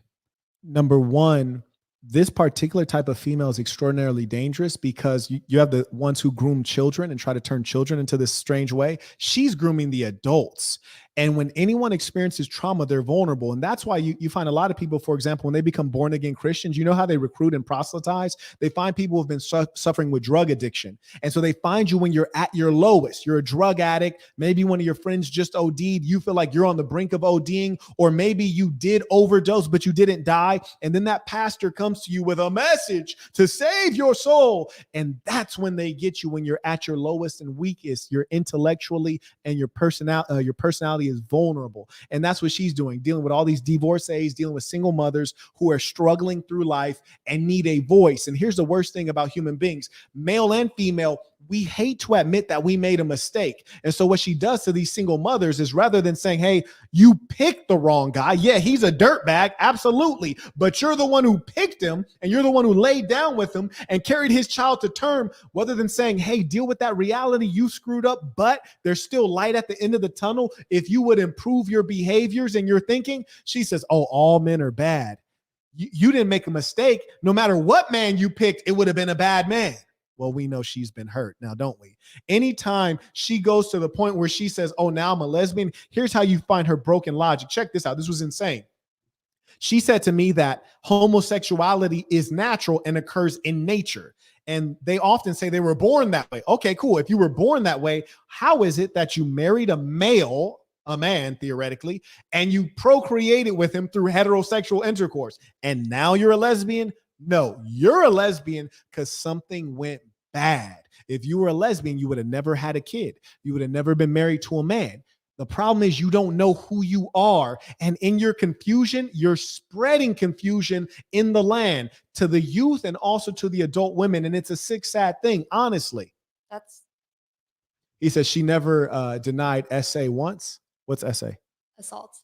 Number one, this particular type of female is extraordinarily dangerous because you have the ones who groom children and try to turn children into this strange way. She's grooming the adults. And when anyone experiences trauma, they're vulnerable. And that's why you find a lot of people, for example, when they become born again Christians, you know how they recruit and proselytize? They find people who've been suffering with drug addiction. And so they find you when you're at your lowest. You're a drug addict. Maybe one of your friends just OD'd. You feel like you're on the brink of ODing, or maybe you did overdose, but you didn't die. And then that pastor comes to you with a message to save your soul. And that's when they get you, when you're at your lowest and weakest. You're intellectually and your personality is vulnerable. And that's what she's doing, dealing with all these divorcees, dealing with single mothers who are struggling through life and need a voice. And here's the worst thing about human beings, male and female, we hate to admit that we made a mistake. And so what she does to these single mothers is, rather than saying, hey, you picked the wrong guy. Yeah, he's a dirtbag. Absolutely. But you're the one who picked him, and you're the one who laid down with him and carried his child to term. Rather than saying, hey, deal with that reality. You screwed up, but there's still light at the end of the tunnel. If you would improve your behaviors and your thinking, she says, oh, all men are bad. You didn't make a mistake. No matter what man you picked, it would have been a bad man. Well, we know she's been hurt now, don't we? Anytime she goes to the point where she says, oh, now I'm a lesbian, here's how you find her broken logic. Check this out. This was insane. She said to me that homosexuality is natural and occurs in nature. And they often say they were born that way. Okay, cool. If you were born that way, how is it that you married a man, theoretically, and you procreated with him through heterosexual intercourse, and now you're a lesbian? No, you're a lesbian because something went bad. If you were a lesbian, you would have never had a kid. You would have never been married to a man. The problem is you don't know who you are. And in your confusion, you're spreading confusion in the land to the youth and also to the adult women. And it's a sick, sad thing, honestly. He says she never denied SA once. What's SA? Assault.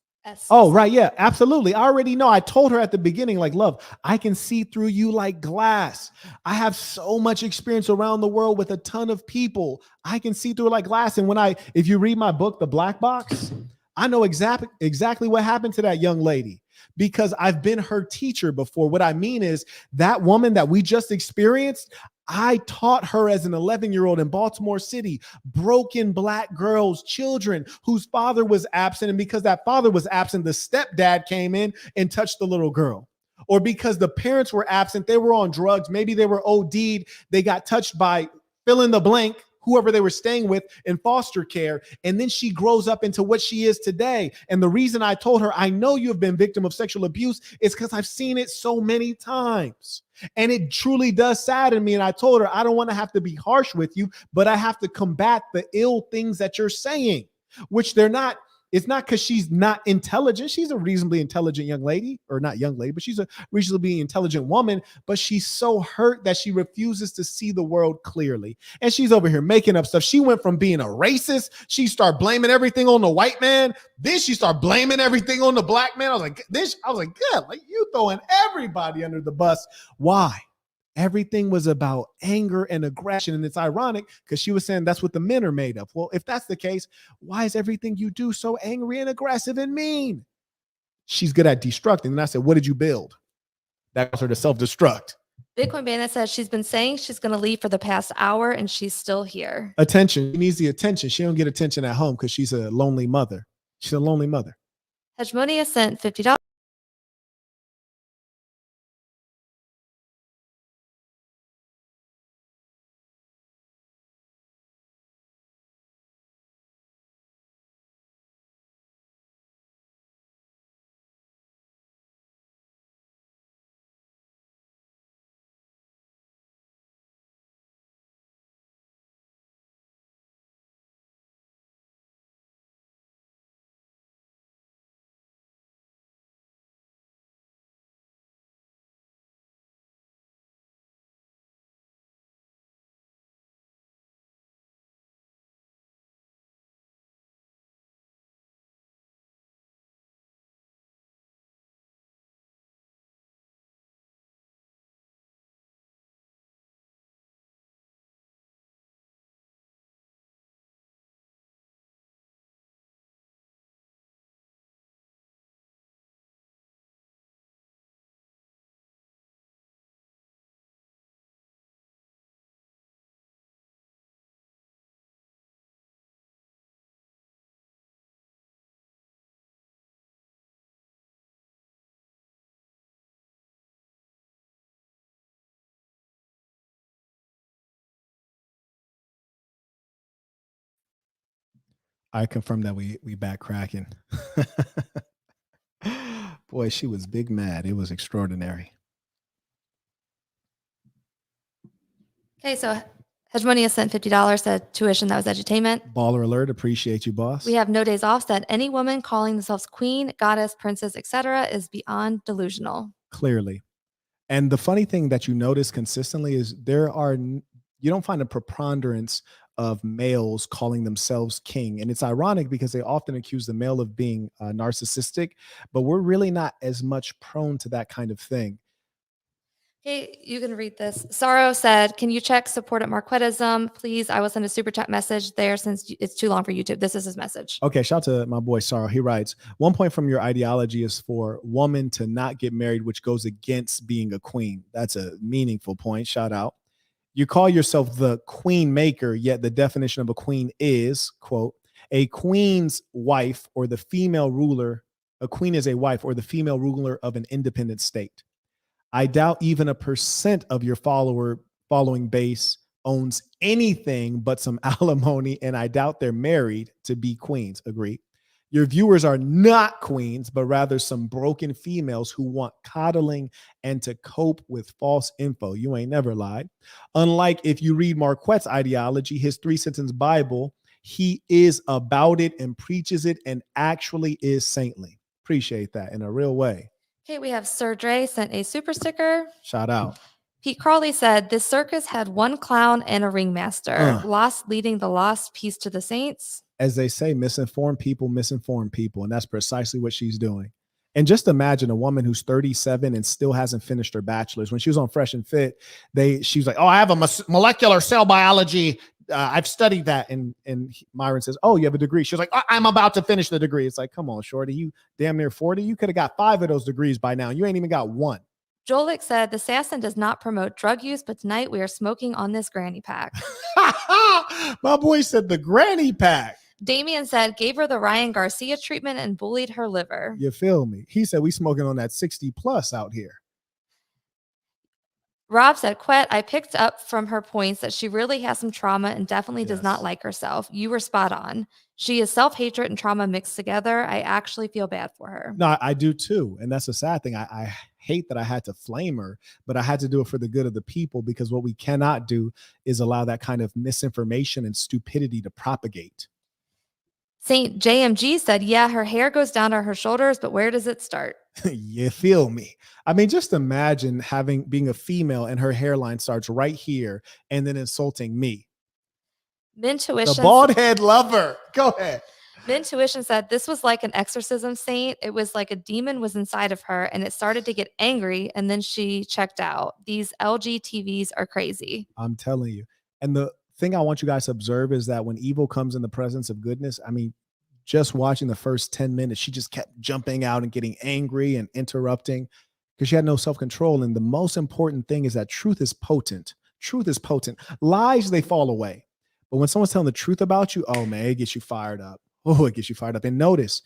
Oh, right. Yeah, absolutely. I already know. I told her at the beginning, like, love, I can see through you like glass. I have so much experience around the world with a ton of people. I can see through like glass. And if you read my book, The Black Box, I know exactly what happened to that young lady because I've been her teacher before. What I mean is that woman that we just experienced, I taught her as an 11-year-old in Baltimore City, broken Black girls, children whose father was absent. And because that father was absent, the stepdad came in and touched the little girl. Or because the parents were absent, they were on drugs. Maybe they were OD'd. They got touched by fill in the blank, whoever they were staying with in foster care. And then she grows up into what she is today. And the reason I told her, I know you have been victim of sexual abuse, is because I've seen it so many times. And it truly does sadden me. And I told her, I don't want to have to be harsh with you, but I have to combat the ill things that you're saying, which they're not. It's not because she's not intelligent. She's a reasonably intelligent young lady, or not young lady, but she's a reasonably intelligent woman. But she's so hurt that she refuses to see the world clearly. And she's over here making up stuff. She went from being a racist. She started blaming everything on the white man. Then she started blaming everything on the Black man. I was like, good. Like, you throwing everybody under the bus. Why? Everything was about anger and aggression. And it's ironic because she was saying that's what the men are made of. Well, if that's the case, why is everything you do so angry and aggressive and mean? She's good at destructing. And I said, what did you build? That caused her to self-destruct. Bitcoin Bandit says she's been saying she's going to leave for the past hour and she's still here. Attention. She needs the attention. She don't get attention at home because she's a lonely mother. She's a lonely mother. Hegemonia sent $50. I confirm that we back cracking. Boy, she was big mad. It was extraordinary. Okay, so Hegemonia sent $50 said tuition. That was edutainment. Baller alert. Appreciate you, boss. We have No Days Off said any woman calling themselves queen, goddess, princess, etc. is beyond delusional. Clearly. And the funny thing that you notice consistently is there are You don't find a preponderance of males calling themselves king. And it's ironic because they often accuse the male of being narcissistic, but we're really not as much prone to that kind of thing. Okay, you can read this. Sorrow said, can you check support at Marquettism? Please, I will send a super chat message there since it's too long for YouTube. This is his message. Okay, shout out to my boy Sorrow. He writes, 1 point from your ideology is for woman to not get married, which goes against being a queen. That's a meaningful point. Shout out. You call yourself the queen maker, yet the definition of a queen is, quote, a queen's wife or the female ruler. A queen is a wife or the female ruler of an independent state. I doubt even a % of your following base owns anything but some alimony, and I doubt they're married to be queens. Agree. Your viewers are not queens, but rather some broken females who want coddling and to cope with false info. You ain't never lied. Unlike if you read Marquett's ideology, his 3-sentence Bible, he is about it and preaches it and actually is saintly. Appreciate that in a real way. Okay, we have Sir Dre sent a super sticker. Shout out. Pete Crawley said, this circus had one clown and a ringmaster. Lost leading the lost, peace to the saints. As they say, misinformed people. And that's precisely what she's doing. And just imagine a woman who's 37 and still hasn't finished her bachelor's. When she was on Fresh and Fit, she's like, oh, I have a molecular cell biology. I've studied that. And Myron says, oh, you have a degree. She was like, oh, I'm about to finish the degree. It's like, come on, shorty, you damn near 40. You could have got 5 of those degrees by now. You ain't even got 1. Jolik said, the Assassin does not promote drug use, but tonight we are smoking on this granny pack. My boy said the granny pack. Damien said, gave her the Ryan Garcia treatment and bullied her liver. You feel me? He said, we smoking on that 60 plus out here. Rob said, Quet, I picked up from her points that she really has some trauma and definitely does not like herself. You were spot on. She is self-hatred and trauma mixed together. I actually feel bad for her. No, I do too. And that's a sad thing. I hate that I had to flame her, but I had to do it for the good of the people, because what we cannot do is allow that kind of misinformation and stupidity to propagate. Saint JMG said, yeah, her hair goes down to her shoulders, but where does it start? You feel me? I mean, just imagine being a female and her hairline starts right here and then insulting me. Mintuition, the bald head lover. Go ahead. Mintuition said, this was like an exorcism, Saint. It was like a demon was inside of her and it started to get angry and then she checked out. These LG TVs are crazy. I'm telling you. And the thing I want you guys to observe is that when evil comes in the presence of goodness, I mean, just watching the first 10 minutes, she just kept jumping out and getting angry and interrupting because she had no self-control. And the most important thing is that truth is potent. Truth is potent. Lies, they fall away. But when someone's telling the truth about you, oh man, it gets you fired up. Oh, it gets you fired up. And notice,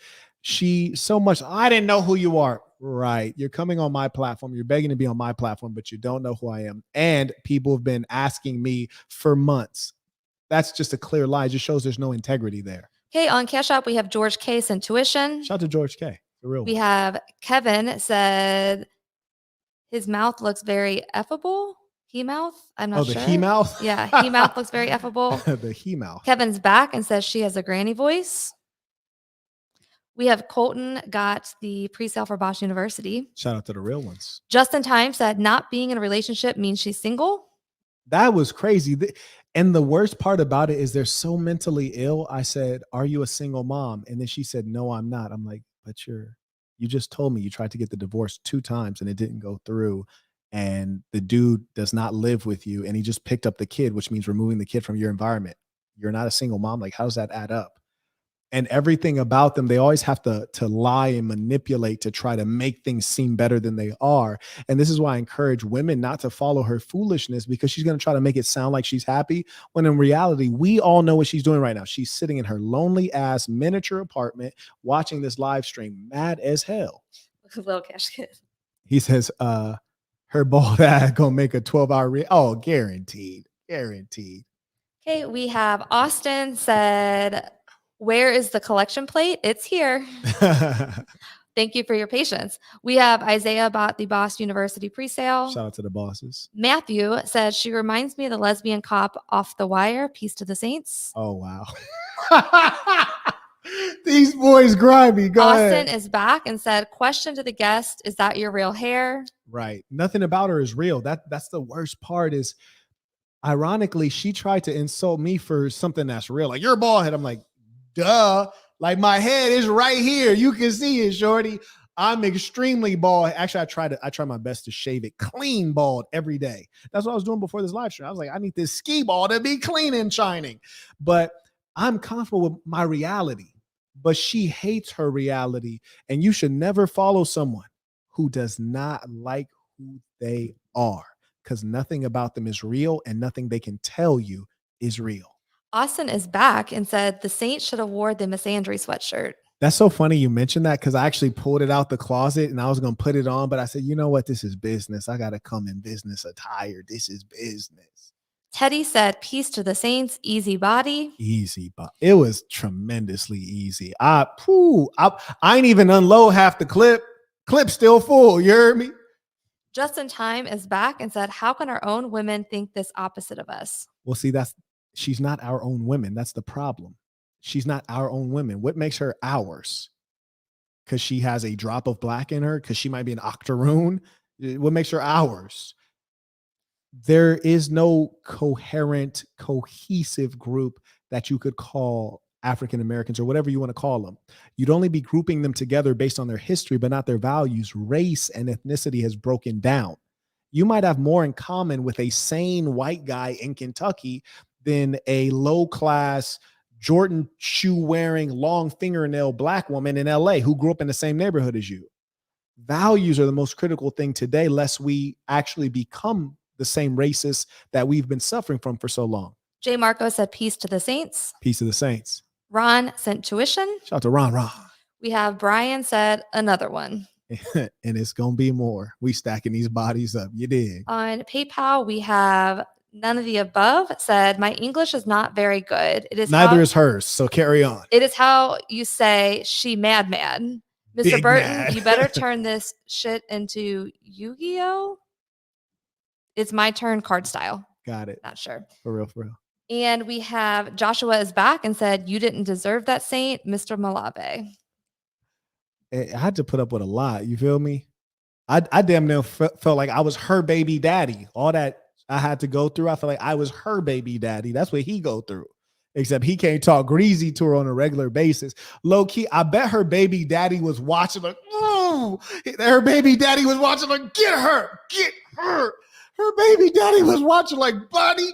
I didn't know who you are. Right. You're coming on my platform. You're begging to be on my platform, but you don't know who I am. And people have been asking me for months. That's just a clear lie. It just shows there's no integrity there. Okay, on Cash App, we have George K. Intuition. Shout out to George K. The real one. We have Kevin said his mouth looks very effable. He mouth? I'm not sure. Oh, the he mouth? Yeah, he mouth looks very effable. The he mouth. Kevin's back and says she has a granny voice. We have Colton got the pre-sale for Bosch University. Shout out to the real ones. Justin Time said not being in a relationship means she's single. That was crazy. And the worst part about it is they're so mentally ill. I said, are you a single mom? And then she said, no, I'm not. I'm like, but you just told me you tried to get the divorce 2 times and it didn't go through. And the dude does not live with you. And he just picked up the kid, which means removing the kid from your environment. You're not a single mom. Like, how does that add up? And everything about them, they always have to lie and manipulate to try to make things seem better than they are. And this is why I encourage women not to follow her foolishness, because she's going to try to make it sound like she's happy, when in reality, we all know what she's doing right now. She's sitting in her lonely ass miniature apartment watching this live stream, mad as hell. Little Cash Kid. He says, her bald ass gonna make a 12-hour oh, guaranteed. Okay, we have Austin said, where is the collection plate? It's here. Thank you for your patience. We have Isaiah bought the Bosch University presale. Shout out to the bosses. Matthew said she reminds me of the lesbian cop off The Wire. Peace to the saints. Oh, wow. These boys grimy. Go Austin ahead. is back and said, question to the guest, is that your real hair? Right. Nothing about her is real. That's the worst part is Ironically, she tried to insult me for something that's real. Like, you're bald head. I'm like, duh. Like, my head is right here. You can see it, shorty. I'm extremely bald. Actually, I try my best to shave it clean bald every day. That's what I was doing before this live stream. I was like, I need this ski ball to be clean and shining. But I'm comfortable with my reality. But she hates her reality. And you should never follow someone who does not like who they are, because nothing about them is real and nothing they can tell you is real. Austin is back and said the Saints should have wore the Miss Andre sweatshirt. That's so funny you mentioned that, because I actually pulled it out the closet and I was going to put it on, but I said, you know what? This is business. I got to come in business attire. This is business. Teddy said, peace to the Saints, easy body. Easy, but it was tremendously easy. I ain't even unload half the clip. Clip's still full. You heard me? Justin Time is back and said, how can our own women think this opposite of us? Well, see, she's not our own women. That's the problem. She's not our own women. What makes her ours? Because she has a drop of black in her? Because she might be an octoroon? What makes her ours? There is no coherent, cohesive group that you could call African Americans or whatever you want to call them. You'd only be grouping them together based on their history, but not their values. Race and ethnicity has broken down. You might have more in common with a sane white guy in Kentucky than a low-class Jordan shoe wearing, long fingernail black woman in LA who grew up in the same neighborhood as you. Values are the most critical thing today, lest we actually become the same racists that we've been suffering from for so long. J. Marco said, peace to the Saints. Peace to the Saints. Ron sent tuition. Shout out to Ron. We have Brian said, another one. And it's going to be more. We stacking these bodies up. You dig? On PayPal, we have none of the above said, my English is not very good. It is neither is hers. So carry on. It is how you say she mad. Mr. Big Burton, mad. you better turn this shit into Yu-Gi-Oh! It's my turn card style. Got it. Not sure. For real. And we have Joshua is back and said, you didn't deserve that, Saint, Mr. Malave. I had to put up with a lot. You feel me? I damn near felt like I was her baby daddy. All that I had to go through, I felt like I was her baby daddy. That's what he go through. Except he can't talk greasy to her on a regular basis. Low key, I bet her baby daddy was watching like, ooh, her baby daddy was watching like, get her. Her baby daddy was watching like, buddy.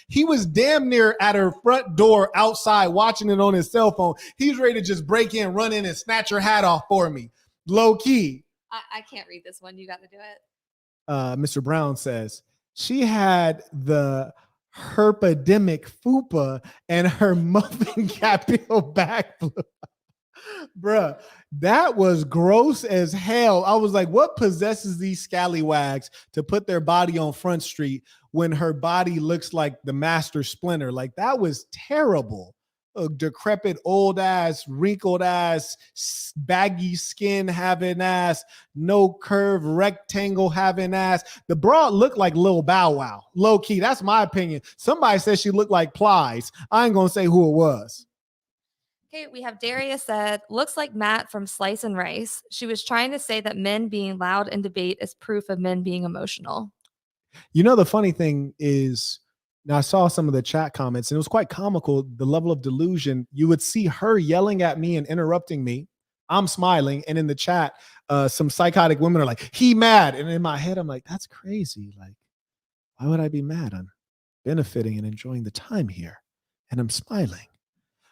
He was damn near at her front door outside watching it on his cell phone. He's ready to just break in, run in, and snatch her hat off for me. Low key. I can't read this one. You got to do it. Mr. Brown says, she had the herpidemic fupa and her muffin cap peeled back. Bruh, that was gross as hell. I was like, what possesses these scallywags to put their body on Front Street when her body looks like the Master Splinter? Like, that was terrible. A decrepit, old ass, wrinkled ass, baggy skin having ass, no curve rectangle having ass. The broad looked like Lil Bow Wow. Low key, that's my opinion. Somebody said she looked like Plies. I ain't gonna say who it was. Okay, we have Darius said, looks like Matt from Slice and Rice. She was trying to say that men being loud in debate is proof of men being emotional. You know, the funny thing is, now I saw some of the chat comments and it was quite comical, the level of delusion. You would see her yelling at me and interrupting me. I'm smiling. And in the chat, some psychotic women are like, he mad. And in my head, I'm like, that's crazy. Like, why would I be mad? I'm benefiting and enjoying the time here. And I'm smiling.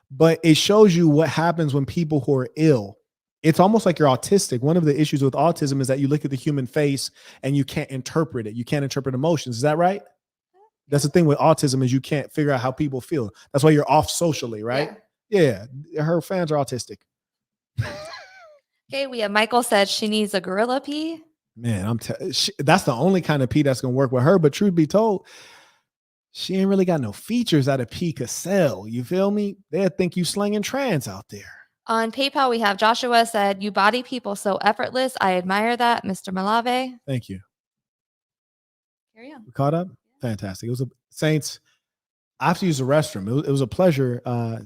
But it shows you what happens when people who are ill, it's almost like you're autistic. One of the issues with autism is that you look at the human face and you can't interpret it. You can't interpret emotions. Is that right? That's the thing with autism, is you can't figure out how people feel. That's why you're off socially, right? Yeah. Her fans are autistic. Okay, we have Michael said she needs a gorilla pee. Man, that's the only kind of pee that's going to work with her. But truth be told, she ain't really got no features that a pee could sell. You feel me? They'll think you slinging trans out there. On PayPal, we have Joshua said, you body people so effortless. I admire that, Mr. Malave. Thank you. Carry on. We caught up? Fantastic. It was Saints. I have to use the restroom. It was a pleasure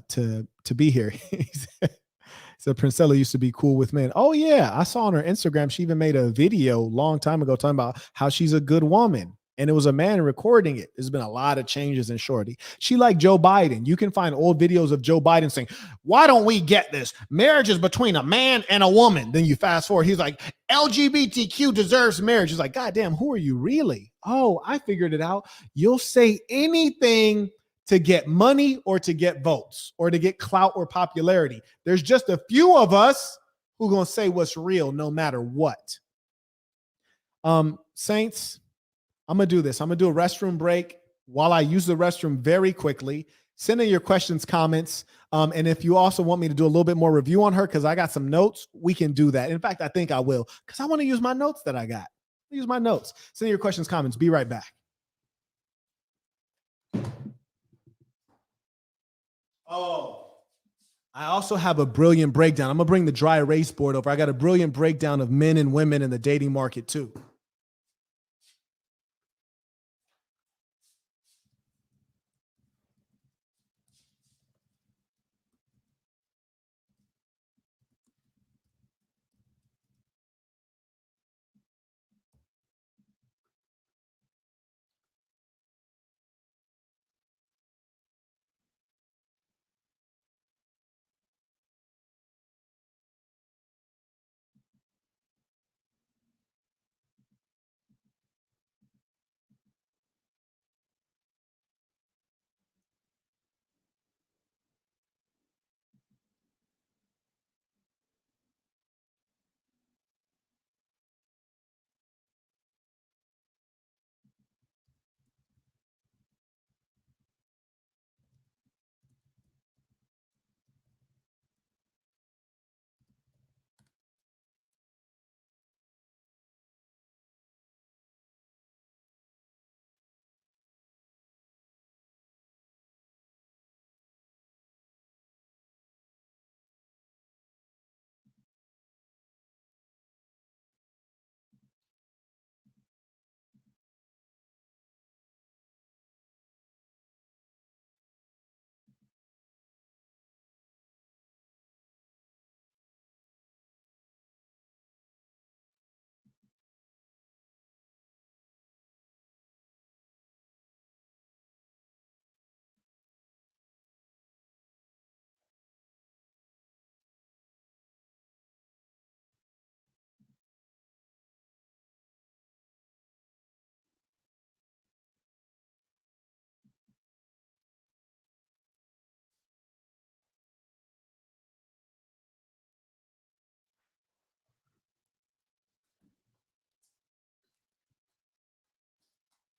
to be here. So Princela used to be cool with men. Oh yeah, I saw on her Instagram she even made a video long time ago talking about how she's a good woman. And it was a man recording it. There's been a lot of changes in Shorty. She liked Joe Biden. You can find old videos of Joe Biden saying, why don't we get this? Marriage is between a man and a woman. Then you fast forward. He's like, LGBTQ deserves marriage. He's like, God damn, who are you really? Oh, I figured it out. You'll say anything to get money or to get votes or to get clout or popularity. There's just a few of us who are going to say what's real no matter what. Saints, I'm going to do this. I'm going to do a restroom break while I use the restroom very quickly. Send in your questions, comments. And if you also want me to do a little bit more review on her, because I got some notes, we can do that. In fact, I think I will, because I want to use my notes that I got. Use my notes. Send in your questions, comments. Be right back. Oh, I also have a brilliant breakdown. I'm going to bring the dry erase board over. I got a brilliant breakdown of men and women in the dating market too.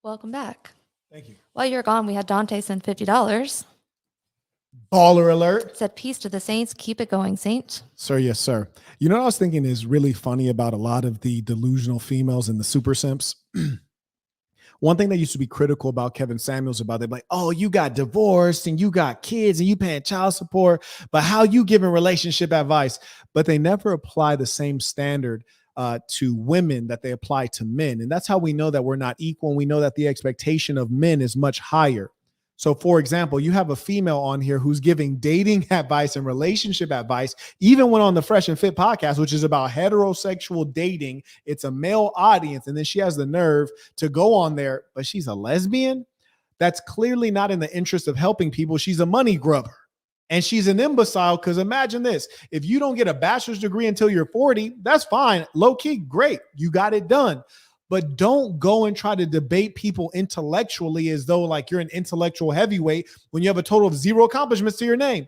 Welcome back. Thank you. While you were gone, we had Dante send $50. Baller alert. Said, peace to the saints. Keep it going, saint. Sir, yes, sir. You know what I was thinking is really funny about a lot of the delusional females and the super simps? One thing that used to be critical about Kevin Samuels about, they're like, oh, you got divorced and you got kids and you paying child support, but how you giving relationship advice? But they never apply the same standard to women that they apply to men. And that's how we know that we're not equal. And we know that the expectation of men is much higher. So, for example, you have a female on here who's giving dating advice and relationship advice, even when on the Fresh and Fit podcast, which is about heterosexual dating. It's a male audience. And then she has the nerve to go on there, but she's a lesbian. That's clearly not in the interest of helping people. She's a money grubber. And she's an imbecile, because imagine this. If you don't get a bachelor's degree until you're 40, that's fine. Low key, great. You got it done. But don't go and try to debate people intellectually as though like you're an intellectual heavyweight when you have a total of 0 accomplishments to your name.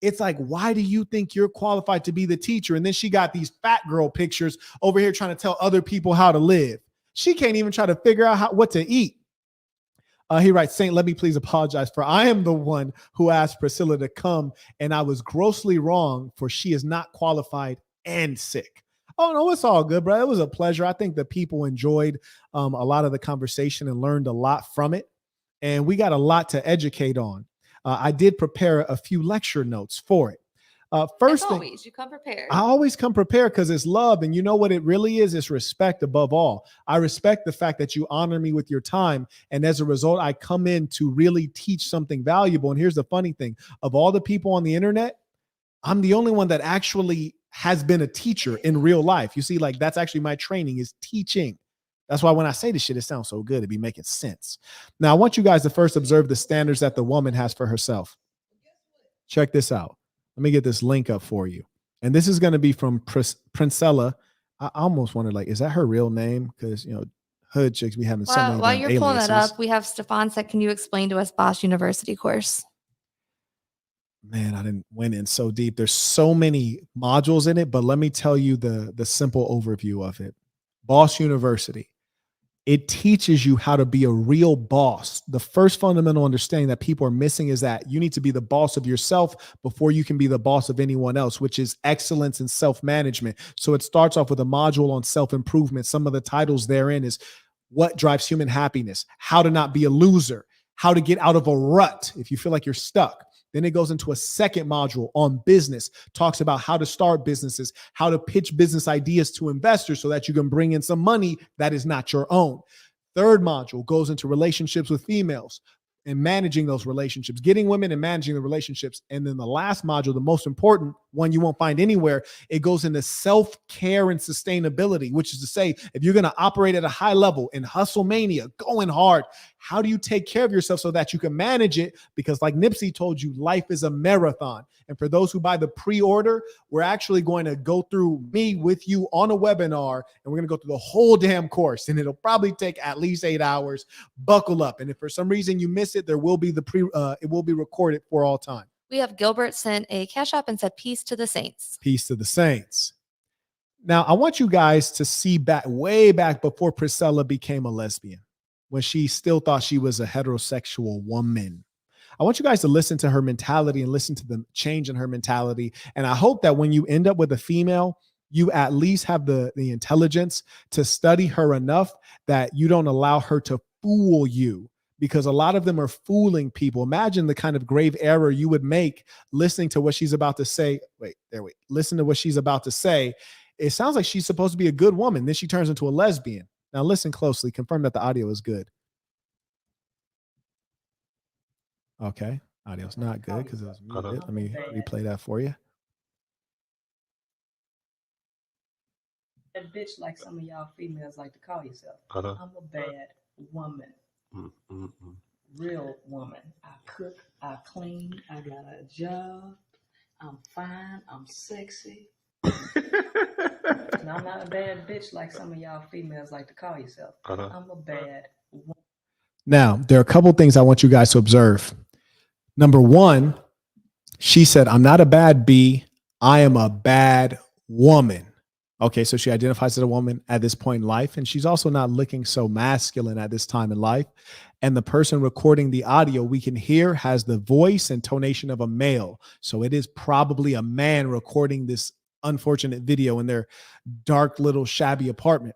It's like, why do you think you're qualified to be the teacher? And then she got these fat girl pictures over here trying to tell other people how to live. She can't even try to figure out what to eat. He writes, Saint, let me please apologize, for I am the one who asked Priscilla to come, and I was grossly wrong, for she is not qualified and sick. Oh, no, it's all good, bro. It was a pleasure. I think the people enjoyed a lot of the conversation and learned a lot from it. And we got a lot to educate on. I did prepare a few lecture notes for it. First As thing, always, you come prepared. I always come prepared because it's love. And you know what it really is? It's respect above all. I respect the fact that you honor me with your time. And as a result, I come in to really teach something valuable. And here's the funny thing. Of all the people on the internet, I'm the only one that actually has been a teacher in real life. You see, like that's actually my training, is teaching. That's why when I say this shit, it sounds so good. It be making sense. Now, I want you guys to first observe the standards that the woman has for herself. Check this out. Let me get this link up for you. And this is going to be from Princela. I almost wondered, like, is that her real name? Because, hood chicks be having so many While damn you're pulling aliases. that up, we have Stefan said, can you explain to us Boss University course? Man, I didn't went in so deep. There's so many modules in it, but let me tell you the simple overview of it. Boss University. It teaches you how to be a real boss. The first fundamental understanding that people are missing is that you need to be the boss of yourself before you can be the boss of anyone else, which is excellence and self-management. So it starts off with a module on self-improvement. Some of the titles therein is what drives human happiness, how to not be a loser, how to get out of a rut if you feel like you're stuck. Then it goes into a second module on business, talks about how to start businesses, how to pitch business ideas to investors so that you can bring in some money that is not your own. Third module goes into relationships with females and managing those relationships, getting women and managing the relationships. And then the last module, the most important one you won't find anywhere, it goes into self-care and sustainability, which is to say, if you're going to operate at a high level in hustle mania, going hard, how do you take care of yourself so that you can manage it? Because like Nipsey told you, life is a marathon. And for those who buy the pre-order, we're actually going to go through me with you on a webinar, and we're going to go through the whole damn course. And it'll probably take at least 8 hours. Buckle up. And if for some reason you miss it, there will be it will be recorded for all time. We have Gilbert sent a cash app and said, peace to the saints. Peace to the saints. Now, I want you guys to see way back before Princela became a lesbian, when she still thought she was a heterosexual woman. I want you guys to listen to her mentality and listen to the change in her mentality. And I hope that when you end up with a female, you at least have the intelligence to study her enough that you don't allow her to fool you, because a lot of them are fooling people. Imagine the kind of grave error you would make listening to what she's about to say. Listen to what she's about to say. It sounds like she's supposed to be a good woman. Then she turns into a lesbian. Now listen closely. Confirm that the audio is good. Okay. Audio's not good because it was muted. Let me replay that for you. That bitch like some of y'all females like to call yourself. I'm a bad woman. Real woman. I cook, I clean, I got a job, I'm fine, I'm sexy. And I'm not a bad bitch like some of y'all females like to call yourself. I'm a bad woman. Now, there are a couple things I want you guys to observe. Number one, she said, I'm not a bad B, I am a bad woman. Okay, so she identifies as a woman at this point in life, and she's also not looking so masculine at this time in life. And the person recording the audio we can hear has the voice and tonation of a male. So it is probably a man recording this unfortunate video in their dark little shabby apartment.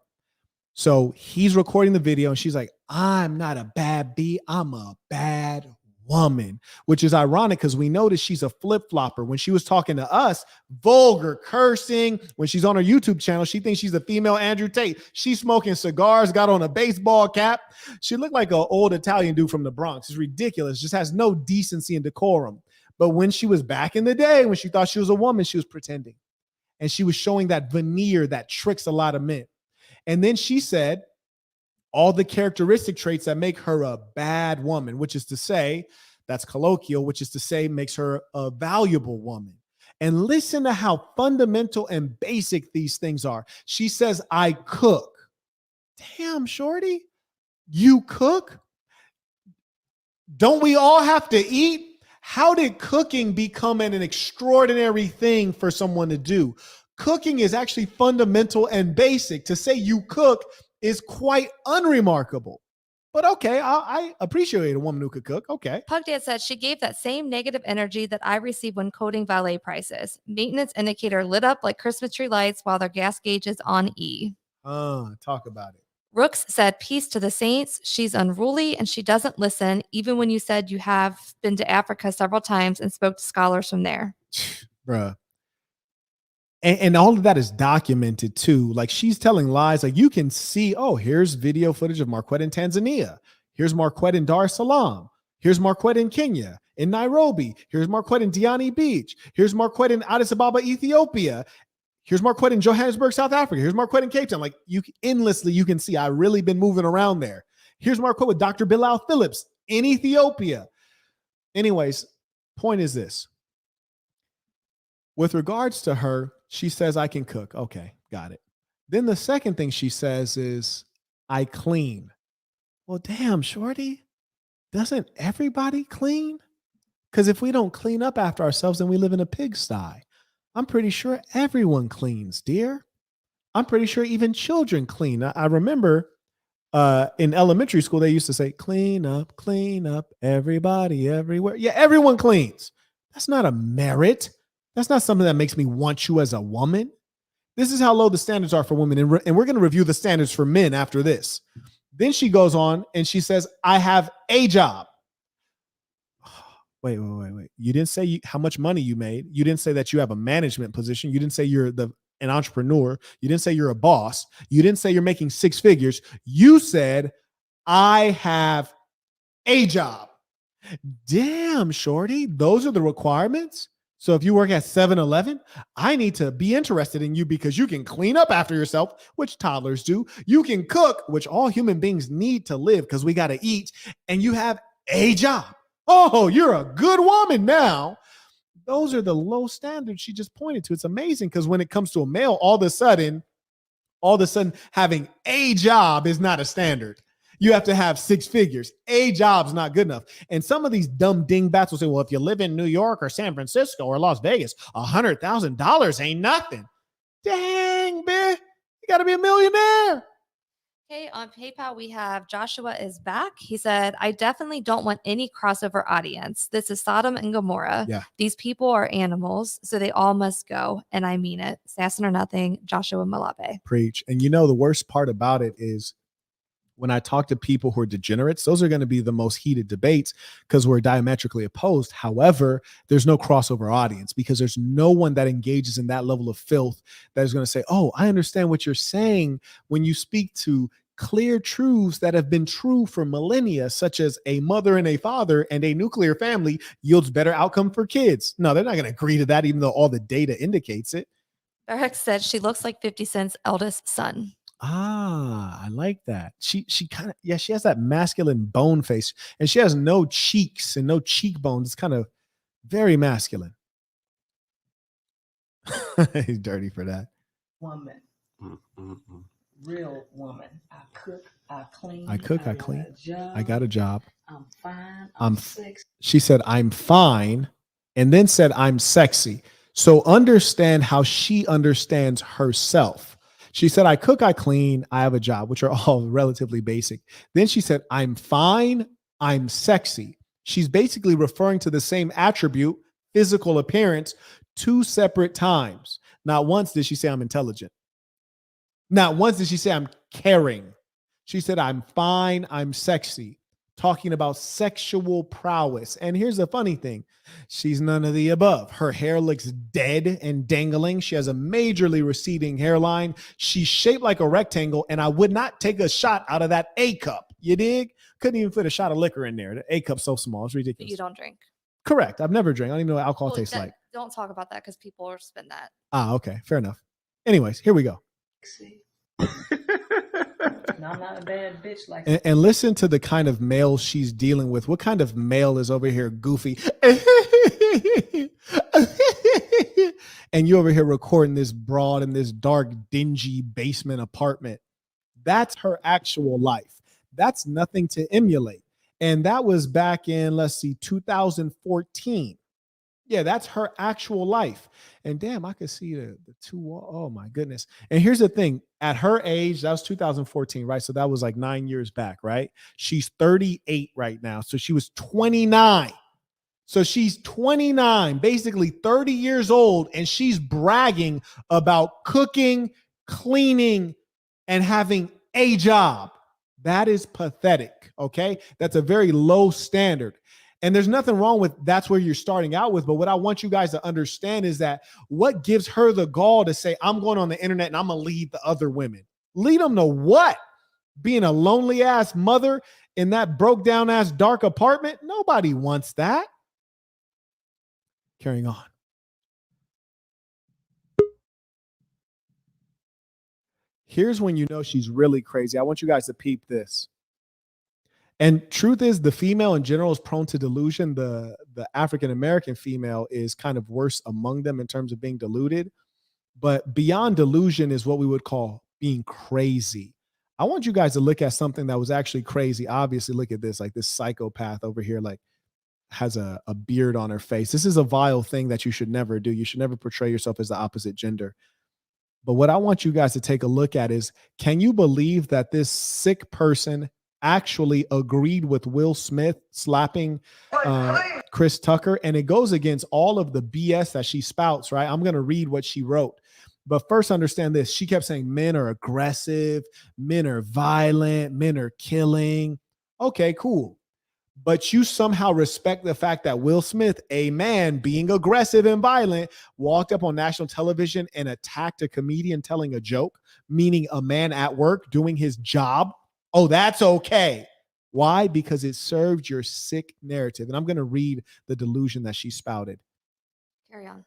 So he's recording the video and she's like, I'm not a bad B, I'm a bad woman, which is ironic because we noticed she's a flip-flopper. When she was talking to us, vulgar cursing. When she's on her YouTube channel, she thinks she's a female Andrew Tate. She's smoking cigars, got on a baseball cap. She looked like an old Italian dude from the Bronx. It's ridiculous. Just has no decency and decorum. But when she was back in the day, when she thought she was a woman, she was pretending. And she was showing that veneer that tricks a lot of men. And then she said all the characteristic traits that make her a bad woman, which is to say, that's colloquial, which is to say makes her a valuable woman. And listen to how fundamental and basic these things are. She says, I cook. Damn, shorty, you cook? Don't we all have to eat? How did cooking become an extraordinary thing for someone to do? Cooking is actually fundamental and basic. To say you cook is quite unremarkable. But okay, I appreciate a woman who could cook. Okay. Pug Dad said she gave that same negative energy that I receive when quoting valet prices. Maintenance indicator lit up like Christmas tree lights while their gas gauge is on E. Talk about it. Rooks said, peace to the saints. She's unruly and she doesn't listen, even when you said you have been to Africa several times and spoke to scholars from there. Bruh. And all of that is documented too. Like she's telling lies. Like you can see, oh, here's video footage of Marquett in Tanzania. Here's Marquett in Dar es Salaam. Here's Marquett in Kenya, in Nairobi. Here's Marquett in Diani Beach. Here's Marquett in Addis Ababa, Ethiopia. Here's Marquett in Johannesburg, South Africa. Here's Marquett in Cape Town. Like you endlessly, you can see I really been moving around there. Here's Marquett with Dr. Bilal Phillips in Ethiopia. Anyways, point is this. With regards to her, she says, I can cook. Okay, got it. Then the second thing she says is, I clean. Well, damn, shorty, doesn't everybody clean? Because if we don't clean up after ourselves, then we live in a pigsty. I'm pretty sure everyone cleans, dear. I'm pretty sure even children clean. I remember in elementary school, they used to say, clean up, everybody, everywhere. Yeah, everyone cleans. That's not a merit. That's not something that makes me want you as a woman. This is how low the standards are for women. And we're going to review the standards for men after this. Then she goes on and she says, I have a job. Wait. You didn't say how much money you made. You didn't say that you have a management position. You didn't say you're an entrepreneur. You didn't say you're a boss. You didn't say you're making six figures. You said, I have a job. Damn, shorty. Those are the requirements. So if you work at 7-Eleven, I need to be interested in you because you can clean up after yourself, which toddlers do. You can cook, which all human beings need to live because we got to eat. And you have a job. Oh, you're a good woman now. Those are the low standards she just pointed to. It's amazing because when it comes to a male, all of a sudden, having a job is not a standard. You have to have six figures. A job's not good enough. And some of these dumb dingbats will say, well, if you live in New York or San Francisco or Las Vegas, $100,000 ain't nothing. Dang, man. You got to be a millionaire. Okay, on PayPal, we have Joshua is back. He said, I definitely don't want any crossover audience. This is Sodom and Gomorrah. Yeah. These people are animals, so they all must go. And I mean it. Assassin or nothing, Joshua Malabe. Preach. And you know, the worst part about it is when I talk to people who are degenerates, those are going to be the most heated debates because we're diametrically opposed. However, there's no crossover audience because there's no one that engages in that level of filth that is going to say, oh, I understand what you're saying when you speak to clear truths that have been true for millennia, such as a mother and a father and a nuclear family yields better outcome for kids. No, they're not going to agree to that, even though all the data indicates it. Barrick said she looks like 50 Cent's eldest son. Ah, I like that. She kind of, she has that masculine bone face and she has no cheeks and no cheekbones. It's kind of very masculine. He's dirty for that. Woman. Real woman. I cook, I clean. I clean. I got a job. I'm fine. I'm sexy. She said, I'm fine. And then said, I'm sexy. So understand how she understands herself. She said, I cook, I clean, I have a job, which are all relatively basic. Then she said, I'm fine, I'm sexy. She's basically referring to the same attribute, physical appearance, two separate times. Not once did she say I'm intelligent. Not once did she say I'm caring. She said, I'm fine, I'm sexy. Talking about sexual prowess. And here's the funny thing. She's none of the above. Her hair looks dead and dangling. She has a majorly receding hairline. She's shaped like a rectangle, and I would not take a shot out of that A cup. You dig? Couldn't even fit a shot of liquor in there. The A cup's so small. It's ridiculous. But you don't drink. Correct. I've never drank. I don't even know what alcohol tastes like. Don't talk about that because people are spin that. Ah, okay. Fair enough. Anyways, here we go. No, I'm not a bad bitch like and listen to the kind of male she's dealing with. What kind of male is over here goofy? And you over here recording this broad in this dark, dingy basement apartment. That's her actual life. That's nothing to emulate. And that was back in, 2014. Yeah, that's her actual life. And damn, I could see the two. Oh my goodness. And here's the thing. At her age, that was 2014, right? So that was like 9 years back, right? She's 38 right now. So she was 29. So she's 29, basically 30 years old, and she's bragging about cooking, cleaning, and having a job. That is pathetic, okay? That's a very low standard. And there's nothing wrong with that's where you're starting out with. But what I want you guys to understand is that what gives her the gall to say, I'm going on the internet and I'm going to lead the other women. Lead them to what? Being a lonely ass mother in that broke down ass dark apartment? Nobody wants that. Carrying on. Here's when you know she's really crazy. I want you guys to peep this. And truth is, the female in general is prone to delusion. The African-American female is kind of worse among them in terms of being deluded. But beyond delusion is what we would call being crazy. I want you guys to look at something that was actually crazy. Obviously, look at this, like this psychopath over here, like has a beard on her face. This is a vile thing that you should never do. You should never portray yourself as the opposite gender. But what I want you guys to take a look at is, can you believe that this sick person actually agreed with Will Smith slapping Chris Tucker? And it goes against all of the BS that she spouts, right? I'm going to read what she wrote. But first, understand this. She kept saying men are aggressive, men are violent, men are killing. Okay, cool. But you somehow respect the fact that Will Smith, a man being aggressive and violent, walked up on national television and attacked a comedian telling a joke, meaning a man at work doing his job. Oh, that's okay. Why? Because it served your sick narrative. And I'm going to read the delusion that she spouted. Carry on.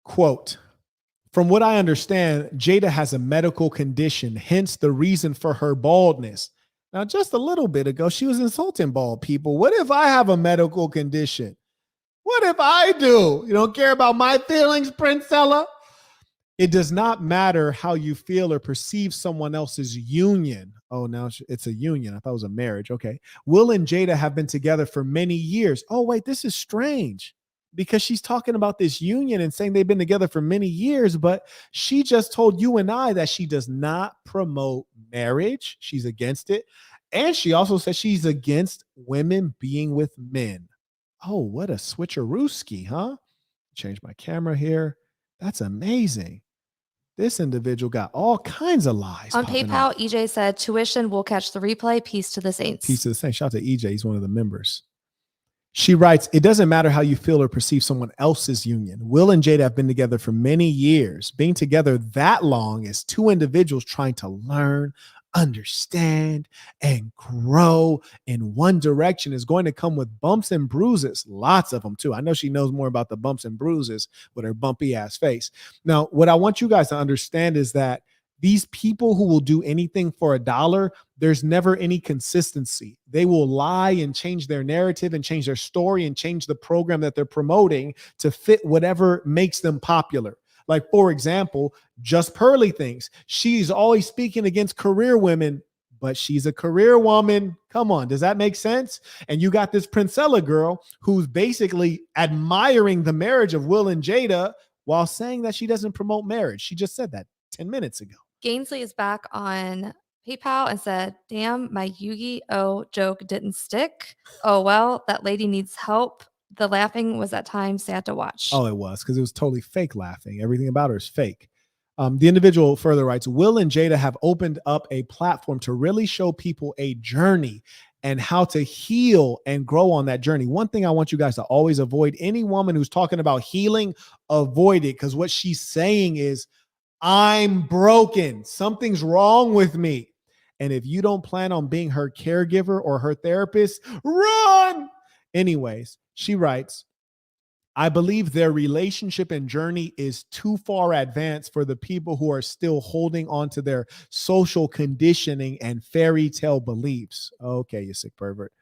Quote, from what I understand, Jada has a medical condition, hence the reason for her baldness. Now, just a little bit ago, she was insulting bald people. What if I have a medical condition? What if I do? You don't care about my feelings, Princela? It does not matter how you feel or perceive someone else's union. Oh, now it's a union. I thought it was a marriage. Okay. Will and Jada have been together for many years. Oh, wait, this is strange because she's talking about this union and saying they've been together for many years, but she just told you and I that she does not promote marriage. She's against it. And she also said she's against women being with men. Oh, what a switcherooski, huh? Change my camera here. That's amazing. This individual got all kinds of lies. On PayPal, EJ said, tuition will catch the replay. Peace to the Saints. Peace to the Saints. Shout out to EJ. He's one of the members. She writes, it doesn't matter how you feel or perceive someone else's union. Will and Jada have been together for many years. Being together that long is two individuals trying to learn, understand, and grow in one direction is going to come with bumps and bruises. Lots of them, too. I know she knows more about the bumps and bruises with her bumpy ass face. Now, what I want you guys to understand is that these people who will do anything for $1, there's never any consistency. They will lie and change their narrative and change their story and change the program that they're promoting to fit whatever makes them popular. Like, for example, Just Pearly Things. She's always speaking against career women, but she's a career woman. Come on, does that make sense? And you got this Princela girl who's basically admiring the marriage of Will and Jada while saying that she doesn't promote marriage. She just said that 10 minutes ago. Gainsley is back on PayPal and said, damn, my Yu-Gi-Oh joke didn't stick. Oh, well, that lady needs help. The laughing was at times sad to watch. Oh, it was, because it was totally fake laughing. Everything about her is fake. The individual further writes, Will and Jada have opened up a platform to really show people a journey and how to heal and grow on that journey. One thing I want you guys to always avoid, any woman who's talking about healing, avoid it, because what she's saying is, I'm broken. Something's wrong with me. And if you don't plan on being her caregiver or her therapist, run. Anyways, she writes, I believe their relationship and journey is too far advanced for the people who are still holding on to their social conditioning and fairy tale beliefs. Okay, you sick pervert.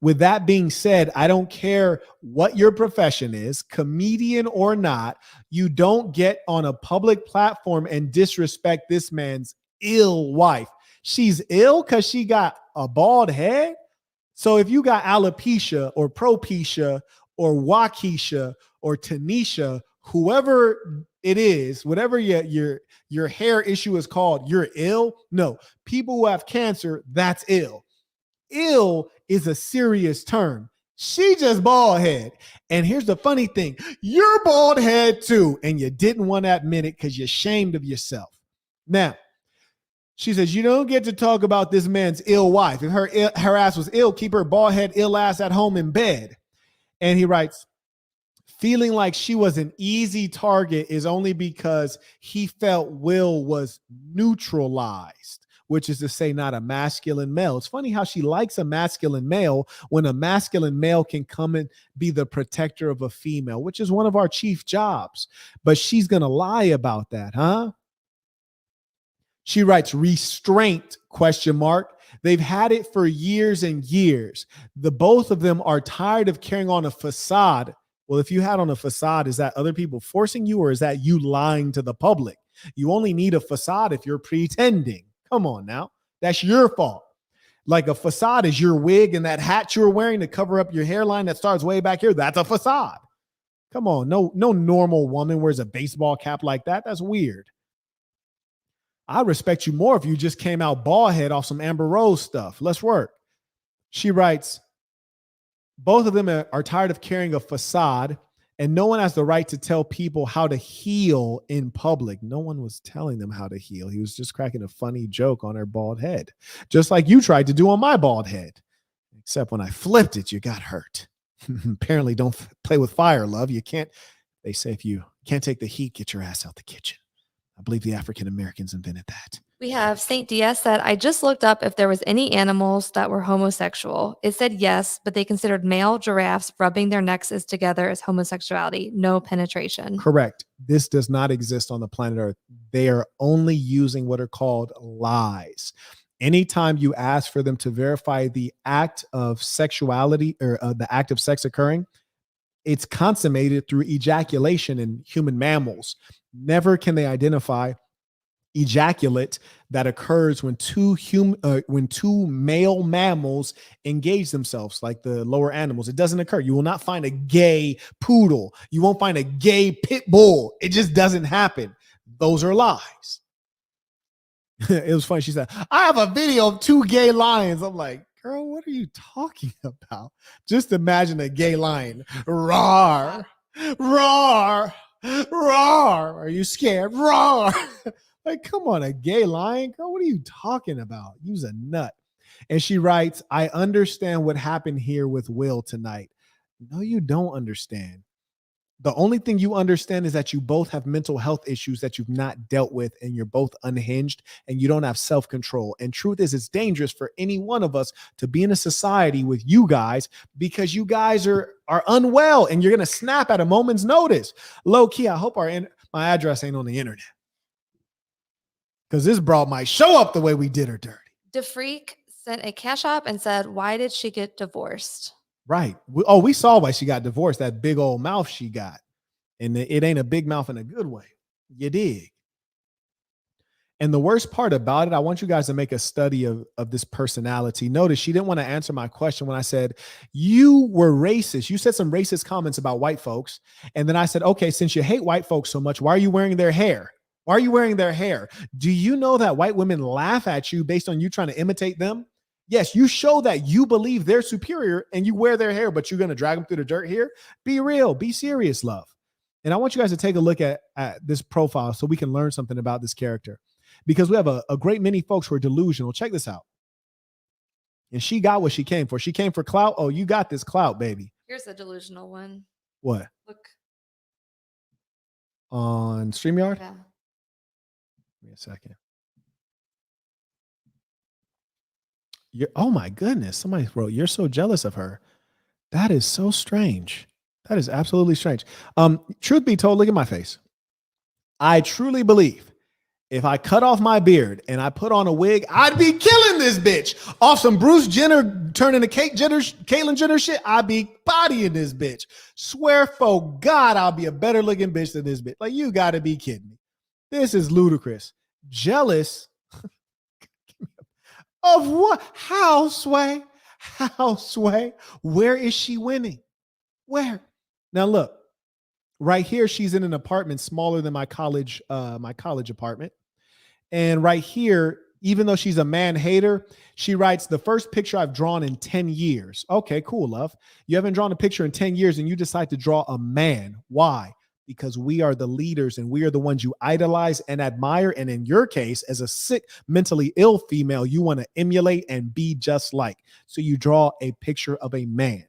With that being said, I don't care what your profession is, comedian or not, you don't get on a public platform and disrespect this man's ill wife. She's ill because she got a bald head. So if you got alopecia or propecia or Waukesha or Tanisha, whoever it is, whatever your hair issue is called, you're ill. No, people who have cancer, that's ill. Ill is a serious term. She just bald head. And here's the funny thing. You're bald head too. And you didn't want to admit it because you're ashamed of yourself. Now, she says, you don't get to talk about this man's ill wife. If her ass was ill, keep her bald head ill ass at home in bed. And he writes, feeling like she was an easy target is only because he felt Will was neutralized, which is to say not a masculine male. It's funny how she likes a masculine male when a masculine male can come and be the protector of a female, which is one of our chief jobs. But she's going to lie about that, huh? She writes, restraint, question mark. They've had it for years and years. The both of them are tired of carrying on a facade. Well, if you had on a facade, is that other people forcing you or is that you lying to the public? You only need a facade if you're pretending. Come on now. That's your fault. Like a facade is your wig and that hat you're wearing to cover up your hairline that starts way back here. That's a facade. Come on. No normal woman wears a baseball cap like that. That's weird. I respect you more if you just came out bald head off some Amber Rose stuff. Let's work. She writes, both of them are tired of carrying a facade, and no one has the right to tell people how to heal in public. No one was telling them how to heal. He was just cracking a funny joke on her bald head, just like you tried to do on my bald head. Except when I flipped it, you got hurt. Apparently, don't play with fire, love. You can't. They say if you can't take the heat, get your ass out the kitchen. I believe the African Americans invented that. We have St. DS said, I just looked up if there was any animals that were homosexual. It said yes, but they considered male giraffes rubbing their necks together as homosexuality, no penetration. Correct. This does not exist on the planet Earth. They are only using what are called lies. Anytime you ask for them to verify the act of sexuality or the act of sex occurring, it's consummated through ejaculation in human mammals. Never can they identify ejaculate that occurs when two male mammals engage themselves, like the lower animals. It doesn't occur. You will not find a gay poodle. You won't find a gay pit bull. It just doesn't happen. Those are lies. It was funny. She said, I have a video of 2 gay lions. I'm like, girl, what are you talking about? Just imagine a gay lion. Roar, roar, roar. Are you scared? Roar. Like, come on, a gay lion? Girl, what are you talking about? You's a nut. And she writes, I understand what happened here with Will tonight. No, you don't understand. The only thing you understand is that you both have mental health issues that you've not dealt with, and you're both unhinged and you don't have self-control. And truth is, it's dangerous for any one of us to be in a society with you guys because you guys are unwell and you're going to snap at a moment's notice. Low key, I hope my address ain't on the internet because this broad might show up the way we did her dirty. DeFreak sent a cash app and said, why did she get divorced? Right. We saw why she got divorced. That big old mouth she got. And it ain't a big mouth in a good way. You dig? And the worst part about it, I want you guys to make a study of this personality. Notice she didn't want to answer my question when I said, you were racist. You said some racist comments about white folks. And then I said, okay, since you hate white folks so much, why are you wearing their hair? Why are you wearing their hair? Do you know that white women laugh at you based on you trying to imitate them? Yes, you show that you believe they're superior and you wear their hair, but you're going to drag them through the dirt here. Be real. Be serious, love. And I want you guys to take a look at this profile so we can learn something about this character, because we have a great many folks who are delusional. Check this out. And she got what she came for. She came for clout. Oh, you got this clout, baby. Here's a delusional one. What? Look. On StreamYard? Yeah. Give me a second. Oh my goodness. Somebody wrote, you're so jealous of her. That is so strange. That is absolutely strange. Truth be told, look at my face. I truly believe if I cut off my beard and I put on a wig, I'd be killing this bitch off some Bruce Jenner turning to Caitlyn Jenner shit. I'd be bodying this bitch. Swear for God, I'll be a better looking bitch than this bitch. Like, you got to be kidding me. This is ludicrous. Jealous. Of what? How, Sway? How, Sway? Where is she winning? Where? Now look, right here, she's in an apartment smaller than my college apartment. And right here, even though she's a man hater, she writes, the first picture I've drawn in 10 years. Okay, cool, love. You haven't drawn a picture in 10 years and you decide to draw a man. Why? Because we are the leaders and we are the ones you idolize and admire. And in your case, as a sick, mentally ill female, you want to emulate and be just like. So you draw a picture of a man.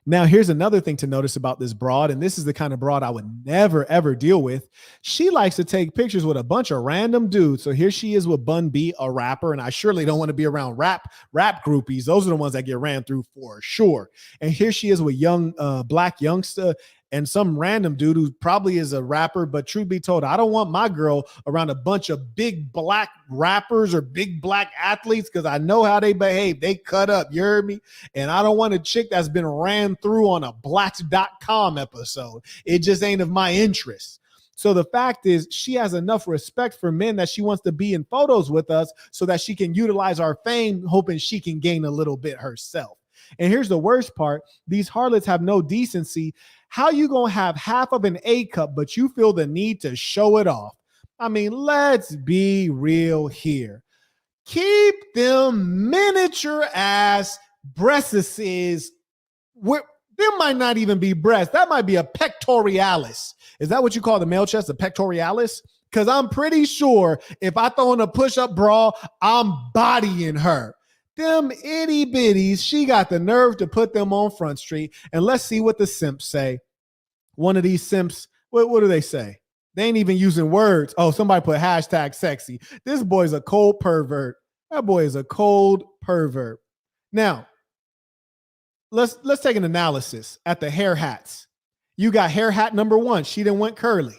Now, here's another thing to notice about this broad, and this is the kind of broad I would never, ever deal with. She likes to take pictures with a bunch of random dudes. So here she is with Bun B, a rapper, and I surely don't want to be around rap groupies. Those are the ones that get ran through for sure. And here she is with young black youngster, and some random dude who probably is a rapper, but truth be told, I don't want my girl around a bunch of big black rappers or big black athletes because I know how they behave. They cut up, you heard me? And I don't want a chick that's been ran through on a Blacks.com episode. It just ain't of my interest. So the fact is, she has enough respect for men that she wants to be in photos with us so that she can utilize our fame, hoping she can gain a little bit herself. And here's the worst part. These harlots have no decency. How you going to have half of an A cup, but you feel the need to show it off? I mean, let's be real here. Keep them miniature ass breasts. There might not even be breasts. That might be a pectoralis. Is that what you call the male chest, a pectoralis? Because I'm pretty sure if I throw in a push-up bra, I'm bodying her. Them itty bitties, she got the nerve to put them on Front Street. And let's see what the simps say. One of these simps, what do they say? They ain't even using words. Oh, somebody put hashtag sexy. This boy's a cold pervert. That boy is a cold pervert. Now, let's take an analysis at the hair hats. You got hair hat number one. She done went curly,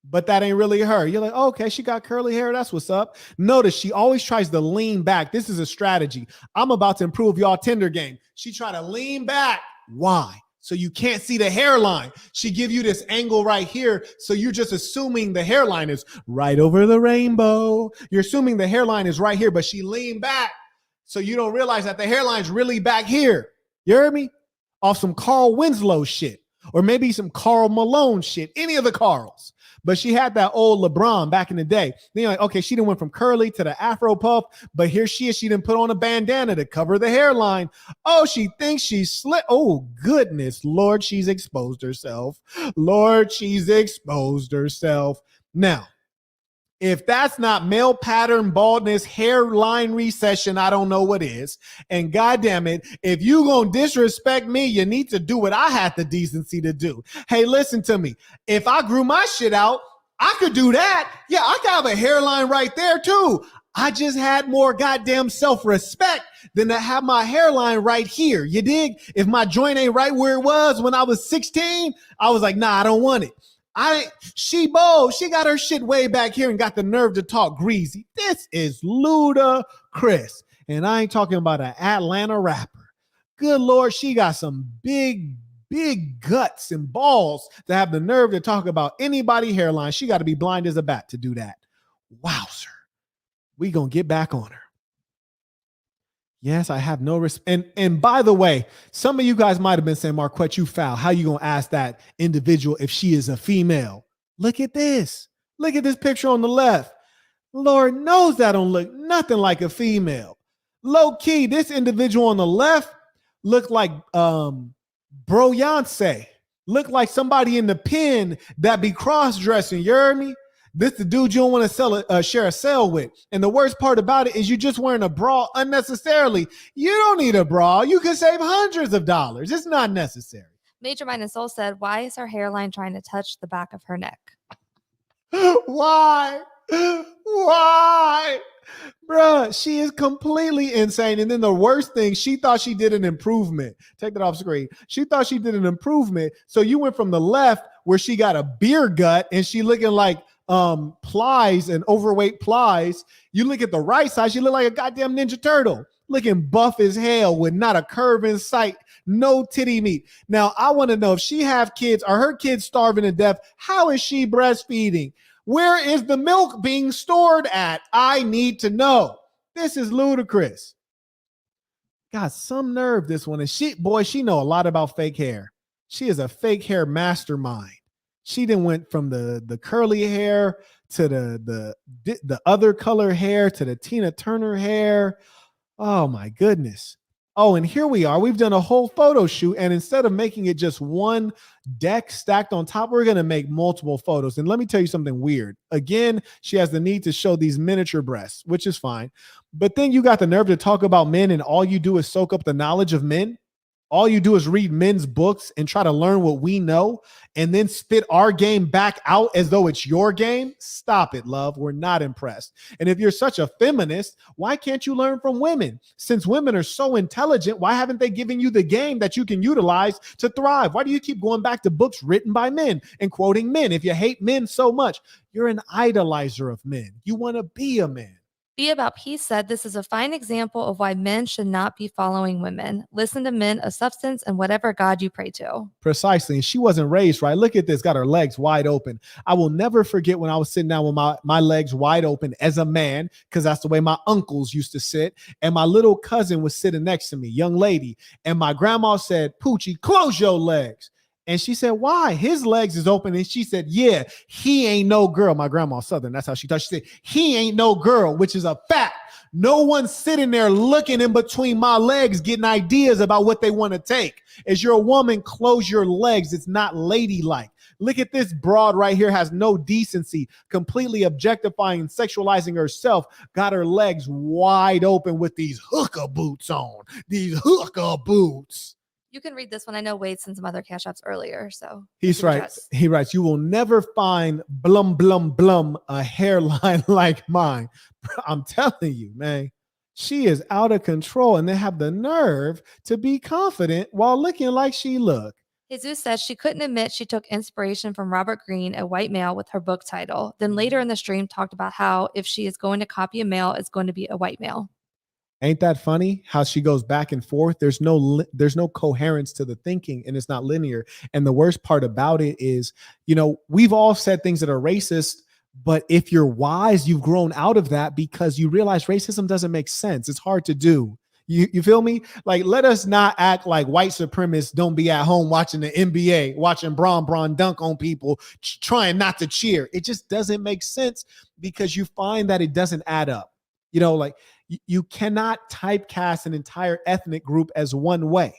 but that ain't really her. You're like, oh, okay, she got curly hair. That's what's up. Notice she always tries to lean back. This is a strategy. I'm about to improve y'all Tinder game. She try to lean back. Why? So you can't see the hairline. She give you this angle right here. So you're just assuming the hairline is right over the rainbow. You're assuming the hairline is right here, but she leaned back. So you don't realize that the hairline's really back here. You heard me? Off some Carl Winslow shit. Or maybe some Karl Malone shit. Any of the Carls. But she had that old LeBron back in the day. Then you're like, okay, she done went from curly to the Afro puff. But here she is. She didn't put on a bandana to cover the hairline. Oh, she thinks she's slick. Oh, goodness. Lord, she's exposed herself. Lord, she's exposed herself. Now, if that's not male pattern baldness, hairline recession, I don't know what is. And goddamn it, if you gonna disrespect me, you need to do what I had the decency to do. Hey, listen to me. If I grew my shit out, I could do that. Yeah, I could have a hairline right there too. I just had more goddamn self-respect than to have my hairline right here. You dig? If my joint ain't right where it was when I was 16, I was like, nah, I don't want it. She bold. She got her shit way back here and got the nerve to talk greasy. This is ludicrous. And I ain't talking about an Atlanta rapper. Good Lord, she got some big guts and balls to have the nerve to talk about anybody hairline. She got to be blind as a bat to do that. Wowzer. We gonna get back on her. Yes, I have no respect. And by the way, some of you guys might have been saying, Marquett, you foul. How you going to ask that individual if she is a female? Look at this. Look at this picture on the left. Lord knows that don't look nothing like a female. Low key, this individual on the left looked like Bro-Yance. Looked like somebody in the pen that be cross-dressing. You heard me? This the dude you don't want to share a cell with. And the worst part about it is you just wearing a bra unnecessarily. You don't need a bra. You can save hundreds of dollars. It's not necessary. Major Mind and Soul said, why is her hairline trying to touch the back of her neck? Why? Why? Bruh, she is completely insane. And then the worst thing, she thought she did an improvement. Take that off screen. She thought she did an improvement. So you went from the left where she got a beer gut and she looking like plies and overweight plies. You look at the right side, she look like a goddamn Ninja Turtle, looking buff as hell with not a curve in sight, no titty meat. Now I want to know if she have kids, are her kids starving to death? How is she breastfeeding? Where is the milk being stored at? I need to know. This is ludicrous. Got some nerve, this one. And she know a lot about fake hair. She is a fake hair mastermind. She then went from the curly hair to the other color hair to the Tina Turner hair. Oh my goodness. Oh, and here we are. We've done a whole photo shoot, and instead of making it just one deck stacked on top, we're going to make multiple photos. And let me tell you something weird. Again, she has the need to show these miniature breasts, which is fine. But then you got the nerve to talk about men, and all you do is soak up the knowledge of men. All you do is read men's books and try to learn what we know and then spit our game back out as though it's your game. Stop it, love. We're not impressed. And if you're such a feminist, why can't you learn from women? Since women are so intelligent, why haven't they given you the game that you can utilize to thrive? Why do you keep going back to books written by men and quoting men? If you hate men so much, you're an idolizer of men. You want to be a man. Be About Peace said this is a fine example of why men should not be following women. Listen to men of substance and whatever God you pray to. Precisely. And she wasn't raised right. Look at this, got her legs wide open. I will never forget when I was sitting down with my legs wide open as a man, because that's the way my uncles used to sit. And my little cousin was sitting next to me, young lady. And my grandma said, Poochie, close your legs. And she said, why? His legs is open. And she said, yeah, he ain't no girl. My grandma's Southern. That's how she thought. She said, he ain't no girl, which is a fact. No one's sitting there looking in between my legs, getting ideas about what they want to take. As you're a woman, close your legs. It's not ladylike. Look at this broad right here, has no decency, completely objectifying and sexualizing herself, got her legs wide open with these hooker boots on, these hooker boots. You can read this one. I know Wade sent some other cash apps earlier. So he's right. He writes, you will never find blum, blum, blum, a hairline like mine. I'm telling you, man, she is out of control and they have the nerve to be confident while looking like she looked. Jesus says she couldn't admit she took inspiration from Robert Greene, a white male, with her book title. Then later in the stream talked about how if she is going to copy a male, it's going to be a white male. Ain't that funny how she goes back and forth? There's no coherence to the thinking and it's not linear. And the worst part about it is, you know, we've all said things that are racist, but if you're wise, you've grown out of that because you realize racism doesn't make sense. It's hard to do. You feel me? Like, let us not act like white supremacists don't be at home watching the NBA, watching Bron dunk on people, trying not to cheer. It just doesn't make sense because you find that it doesn't add up. You know, like you cannot typecast an entire ethnic group as one way.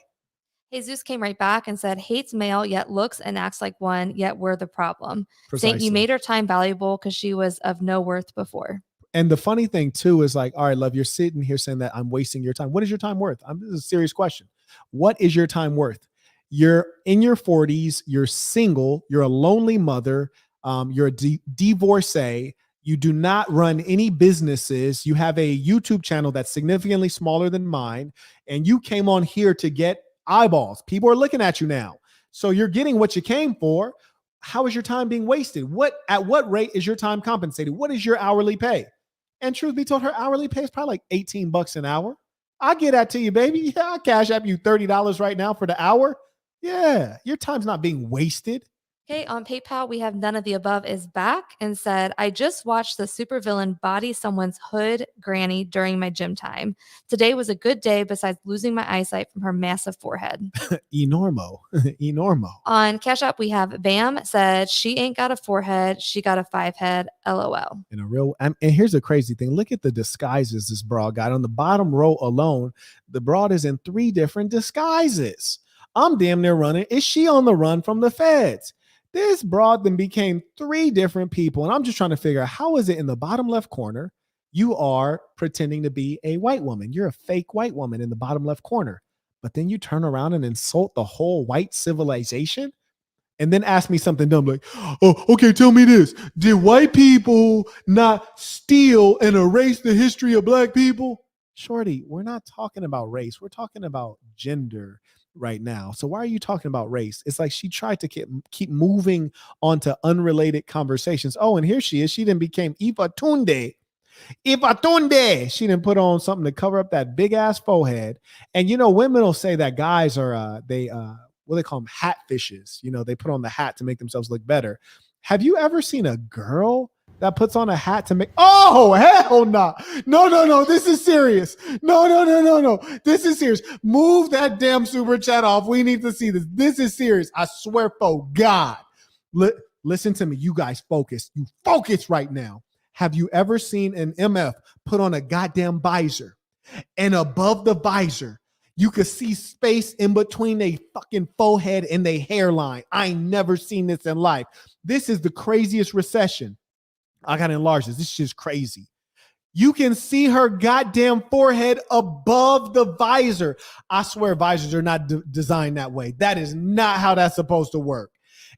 Jesus came right back and said, hates male, yet looks and acts like one, yet we're the problem. Precisely. Saint, you made her time valuable because she was of no worth before. And the funny thing, too, is like, all right, love, you're sitting here saying that I'm wasting your time. What is your time worth? This is a serious question. What is your time worth? You're in your 40s. You're single. You're a lonely mother. You're a divorcee. You do not run any businesses. You have a YouTube channel that's significantly smaller than mine. And you came on here to get eyeballs. People are looking at you now. So you're getting what you came for. How is your time being wasted? At what rate is your time compensated? What is your hourly pay? And truth be told, her hourly pay is probably like $18 an hour. I'll get that to you, baby. Yeah, I'll cash app you $30 right now for the hour. Yeah, your time's not being wasted. Okay, on PayPal, we have None of the Above is back and said, I just watched the supervillain body someone's hood granny during my gym time. Today was a good day besides losing my eyesight from her massive forehead. Enormo. On Cash App, we have Bam said, she ain't got a forehead. She got a 5-head. LOL. And here's the crazy thing. Look at the disguises this broad got. On the bottom row alone, the broad is in 3 different disguises. I'm damn near running. Is she on the run from the feds? This broad then became 3 different people. And I'm just trying to figure out, how is it in the bottom left corner, you are pretending to be a white woman. You're a fake white woman in the bottom left corner. But then you turn around and insult the whole white civilization and then ask me something dumb like, oh, okay, tell me this. Did white people not steal and erase the history of black people? Shorty, we're not talking about race. We're talking about gender right now. So why are you talking about race? It's like she tried to keep moving on to unrelated conversations. Oh, and here she is. She then became Ifa Tunde. She didn't put on something to cover up that big ass forehead. And you know, women will say that guys are what do they call them? Hat fishes. You know, they put on the hat to make themselves look better. Have you ever seen a girl that puts on a hat to make, oh, hell no. No. This is serious. No. This is serious. Move that damn super chat off. We need to see this. This is serious. I swear for God. Listen to me. You guys focus. You focus right now. Have you ever seen an MF put on a goddamn visor and above the visor, you could see space in between a fucking forehead and a hairline? I ain't never seen this in life. This is the craziest recession. I got to enlarge this. This is just crazy. You can see her goddamn forehead above the visor. I swear visors are not designed that way. That is not how that's supposed to work.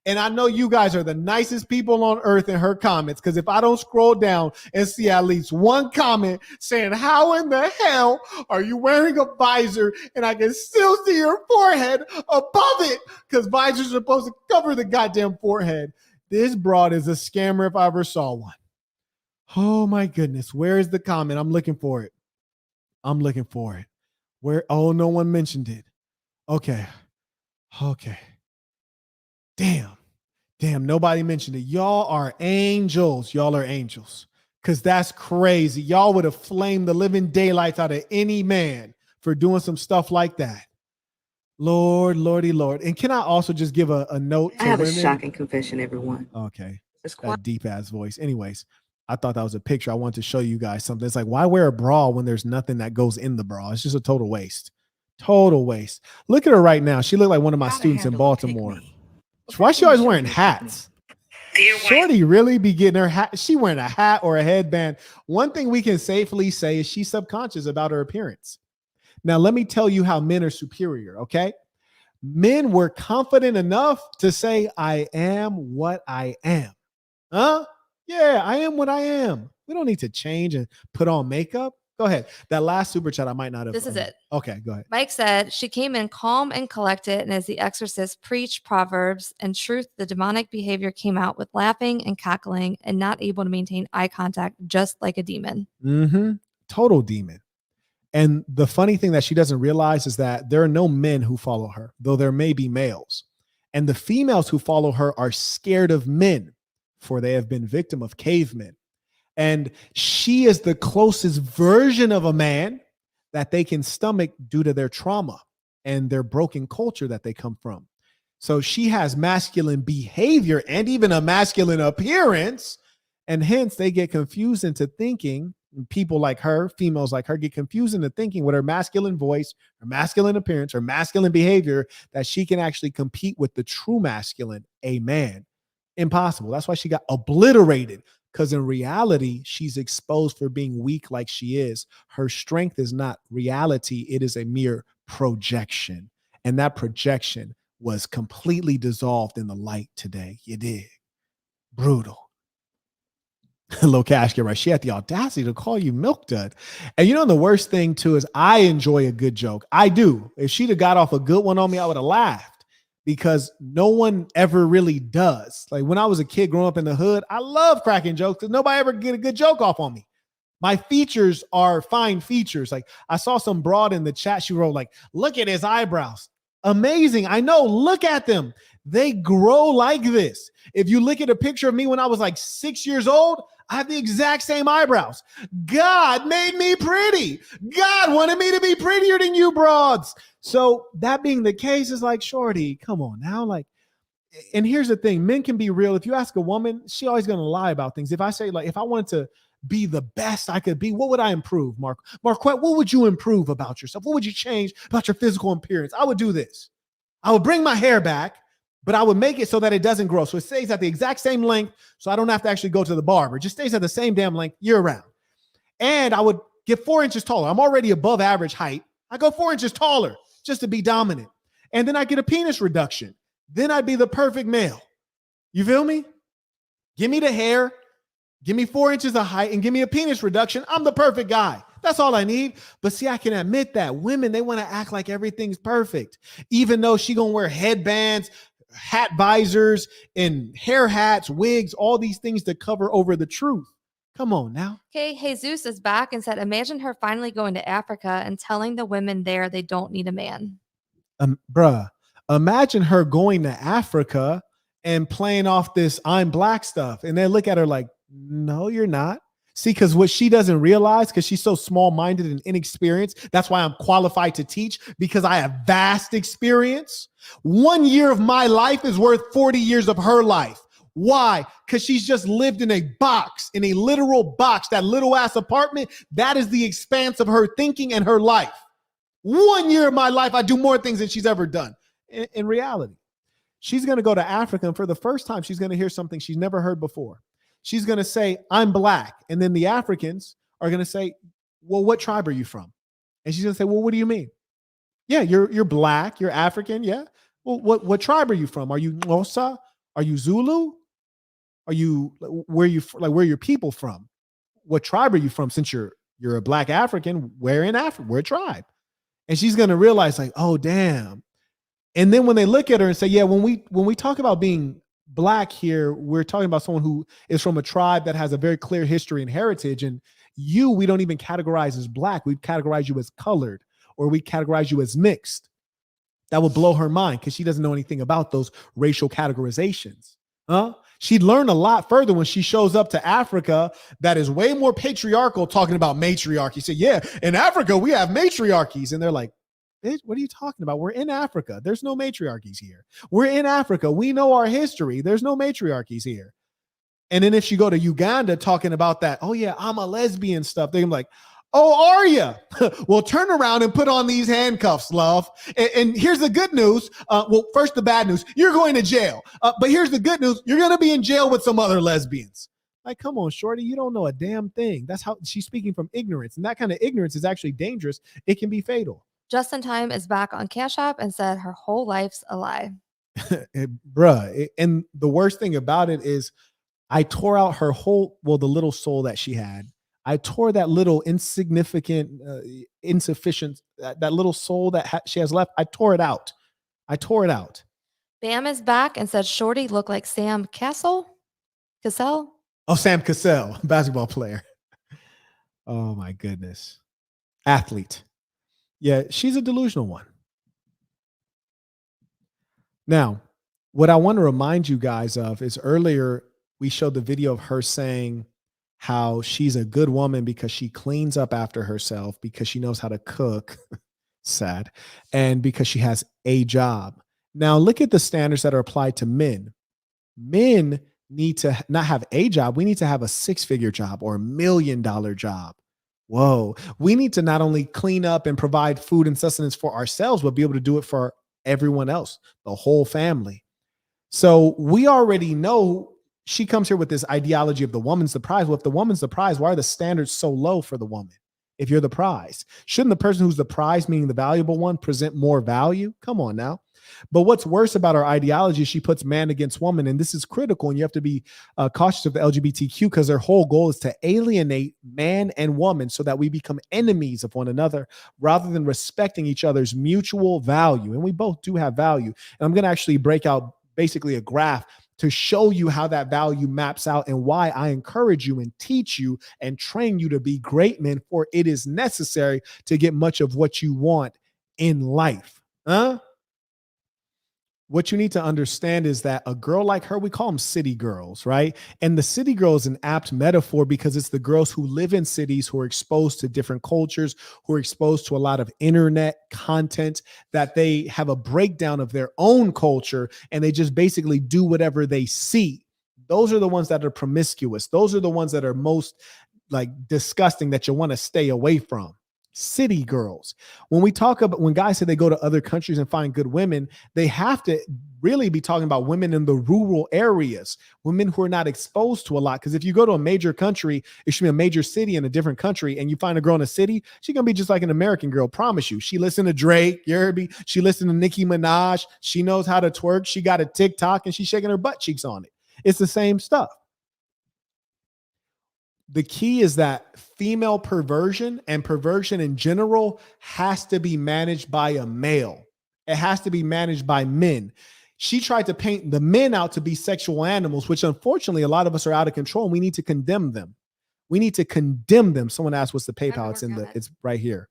And I know you guys are the nicest people on earth in her comments, because if I don't scroll down and see at least one comment saying, how in the hell are you wearing a visor and I can still see your forehead above it, because visors are supposed to cover the goddamn forehead. This broad is a scammer if I ever saw one. Oh my goodness. Where is the comment? I'm looking for it. Where? Oh, no one mentioned it. Okay. Damn. Nobody mentioned it. Y'all are angels. Because that's crazy. Y'all would have flamed the living daylights out of any man for doing some stuff like that. Lordy. And can I also just give a note to I have women? a shocking confession, everyone. Okay. It's That deep ass voice. Anyways, I thought that was a picture. I wanted to show you guys something. It's like, why wear a bra when there's nothing that goes in the bra? It's just a total waste. Look at her right now. She looked like one of my students in Baltimore. Why is she always wearing hats? Shorty really be getting her hat. She wearing a hat or a headband. One thing we can safely say is she's subconscious about her appearance. Now, let me tell you how men are superior, okay? Men were confident enough to say, I am what I am. Huh? Yeah, I am what I am. We don't need to change and put on makeup. Go ahead. That last super chat, I might not have. This is it. Okay, go ahead. Mike said, she came in calm and collected, and as the exorcist preached Proverbs and truth, the demonic behavior came out with laughing and cackling and not able to maintain eye contact, just like a demon. Total demon. And the funny thing that she doesn't realize is that there are no men who follow her, though there may be males. And the females who follow her are scared of men, for they have been victim of cavemen. And she is the closest version of a man that they can stomach due to their trauma and their broken culture that they come from. So she has masculine behavior and even a masculine appearance. And hence they get confused into thinking, people like her, females like her, get confused into thinking with her masculine voice, her masculine appearance, her masculine behavior, that she can actually compete with the true masculine, a man. Impossible. That's why she got obliterated. Because in reality, she's exposed for being weak like she is. Her strength is not reality. It is a mere projection. And that projection was completely dissolved in the light today. You dig? Brutal. Low Cash, get right. She had the audacity to call you Milk Dud. And you know, the worst thing too is I enjoy a good joke. I do. If she'd have got off a good one on me, I would have laughed. Because no one ever really does. Like when I was a kid growing up in the hood, I love cracking jokes because nobody ever get a good joke off on me. My features are fine features. Like I saw some broad in the chat. She wrote like, look at his eyebrows. Amazing. I know. Look at them. They grow like this. If you look at a picture of me when I was like 6 years old, I have the exact same eyebrows. God made me pretty. God wanted me to be prettier than you broads. So that being the case, is like, shorty, come on now. Like, and here's the thing. Men can be real. If you ask a woman, she always going to lie about things. If I say, like, if I wanted to be the best I could be, what would I improve, Marquett, what would you improve about yourself? What would you change about your physical appearance? I would do this. I would bring my hair back, but I would make it so that it doesn't grow. So it stays at the exact same length. So I don't have to actually go to the barber. It just stays at the same damn length year round. And I would get 4 inches taller. I'm already above average height. I go 4 inches taller just to be dominant. And then I get a penis reduction. Then I'd be the perfect male. You feel me? Give me the hair, give me 4 inches of height, and give me a penis reduction. I'm the perfect guy. That's all I need. But see, I can admit that women, they want to act like everything's perfect. Even though she gonna wear headbands, hat visors, and hair hats, wigs, all these things to cover over the truth. Come on now. Okay, Jesus is back and said, imagine her finally going to Africa and telling the women there they don't need a man. Bruh, imagine her going to Africa and playing off this I'm black stuff. And they look at her like, no, you're not. See, because what she doesn't realize, because she's so small-minded and inexperienced, that's why I'm qualified to teach, because I have vast experience. 1 year of my life is worth 40 years of her life. Why? Because she's just lived in a box, in a literal box, that little ass apartment. That is the expanse of her thinking and her life. 1 year of my life, I do more things than she's ever done. In reality, she's going to go to Africa, and for the first time, she's going to hear something she's never heard before. She's going to say, I'm black. And then the Africans are going to say, well, what tribe are you from? And she's going to say, well, what do you mean? Yeah, you're black, you're African. Yeah. Well, what tribe are you from? Are you Xhosa? Are you Zulu? Are you where are your people from? What tribe are you from? Since you're a black African, where in Africa? We're a tribe. And she's going to realize like, oh, damn. And then when they look at her and say, yeah, when we talk about being black here, we're talking about someone who is from a tribe that has a very clear history and heritage. And we don't even categorize as black. We categorize you as colored, or we categorize you as mixed. That would blow her mind because she doesn't know anything about those racial categorizations. She'd learn a lot further when she shows up to Africa that is way more patriarchal, talking about matriarchy. So yeah, in Africa, we have matriarchies. And they're like, bitch, what are you talking about? We're in Africa. There's no matriarchies here. We're in Africa. We know our history. There's no matriarchies here. And then if you go to Uganda talking about that, oh yeah, I'm a lesbian stuff, they're like, oh, are you? Well, turn around and put on these handcuffs, love. And here's the good news. Well, first the bad news. You're going to jail. But here's the good news. You're going to be in jail with some other lesbians. Like, come on, shorty. You don't know a damn thing. That's how she's speaking from ignorance. And that kind of ignorance is actually dangerous. It can be fatal. Just in Time is back on Cash App and said her whole life's a lie. And the worst thing about it is I tore out her whole, the little soul that she had. I tore that little insignificant, insufficient, that little soul that she has left. I tore it out. Bam is back and said shorty looked like Sam Cassell. Oh, Sam Cassell, basketball player. Oh my goodness. Athlete. Yeah, she's a delusional one. Now, what I want to remind you guys of is earlier we showed the video of her saying how she's a good woman because she cleans up after herself, because she knows how to cook, sad, and because she has a job. Now, look at the standards that are applied to men. Men need to not have a job. We need to have a 6-figure job or $1 million job. Whoa. We need to not only clean up and provide food and sustenance for ourselves, but be able to do it for everyone else, the whole family. So we already know she comes here with this ideology of the woman's the prize. Well, if the woman's the prize, why are the standards so low for the woman? If you're the prize, shouldn't the person who's the prize, meaning the valuable one, present more value? Come on now. But what's worse about our ideology, she puts man against woman. And this is critical. And you have to be cautious of the LGBTQ because their whole goal is to alienate man and woman so that we become enemies of one another rather than respecting each other's mutual value. And we both do have value. And I'm going to actually break out basically a graph to show you how that value maps out and why I encourage you and teach you and train you to be great men, for it is necessary to get much of what you want in life. What you need to understand is that a girl like her, we call them city girls, right? And the city girl is an apt metaphor because it's the girls who live in cities, who are exposed to different cultures, who are exposed to a lot of internet content, that they have a breakdown of their own culture and they just basically do whatever they see. Those are the ones that are promiscuous. Those are the ones that are most like disgusting, that you want to stay away from. City girls. When we talk about, when guys say they go to other countries and find good women, they have to really be talking about women in the rural areas, women who are not exposed to a lot. Because if you go to a major country, it should be a major city in a different country, and you find a girl in a city, she's gonna be just like an American girl. Promise you. She listened to Drake, you heard me? She listened to Nicki Minaj. She knows how to twerk. She got a TikTok and she's shaking her butt cheeks on it. It's the same stuff. The key is that female perversion and perversion in general has to be managed by a male. It has to be managed by men. She tried to paint the men out to be sexual animals, which unfortunately a lot of us are out of control, and we need to condemn them. We need to condemn them. Someone asked, what's the PayPal? It's right here.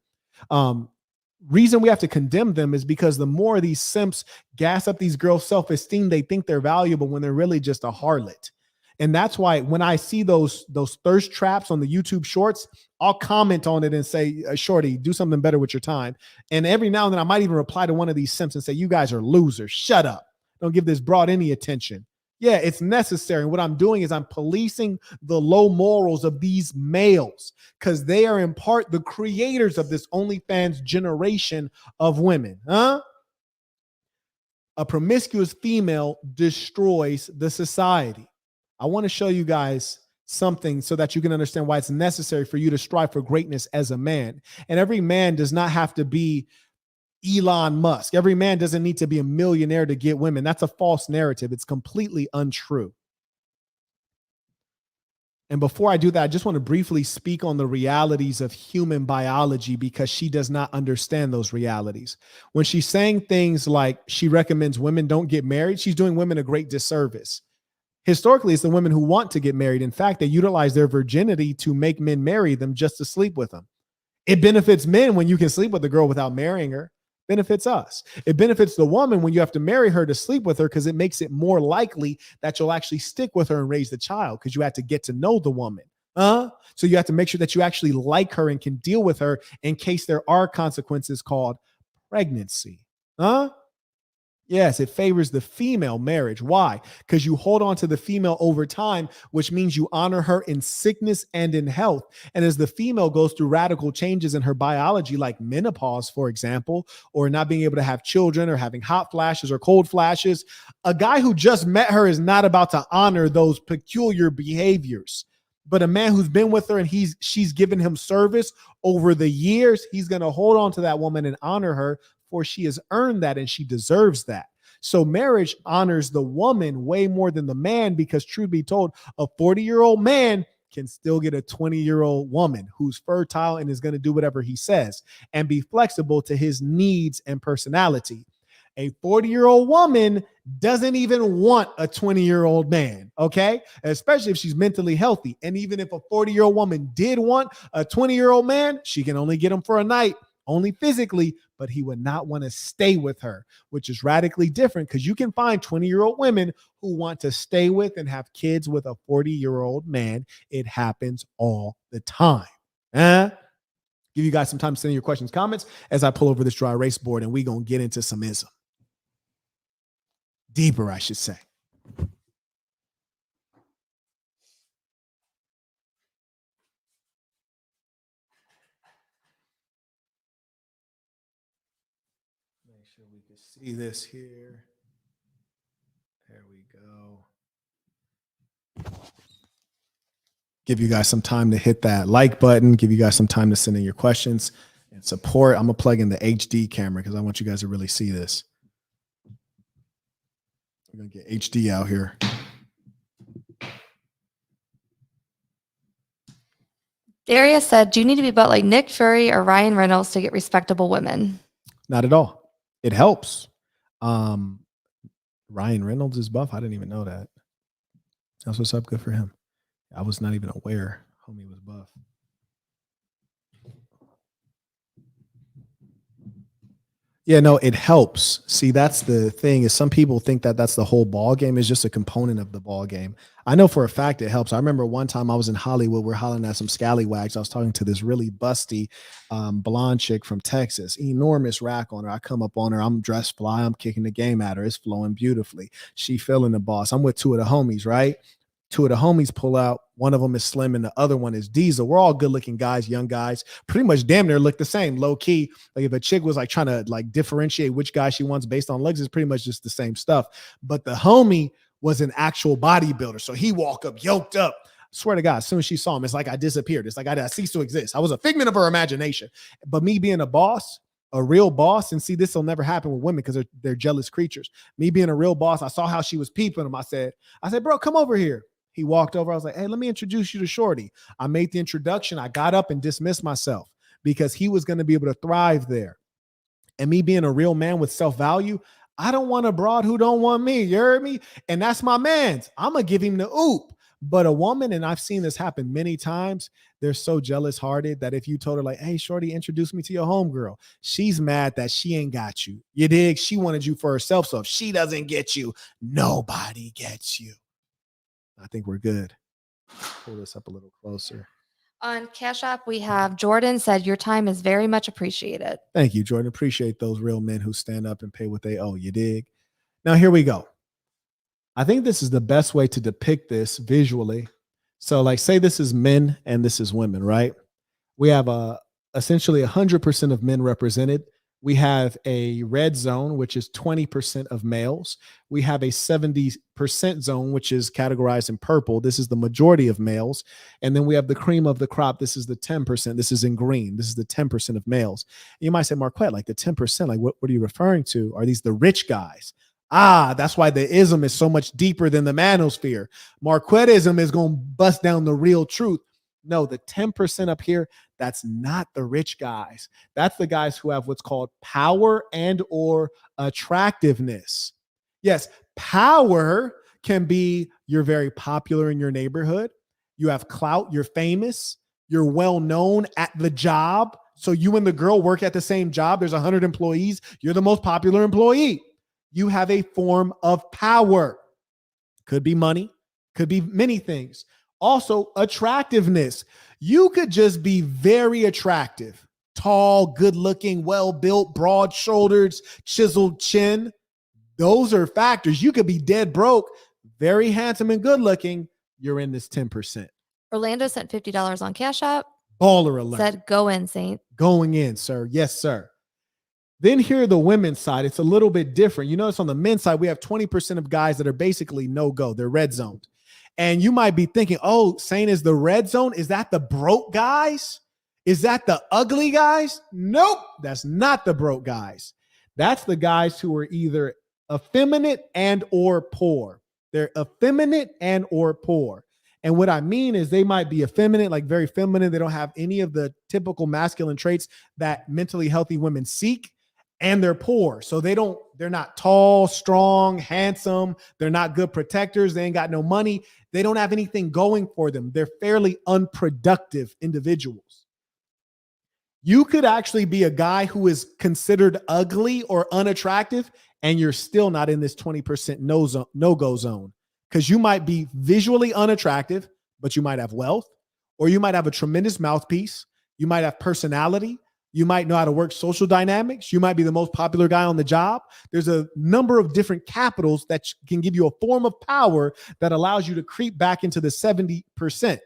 Reason we have to condemn them is because the more these simps gas up these girls' self-esteem, they think they're valuable when they're really just a harlot. And that's why when I see those thirst traps on the YouTube shorts, I'll comment on it and say, shorty, do something better with your time. And every now and then I might even reply to one of these simps and say, you guys are losers. Shut up. Don't give this broad any attention. Yeah, it's necessary. And what I'm doing is I'm policing the low morals of these males because they are in part the creators of this OnlyFans generation of women. A promiscuous female destroys the society. I want to show you guys something so that you can understand why it's necessary for you to strive for greatness as a man. And every man does not have to be Elon Musk. Every man doesn't need to be a millionaire to get women. That's a false narrative. It's completely untrue. And before I do that, I just want to briefly speak on the realities of human biology because she does not understand those realities. When she's saying things like she recommends women don't get married, she's doing women a great disservice. Historically, it's the women who want to get married. In fact, they utilize their virginity to make men marry them just to sleep with them. It benefits men when you can sleep with a girl without marrying her. Benefits us. It benefits the woman when you have to marry her to sleep with her because it makes it more likely that you'll actually stick with her and raise the child because you have to get to know the woman. So you have to make sure that you actually like her and can deal with her in case there are consequences called pregnancy. Yes, it favors the female marriage. Why? Because you hold on to the female over time, which means you honor her in sickness and in health. And as the female goes through radical changes in her biology, like menopause, for example, or not being able to have children or having hot flashes or cold flashes, a guy who just met her is not about to honor those peculiar behaviors. But a man who's been with her and she's given him service over the years, he's going to hold on to that woman and honor her, for she has earned that and she deserves that. So marriage honors the woman way more than the man because, truth be told, a 40-year-old man can still get a 20-year-old woman who's fertile and is going to do whatever he says and be flexible to his needs and personality. A 40-year-old woman doesn't even want a 20-year-old man, okay? Especially if she's mentally healthy. And even if a 40-year-old woman did want a 20-year-old man, she can only get him for a night, only physically, but he would not want to stay with her, which is radically different because you can find 20-year-old women who want to stay with and have kids with a 40-year-old man. It happens all the time. Give you guys some time to send in your questions, comments as I pull over this dry erase board and we're going to get into some ism. Deeper, I should say. Make sure we can see this here. There we go. Give you guys some time to hit that like button. Give you guys some time to send in your questions and support. I'm going to plug in the HD camera because I want you guys to really see this. We're going to get HD out here. Darius said, do you need to be built like Nick Fury or Ryan Reynolds to get respectable women? Not at all. It helps. Ryan Reynolds is buff. I didn't even know that. That's what's up. Good for him. I was not even aware homie was buff. Yeah, no, it helps. See, that's the thing is some people think that that's the whole ball game is just a component of the ball game. I know for a fact it helps. I remember one time I was in Hollywood. We're hollering at some scallywags. I was talking to this really busty blonde chick from Texas, enormous rack on her. I come up on her. I'm dressed fly. I'm kicking the game at her. It's flowing beautifully. She feeling the boss. I'm with two of the homies, right? Two of the homies pull out. One of them is Slim and the other one is Diesel. We're all good looking guys, young guys, pretty much damn near look the same, low key. Like if a chick was like trying to like differentiate which guy she wants based on legs, it's pretty much just the same stuff. But the homie was an actual bodybuilder. So he walked up, yoked up. I swear to God, as soon as she saw him, it's like I disappeared. It's like I ceased to exist. I was a figment of her imagination. But me being a boss, a real boss, and see, this will never happen with women because they're jealous creatures. Me being a real boss, I saw how she was peeping him. I said, bro, come over here. He walked over. I was like, hey, let me introduce you to Shorty. I made the introduction. I got up and dismissed myself because he was going to be able to thrive there. And me being a real man with self-value, I don't want a broad who don't want me. You heard me? And that's my man's. I'm going to give him the oop. But a woman, and I've seen this happen many times, they're so jealous-hearted that if you told her like, hey, Shorty, introduce me to your homegirl, she's mad that she ain't got you. You dig? She wanted you for herself. So if she doesn't get you, nobody gets you. I think we're good. Pull this up a little closer. On Cash App, we have Jordan said, your time is very much appreciated. Thank you, Jordan. Appreciate those real men who stand up and pay what they owe. You dig? Now, here we go. I think this is the best way to depict this visually. So like say this is men and this is women, right? We have essentially 100% of men represented We have a red zone, which is 20% of males. We have a 70% zone, which is categorized in purple. This is the majority of males. And then we have the cream of the crop. This is the 10%. This is in green. This is the 10% of males. You might say, Marquette, like the 10%, like what are you referring to? Are these the rich guys? That's why the ism is so much deeper than the manosphere. Marquettism is going to bust down the real truth. No, the 10% up here, that's not the rich guys. That's the guys who have what's called power and or attractiveness. Yes, power can be you're very popular in your neighborhood. You have clout, you're famous, you're well known at the job. So you and the girl work at the same job. There's 100 employees. You're the most popular employee. You have a form of power. Could be money, could be many things. Also, attractiveness. You could just be very attractive, tall, good looking, well built, broad shoulders, chiseled chin. Those are factors. You could be dead broke, very handsome and good looking. You're in this 10%. Orlando sent $50 on Cash App. Baller alert. Said, go in, Saint. Going in, sir. Yes, sir. Then here are the women's side. It's a little bit different. You notice on the men's side, we have 20% of guys that are basically no-go. They're red zoned. And you might be thinking, oh, Saint, is the red zone? Is that the broke guys? Is that the ugly guys? Nope, that's not the broke guys. That's the guys who are either effeminate and or poor. They're effeminate and or poor. And what I mean is they might be effeminate, like very feminine. They don't have any of the typical masculine traits that mentally healthy women seek. And they're poor. So they're not tall, strong, handsome. They're not good protectors. They ain't got no money. They don't have anything going for them. They're fairly unproductive individuals. You could actually be a guy who is considered ugly or unattractive, and you're still not in this 20% no-go zone, because you might be visually unattractive, but you might have wealth, or you might have a tremendous mouthpiece. You might have personality. You might know how to work social dynamics. You might be the most popular guy on the job. There's a number of different capitals that can give you a form of power that allows you to creep back into the 70%.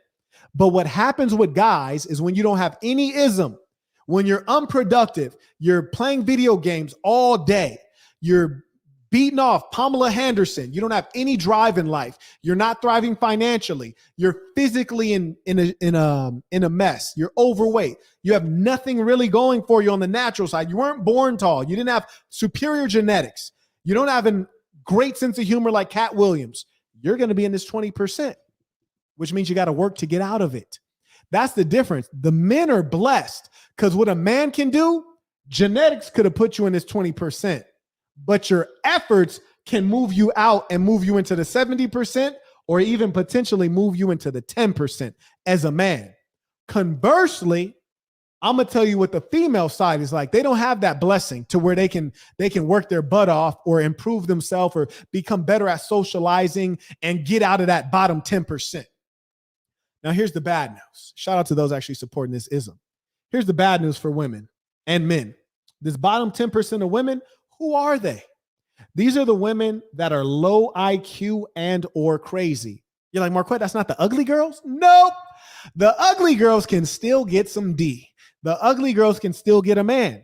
But what happens with guys is when you don't have any ism, when you're unproductive, you're playing video games all day, you're beating off Pamela Henderson, you don't have any drive in life, you're not thriving financially, you're physically in a mess, you're overweight, you have nothing really going for you on the natural side, you weren't born tall, you didn't have superior genetics, you don't have a great sense of humor like Cat Williams, you're going to be in this 20%, which means you got to work to get out of it. That's the difference. The men are blessed because what a man can do, genetics could have put you in this 20%. But your efforts can move you out and move you into the 70% or even potentially move you into the 10% as a man. Conversely, I'm going to tell you what the female side is like. They don't have that blessing to where they can work their butt off or improve themselves or become better at socializing and get out of that bottom 10%. Now, here's the bad news. Shout out to those actually supporting this ism. Here's the bad news for women and men. This bottom 10% of women, who are they? These are the women that are low IQ and or crazy. You're like, Marquette, that's not the ugly girls? Nope. The ugly girls can still get some D. The ugly girls can still get a man.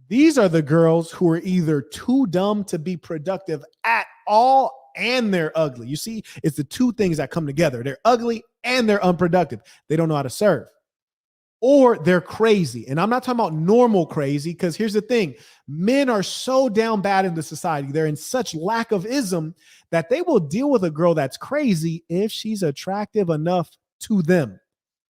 These are the girls who are either too dumb to be productive at all and they're ugly. You see, it's the two things that come together. They're ugly and they're unproductive. They don't know how to serve. Or they're crazy. And I'm not talking about normal crazy, because here's the thing. Men are so down bad in the society. They're in such lack of ism that they will deal with a girl that's crazy if she's attractive enough to them.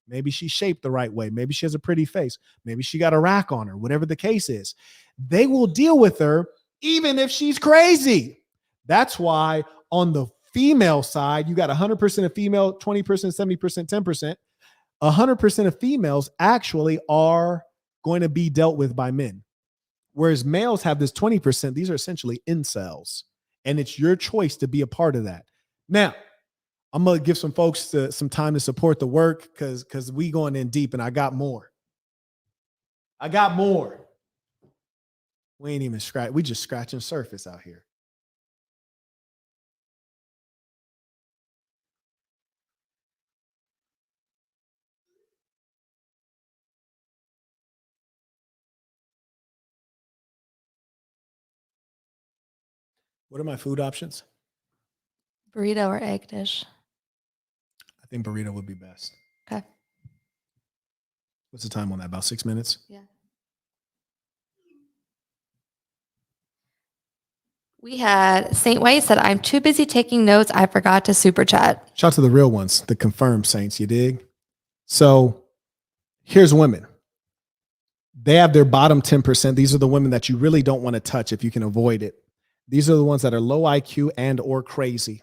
Maybe she's shaped the right way. Maybe she has a pretty face. Maybe she got a rack on her, whatever the case is. They will deal with her even if she's crazy. That's why on the female side, you got 100% of female, 20%, 70%, 10%. 100% of females actually are going to be dealt with by men. Whereas males have this 20%. These are essentially incels. And it's your choice to be a part of that. Now, I'm going to give some folks some time to support the work because we going in deep and I got more. We ain't even scratch. We just scratching surface out here. What are my food options? Burrito or egg dish? I think burrito would be best. Okay. What's the time on that? About 6 minutes? Yeah. We had St. White said, I'm too busy taking notes. I forgot to super chat. Shout out to the real ones, the confirmed saints, you dig? So here's women. They have their bottom 10%. These are the women that you really don't want to touch if you can avoid it. These are the ones that are low IQ and or crazy.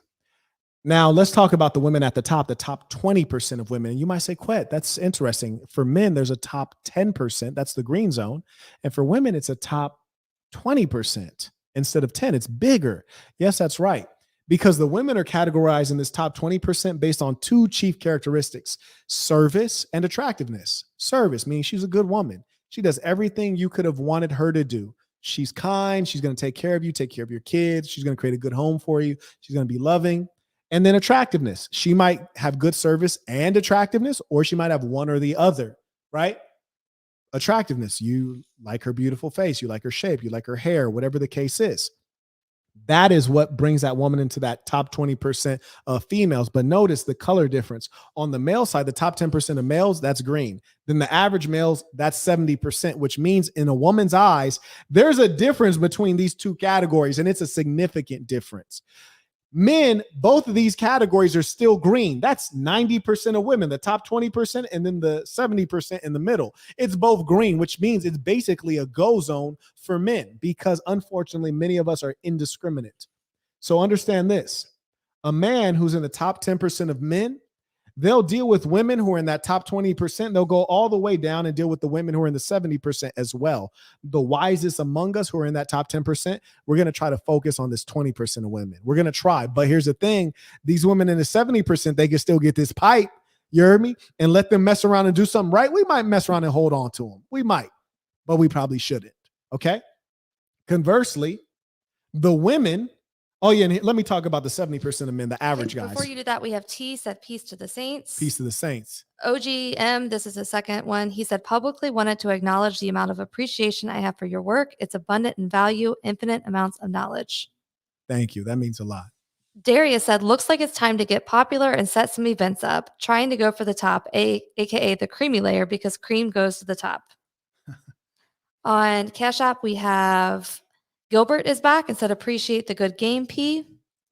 Now, let's talk about the women at the top 20% of women. And you might say, Quet, that's interesting. For men, there's a top 10%. That's the green zone. And for women, it's a top 20% instead of 10. It's bigger. Yes, that's right. Because the women are categorized in this top 20% based on two chief characteristics, service and attractiveness. Service means she's a good woman. She does everything you could have wanted her to do. She's kind. She's going to take care of you, take care of your kids. She's going to create a good home for you. She's going to be loving. And then attractiveness. She might have good service and attractiveness, or she might have one or the other, right? Attractiveness. You like her beautiful face. You like her shape. You like her hair, whatever the case is. That is what brings that woman into that top 20% of females. But notice the color difference. On the male side, the top 10% of males, that's green. Then the average males, that's 70%, which means in a woman's eyes, there's a difference between these two categories, and it's a significant difference. Men, both of these categories are still green. That's 90% of women, the top 20%, and then the 70% in the middle. It's both green, which means it's basically a go zone for men because unfortunately, many of us are indiscriminate. So understand this. A man who's in the top 10% of men, they'll deal with women who are in that top 20%. They'll go all the way down and deal with the women who are in the 70% as well. The wisest among us who are in that top 10%, we're going to try to focus on this 20% of women. We're going to try. But here's the thing. These women in the 70%, they can still get this pipe. You heard me? And let them mess around and do something right. We might mess around and hold on to them. We might, but we probably shouldn't. Okay. Conversely, the women. Oh, yeah. And let me talk about the 70% of men, the average guys. Before you do that, we have T said, peace to the saints. Peace to the saints. OGM, this is the second one. He said, publicly wanted to acknowledge the amount of appreciation I have for your work. It's abundant in value, infinite amounts of knowledge. Thank you. That means a lot. Darius said, looks like it's time to get popular and set some events up. Trying to go for the top, aka the creamy layer, because cream goes to the top. On Cash App, we have Gilbert is back and said, appreciate the good game, P.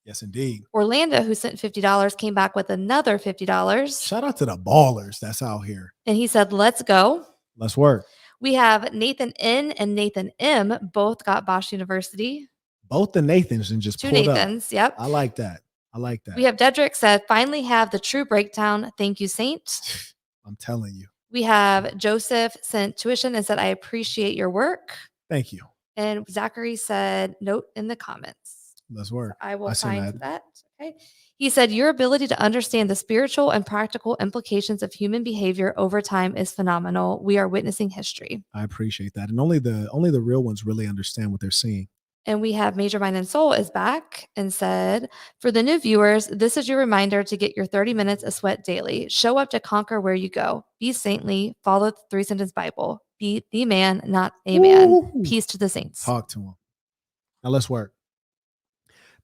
Yes, indeed. Orlando, who sent $50, came back with another $50. Shout out to the ballers that's out here. And he said, let's go. Let's work. We have Nathan N and Nathan M. Both got Bosch University. Both the Nathans and just Two pulled Nathans, up. yep. I like that. I like that. We have Dedrick said, finally have the true breakdown. Thank you, Saint. I'm telling you. We have Joseph sent tuition and said, I appreciate your work. Thank you. And Zachary said, note in the comments. Let's work. So I will find that. Okay. He said, your ability to understand the spiritual and practical implications of human behavior over time is phenomenal. We are witnessing history. I appreciate that. And only the real ones really understand what they're seeing. And we have Major Mind and Soul is back and said, for the new viewers, this is your reminder to get your 30 minutes of sweat daily. Show up to conquer where you go. Be saintly. Follow the 3-sentence Bible. Be the man, not a man. Ooh. Peace to the saints. Talk to him. Now let's work.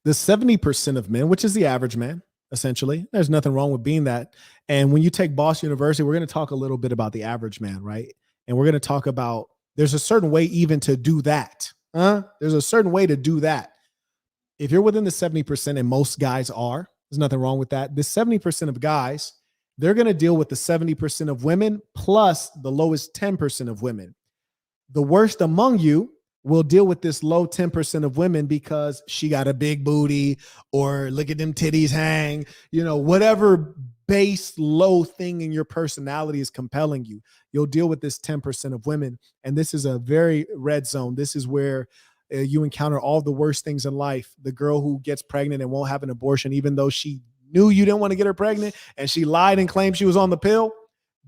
The 70% of men, which is the average man, essentially, there's nothing wrong with being that. And when you take Bosch University, we're going to talk a little bit about the average man, right? And we're going to talk about there's a certain way even to do that. There's a certain way to do that. If you're within the 70%, and most guys are, there's nothing wrong with that. The 70% of guys, they're going to deal with the 70% of women plus the lowest 10% of women. The worst among you will deal with this low 10% of women because she got a big booty or look at them titties hang, whatever base low thing in your personality is compelling you. You'll deal with this 10% of women. And this is a very red zone. This is where you encounter all the worst things in life. The girl who gets pregnant and won't have an abortion, even though she knew you didn't want to get her pregnant and she lied and claimed she was on the pill.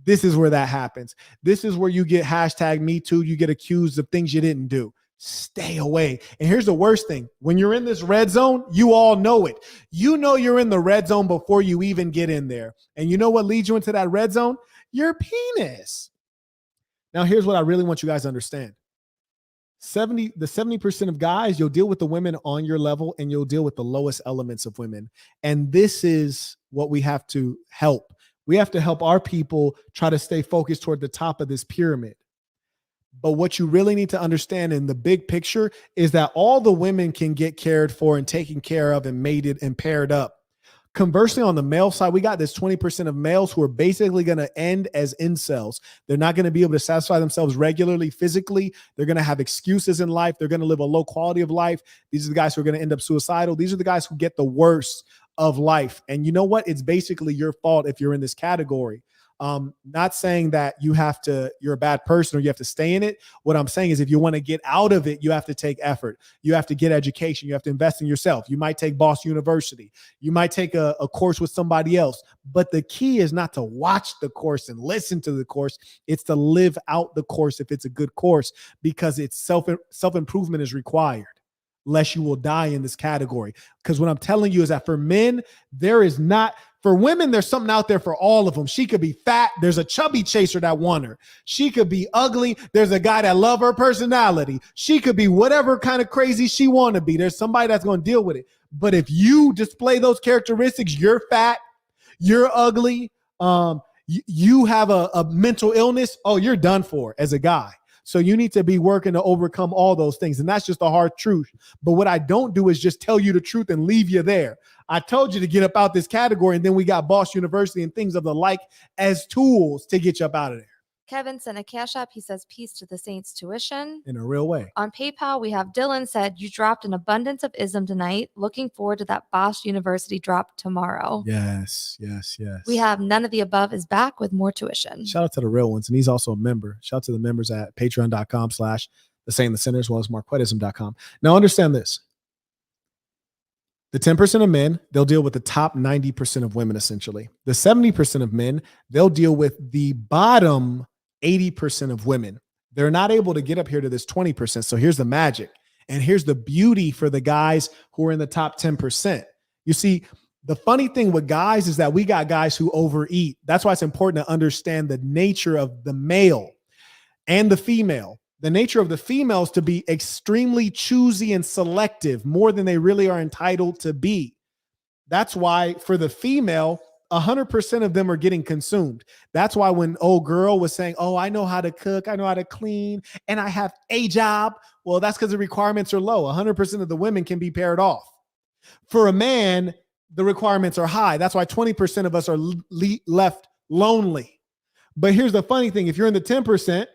This is where that happens. This is where you get #MeToo. You get accused of things you didn't do. Stay away. And here's the worst thing. When you're in this red zone, you all know it. You know you're in the red zone before you even get in there. And you know what leads you into that red zone? Your penis. Now, here's what I really want you guys to understand. the 70% of guys, you'll deal with the women on your level and you'll deal with the lowest elements of women. And this is what we have to help. We have to help our people try to stay focused toward the top of this pyramid. But what you really need to understand in the big picture is that all the women can get cared for and taken care of and mated and paired up. Conversely, on the male side, we got this 20% of males who are basically going to end as incels. They're not going to be able to satisfy themselves regularly, physically. They're going to have excuses in life. They're going to live a low quality of life. These are the guys who are going to end up suicidal. These are the guys who get the worst of life. And you know what? It's basically your fault if you're in this category. Not saying that you're a bad person or you have to stay in it. What I'm saying is if you want to get out of it, you have to take effort. You have to get education. You have to invest in yourself. You might take Boss University. You might take a course with somebody else. But the key is not to watch the course and listen to the course. It's to live out the course if it's a good course, because it's self-improvement is required. Lest you will die in this category. Because what I'm telling you is that for men, there is not. For women, there's something out there for all of them. She could be fat. There's a chubby chaser that want her. She could be ugly. There's a guy that love her personality. She could be whatever kind of crazy she want to be. There's somebody that's going to deal with it. But if you display those characteristics, you're fat, you're ugly, you have a mental illness, oh, you're done for as a guy. So you need to be working to overcome all those things. And that's just the hard truth. But what I don't do is just tell you the truth and leave you there. I told you to get up out this category, and then we got Boss University and things of the like as tools to get you up out of there. Kevin sent a cash app. He says, peace to the Saints tuition. In a real way. On PayPal, we have Dylan said, you dropped an abundance of ism tonight. Looking forward to that Boss University drop tomorrow. Yes. We have none of the above is back with more tuition. Shout out to the real ones. And he's also a member. Shout out to the members at patreon.com/the as well as marquettism.com. Now understand this. The 10% of men, they'll deal with the top 90% of women, essentially. The 70% of men, they'll deal with the bottom 80% of women. They're not able to get up here to this 20%. So here's the magic. And here's the beauty for the guys who are in the top 10%. You see, the funny thing with guys is that we got guys who overeat. That's why it's important to understand the nature of the male and the female. The nature of the females to be extremely choosy and selective, more than they really are entitled to be. That's why for the female, 100% of them are getting consumed. That's why when old girl was saying, oh, I know how to cook, I know how to clean, and I have a job. Well, that's because the requirements are low. 100% of the women can be paired off. For a man, the requirements are high. That's why 20% of us are left lonely. But here's the funny thing. If you're in the 10%,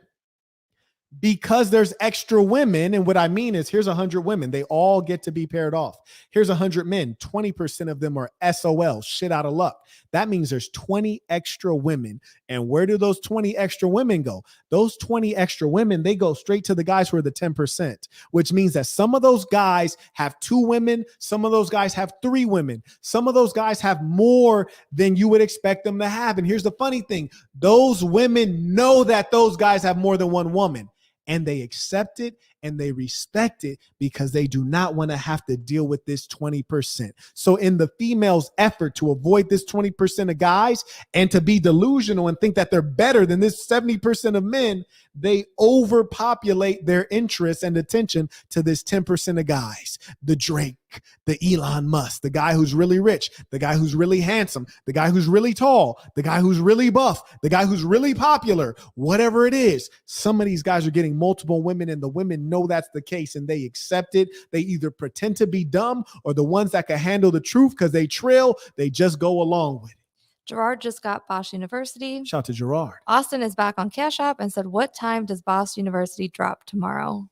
because there's extra women, and what I mean is here's 100 women. They all get to be paired off. Here's 100 men. 20% of them are SOL, shit out of luck. That means there's 20 extra women. And where do those 20 extra women go? Those 20 extra women, they go straight to the guys who are the 10%, which means that some of those guys have 2 women. Some of those guys have 3 women. Some of those guys have more than you would expect them to have. And here's the funny thing. Those women know that those guys have more than one woman. And they accept it and they respect it because they do not want to have to deal with this 20%. So in the females' effort to avoid this 20% of guys and to be delusional and think that they're better than this 70% of men, they overpopulate their interest and attention to this 10% of guys. The Drake, the Elon Musk, the guy who's really rich, the guy who's really handsome, the guy who's really tall, the guy who's really buff, the guy who's really popular, whatever it is. Some of these guys are getting multiple women and the women know that's the case and they accept it. They either pretend to be dumb or the ones that can handle the truth because they trill, they just go along with it. Gerard just got Bosch University. Shout out to Gerard. Austin is back on Cash App and said, what time does Bosch University drop tomorrow?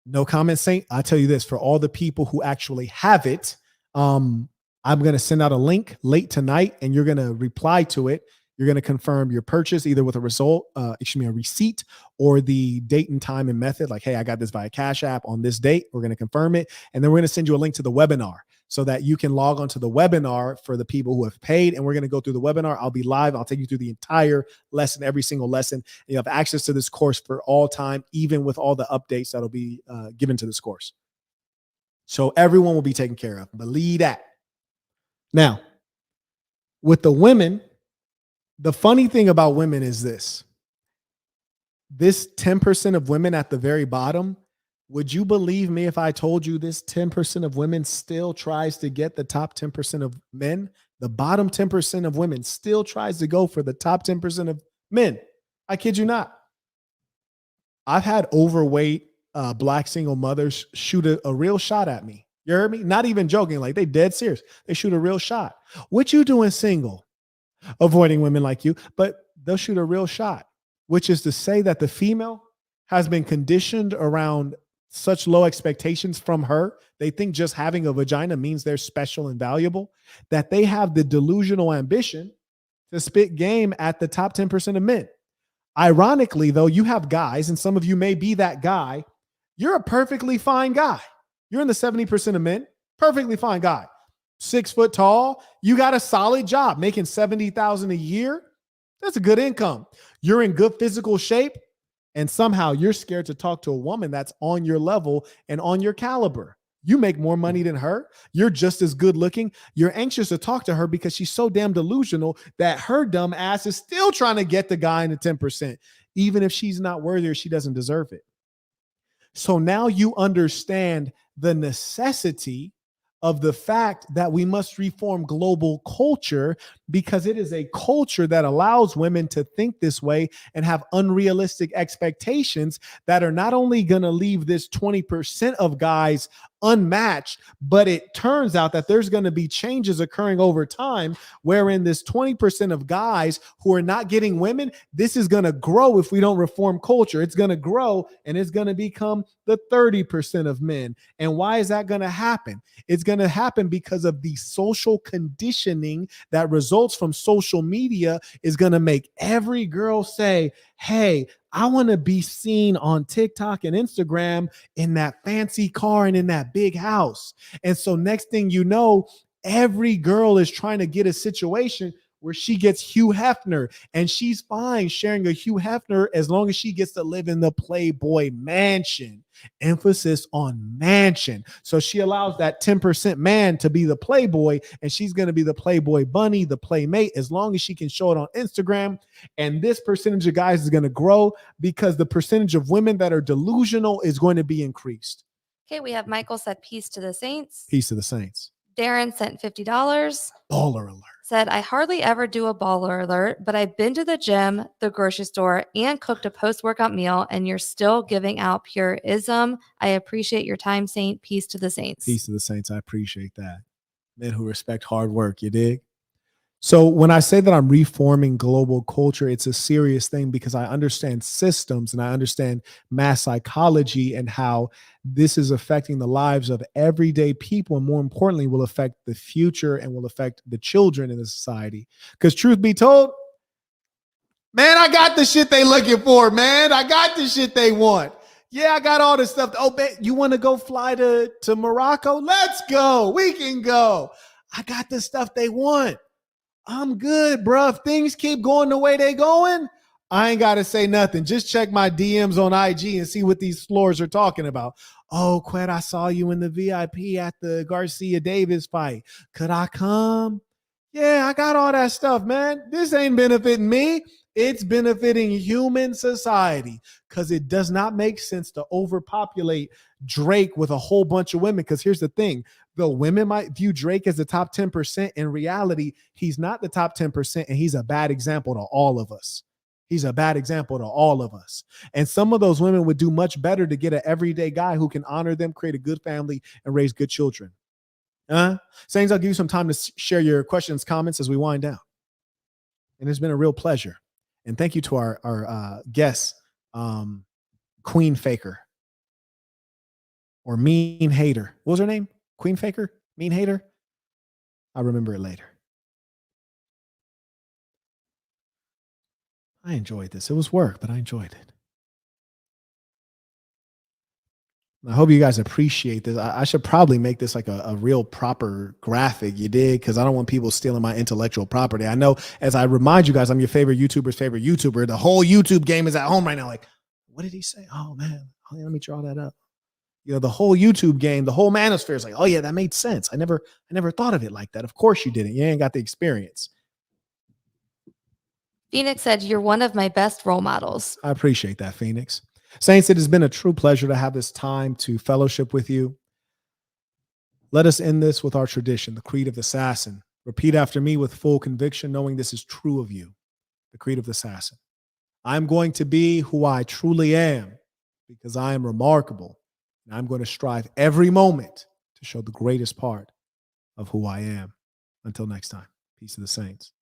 No comment, Saint. I'll tell you this, for all the people who actually have it, I'm going to send out a link late tonight and you're going to reply to it. You're going to confirm your purchase either with a receipt or the date and time and method. Like, hey, I got this via Cash App on this date. We're going to confirm it. And then we're going to send you a link to the webinar so that you can log onto the webinar for the people who have paid. And we're going to go through the webinar. I'll be live. I'll take you through the entire lesson, every single lesson. And you have access to this course for all time, even with all the updates that'll be given to this course. So everyone will be taken care of. Believe that. Now, with the women, the funny thing about women is this. this 10% of women at the very bottom, would you believe me if I told you this 10% of women still tries to get the top 10% of men? The bottom 10% of women still tries to go for the top 10% of men. I kid you not. I've had overweight black single mothers shoot a real shot at me. You heard me? Not even joking. Like, they dead serious. They shoot a real shot. What you doing single? Avoiding women like you, but they'll shoot a real shot, which is to say that the female has been conditioned around such low expectations from her. They think just having a vagina means they're special and valuable, that they have the delusional ambition to spit game at the top 10% of men. Ironically, though, you have guys, and some of you may be that guy. You're a perfectly fine guy. You're in the 70% of men, perfectly fine guy. 6 foot tall. You got a solid job, making $70,000 a year. That's a good income. You're in good physical shape, and somehow you're scared to talk to a woman that's on your level and on your caliber. You make more money than her. You're just as good looking. You're anxious to talk to her because she's so damn delusional that her dumb ass is still trying to get the guy in the 10%, even if she's not worthy or she doesn't deserve it. So now you understand the necessity of the fact that we must reform global culture, because it is a culture that allows women to think this way and have unrealistic expectations that are not only going to leave this 20% of guys unmatched, but it turns out that there's going to be changes occurring over time wherein this 20% of guys who are not getting women, this is going to grow if we don't reform culture. It's going to grow and it's going to become the 30% of men. And why is that going to happen? It's going to happen because of the social conditioning that results from social media is going to make every girl say, hey, I want to be seen on TikTok and Instagram in that fancy car and in that big house. And so next thing you know, every girl is trying to get a situation where she gets Hugh Hefner, and she's fine sharing a Hugh Hefner as long as she gets to live in the Playboy mansion. Emphasis on mansion. So she allows that 10% man to be the Playboy, and she's going to be the Playboy bunny, the playmate, as long as she can show it on Instagram. And this percentage of guys is going to grow because the percentage of women that are delusional is going to be increased. Okay, we have Michael said peace to the saints. Peace to the saints. Darren sent $50. Baller alert. Said, I hardly ever do a baller alert, but I've been to the gym, the grocery store, and cooked a post-workout meal, and you're still giving out pure ism. I appreciate your time, Saint. Peace to the saints. Peace to the saints. I appreciate that. Men who respect hard work, you dig? So when I say that I'm reforming global culture, it's a serious thing because I understand systems and I understand mass psychology and how this is affecting the lives of everyday people, and more importantly, will affect the future and will affect the children in the society. Because truth be told, man, I got the shit they looking for, man. I got the shit they want. Yeah, I got all this stuff. Oh, you want to go fly to Morocco? Let's go. We can go. I got the stuff they want. I'm good, bro. If things keep going the way they going, I ain't got to say nothing. Just check my DMs on IG and see what these floors are talking about. Oh, Quet, I saw you in the VIP at the Garcia Davis fight. Could I come? Yeah, I got all that stuff, man. This ain't benefiting me. It's benefiting human society because it does not make sense to overpopulate Drake with a whole bunch of women. Because here's the thing. Though women might view Drake as the top 10%, in reality, he's not the top 10%, and he's a bad example to all of us. He's a bad example to all of us. And some of those women would do much better to get an everyday guy who can honor them, create a good family, and raise good children. Saints, I'll give you some time to share your questions, comments as we wind down. And it's been a real pleasure. And thank you to our guest, Queen Faker, or Mean Hater. What was her name? Queen Faker? Mean Hater? I'll remember it later. I enjoyed this. It was work, but I enjoyed it. I hope you guys appreciate this. I should probably make this like a real proper graphic, you dig? Because I don't want people stealing my intellectual property. I know, as I remind you guys, I'm your favorite YouTuber's favorite YouTuber. The whole YouTube game is at home right now. Like, what did he say? Oh, man. Oh, let me draw that up. You know, the whole YouTube game, the whole manosphere is like, oh, yeah, that made sense. I never thought of it like that. Of course you didn't. You ain't got the experience. Phoenix said, "You're one of my best role models." I appreciate that, Phoenix. Saints, it has been a true pleasure to have this time to fellowship with you. Let us end this with our tradition, the Creed of the Assassin. Repeat after me with full conviction, knowing this is true of you. The Creed of the Assassin. I'm going to be who I truly am because I am remarkable. And I'm going to strive every moment to show the greatest part of who I am. Until next time, peace to the saints.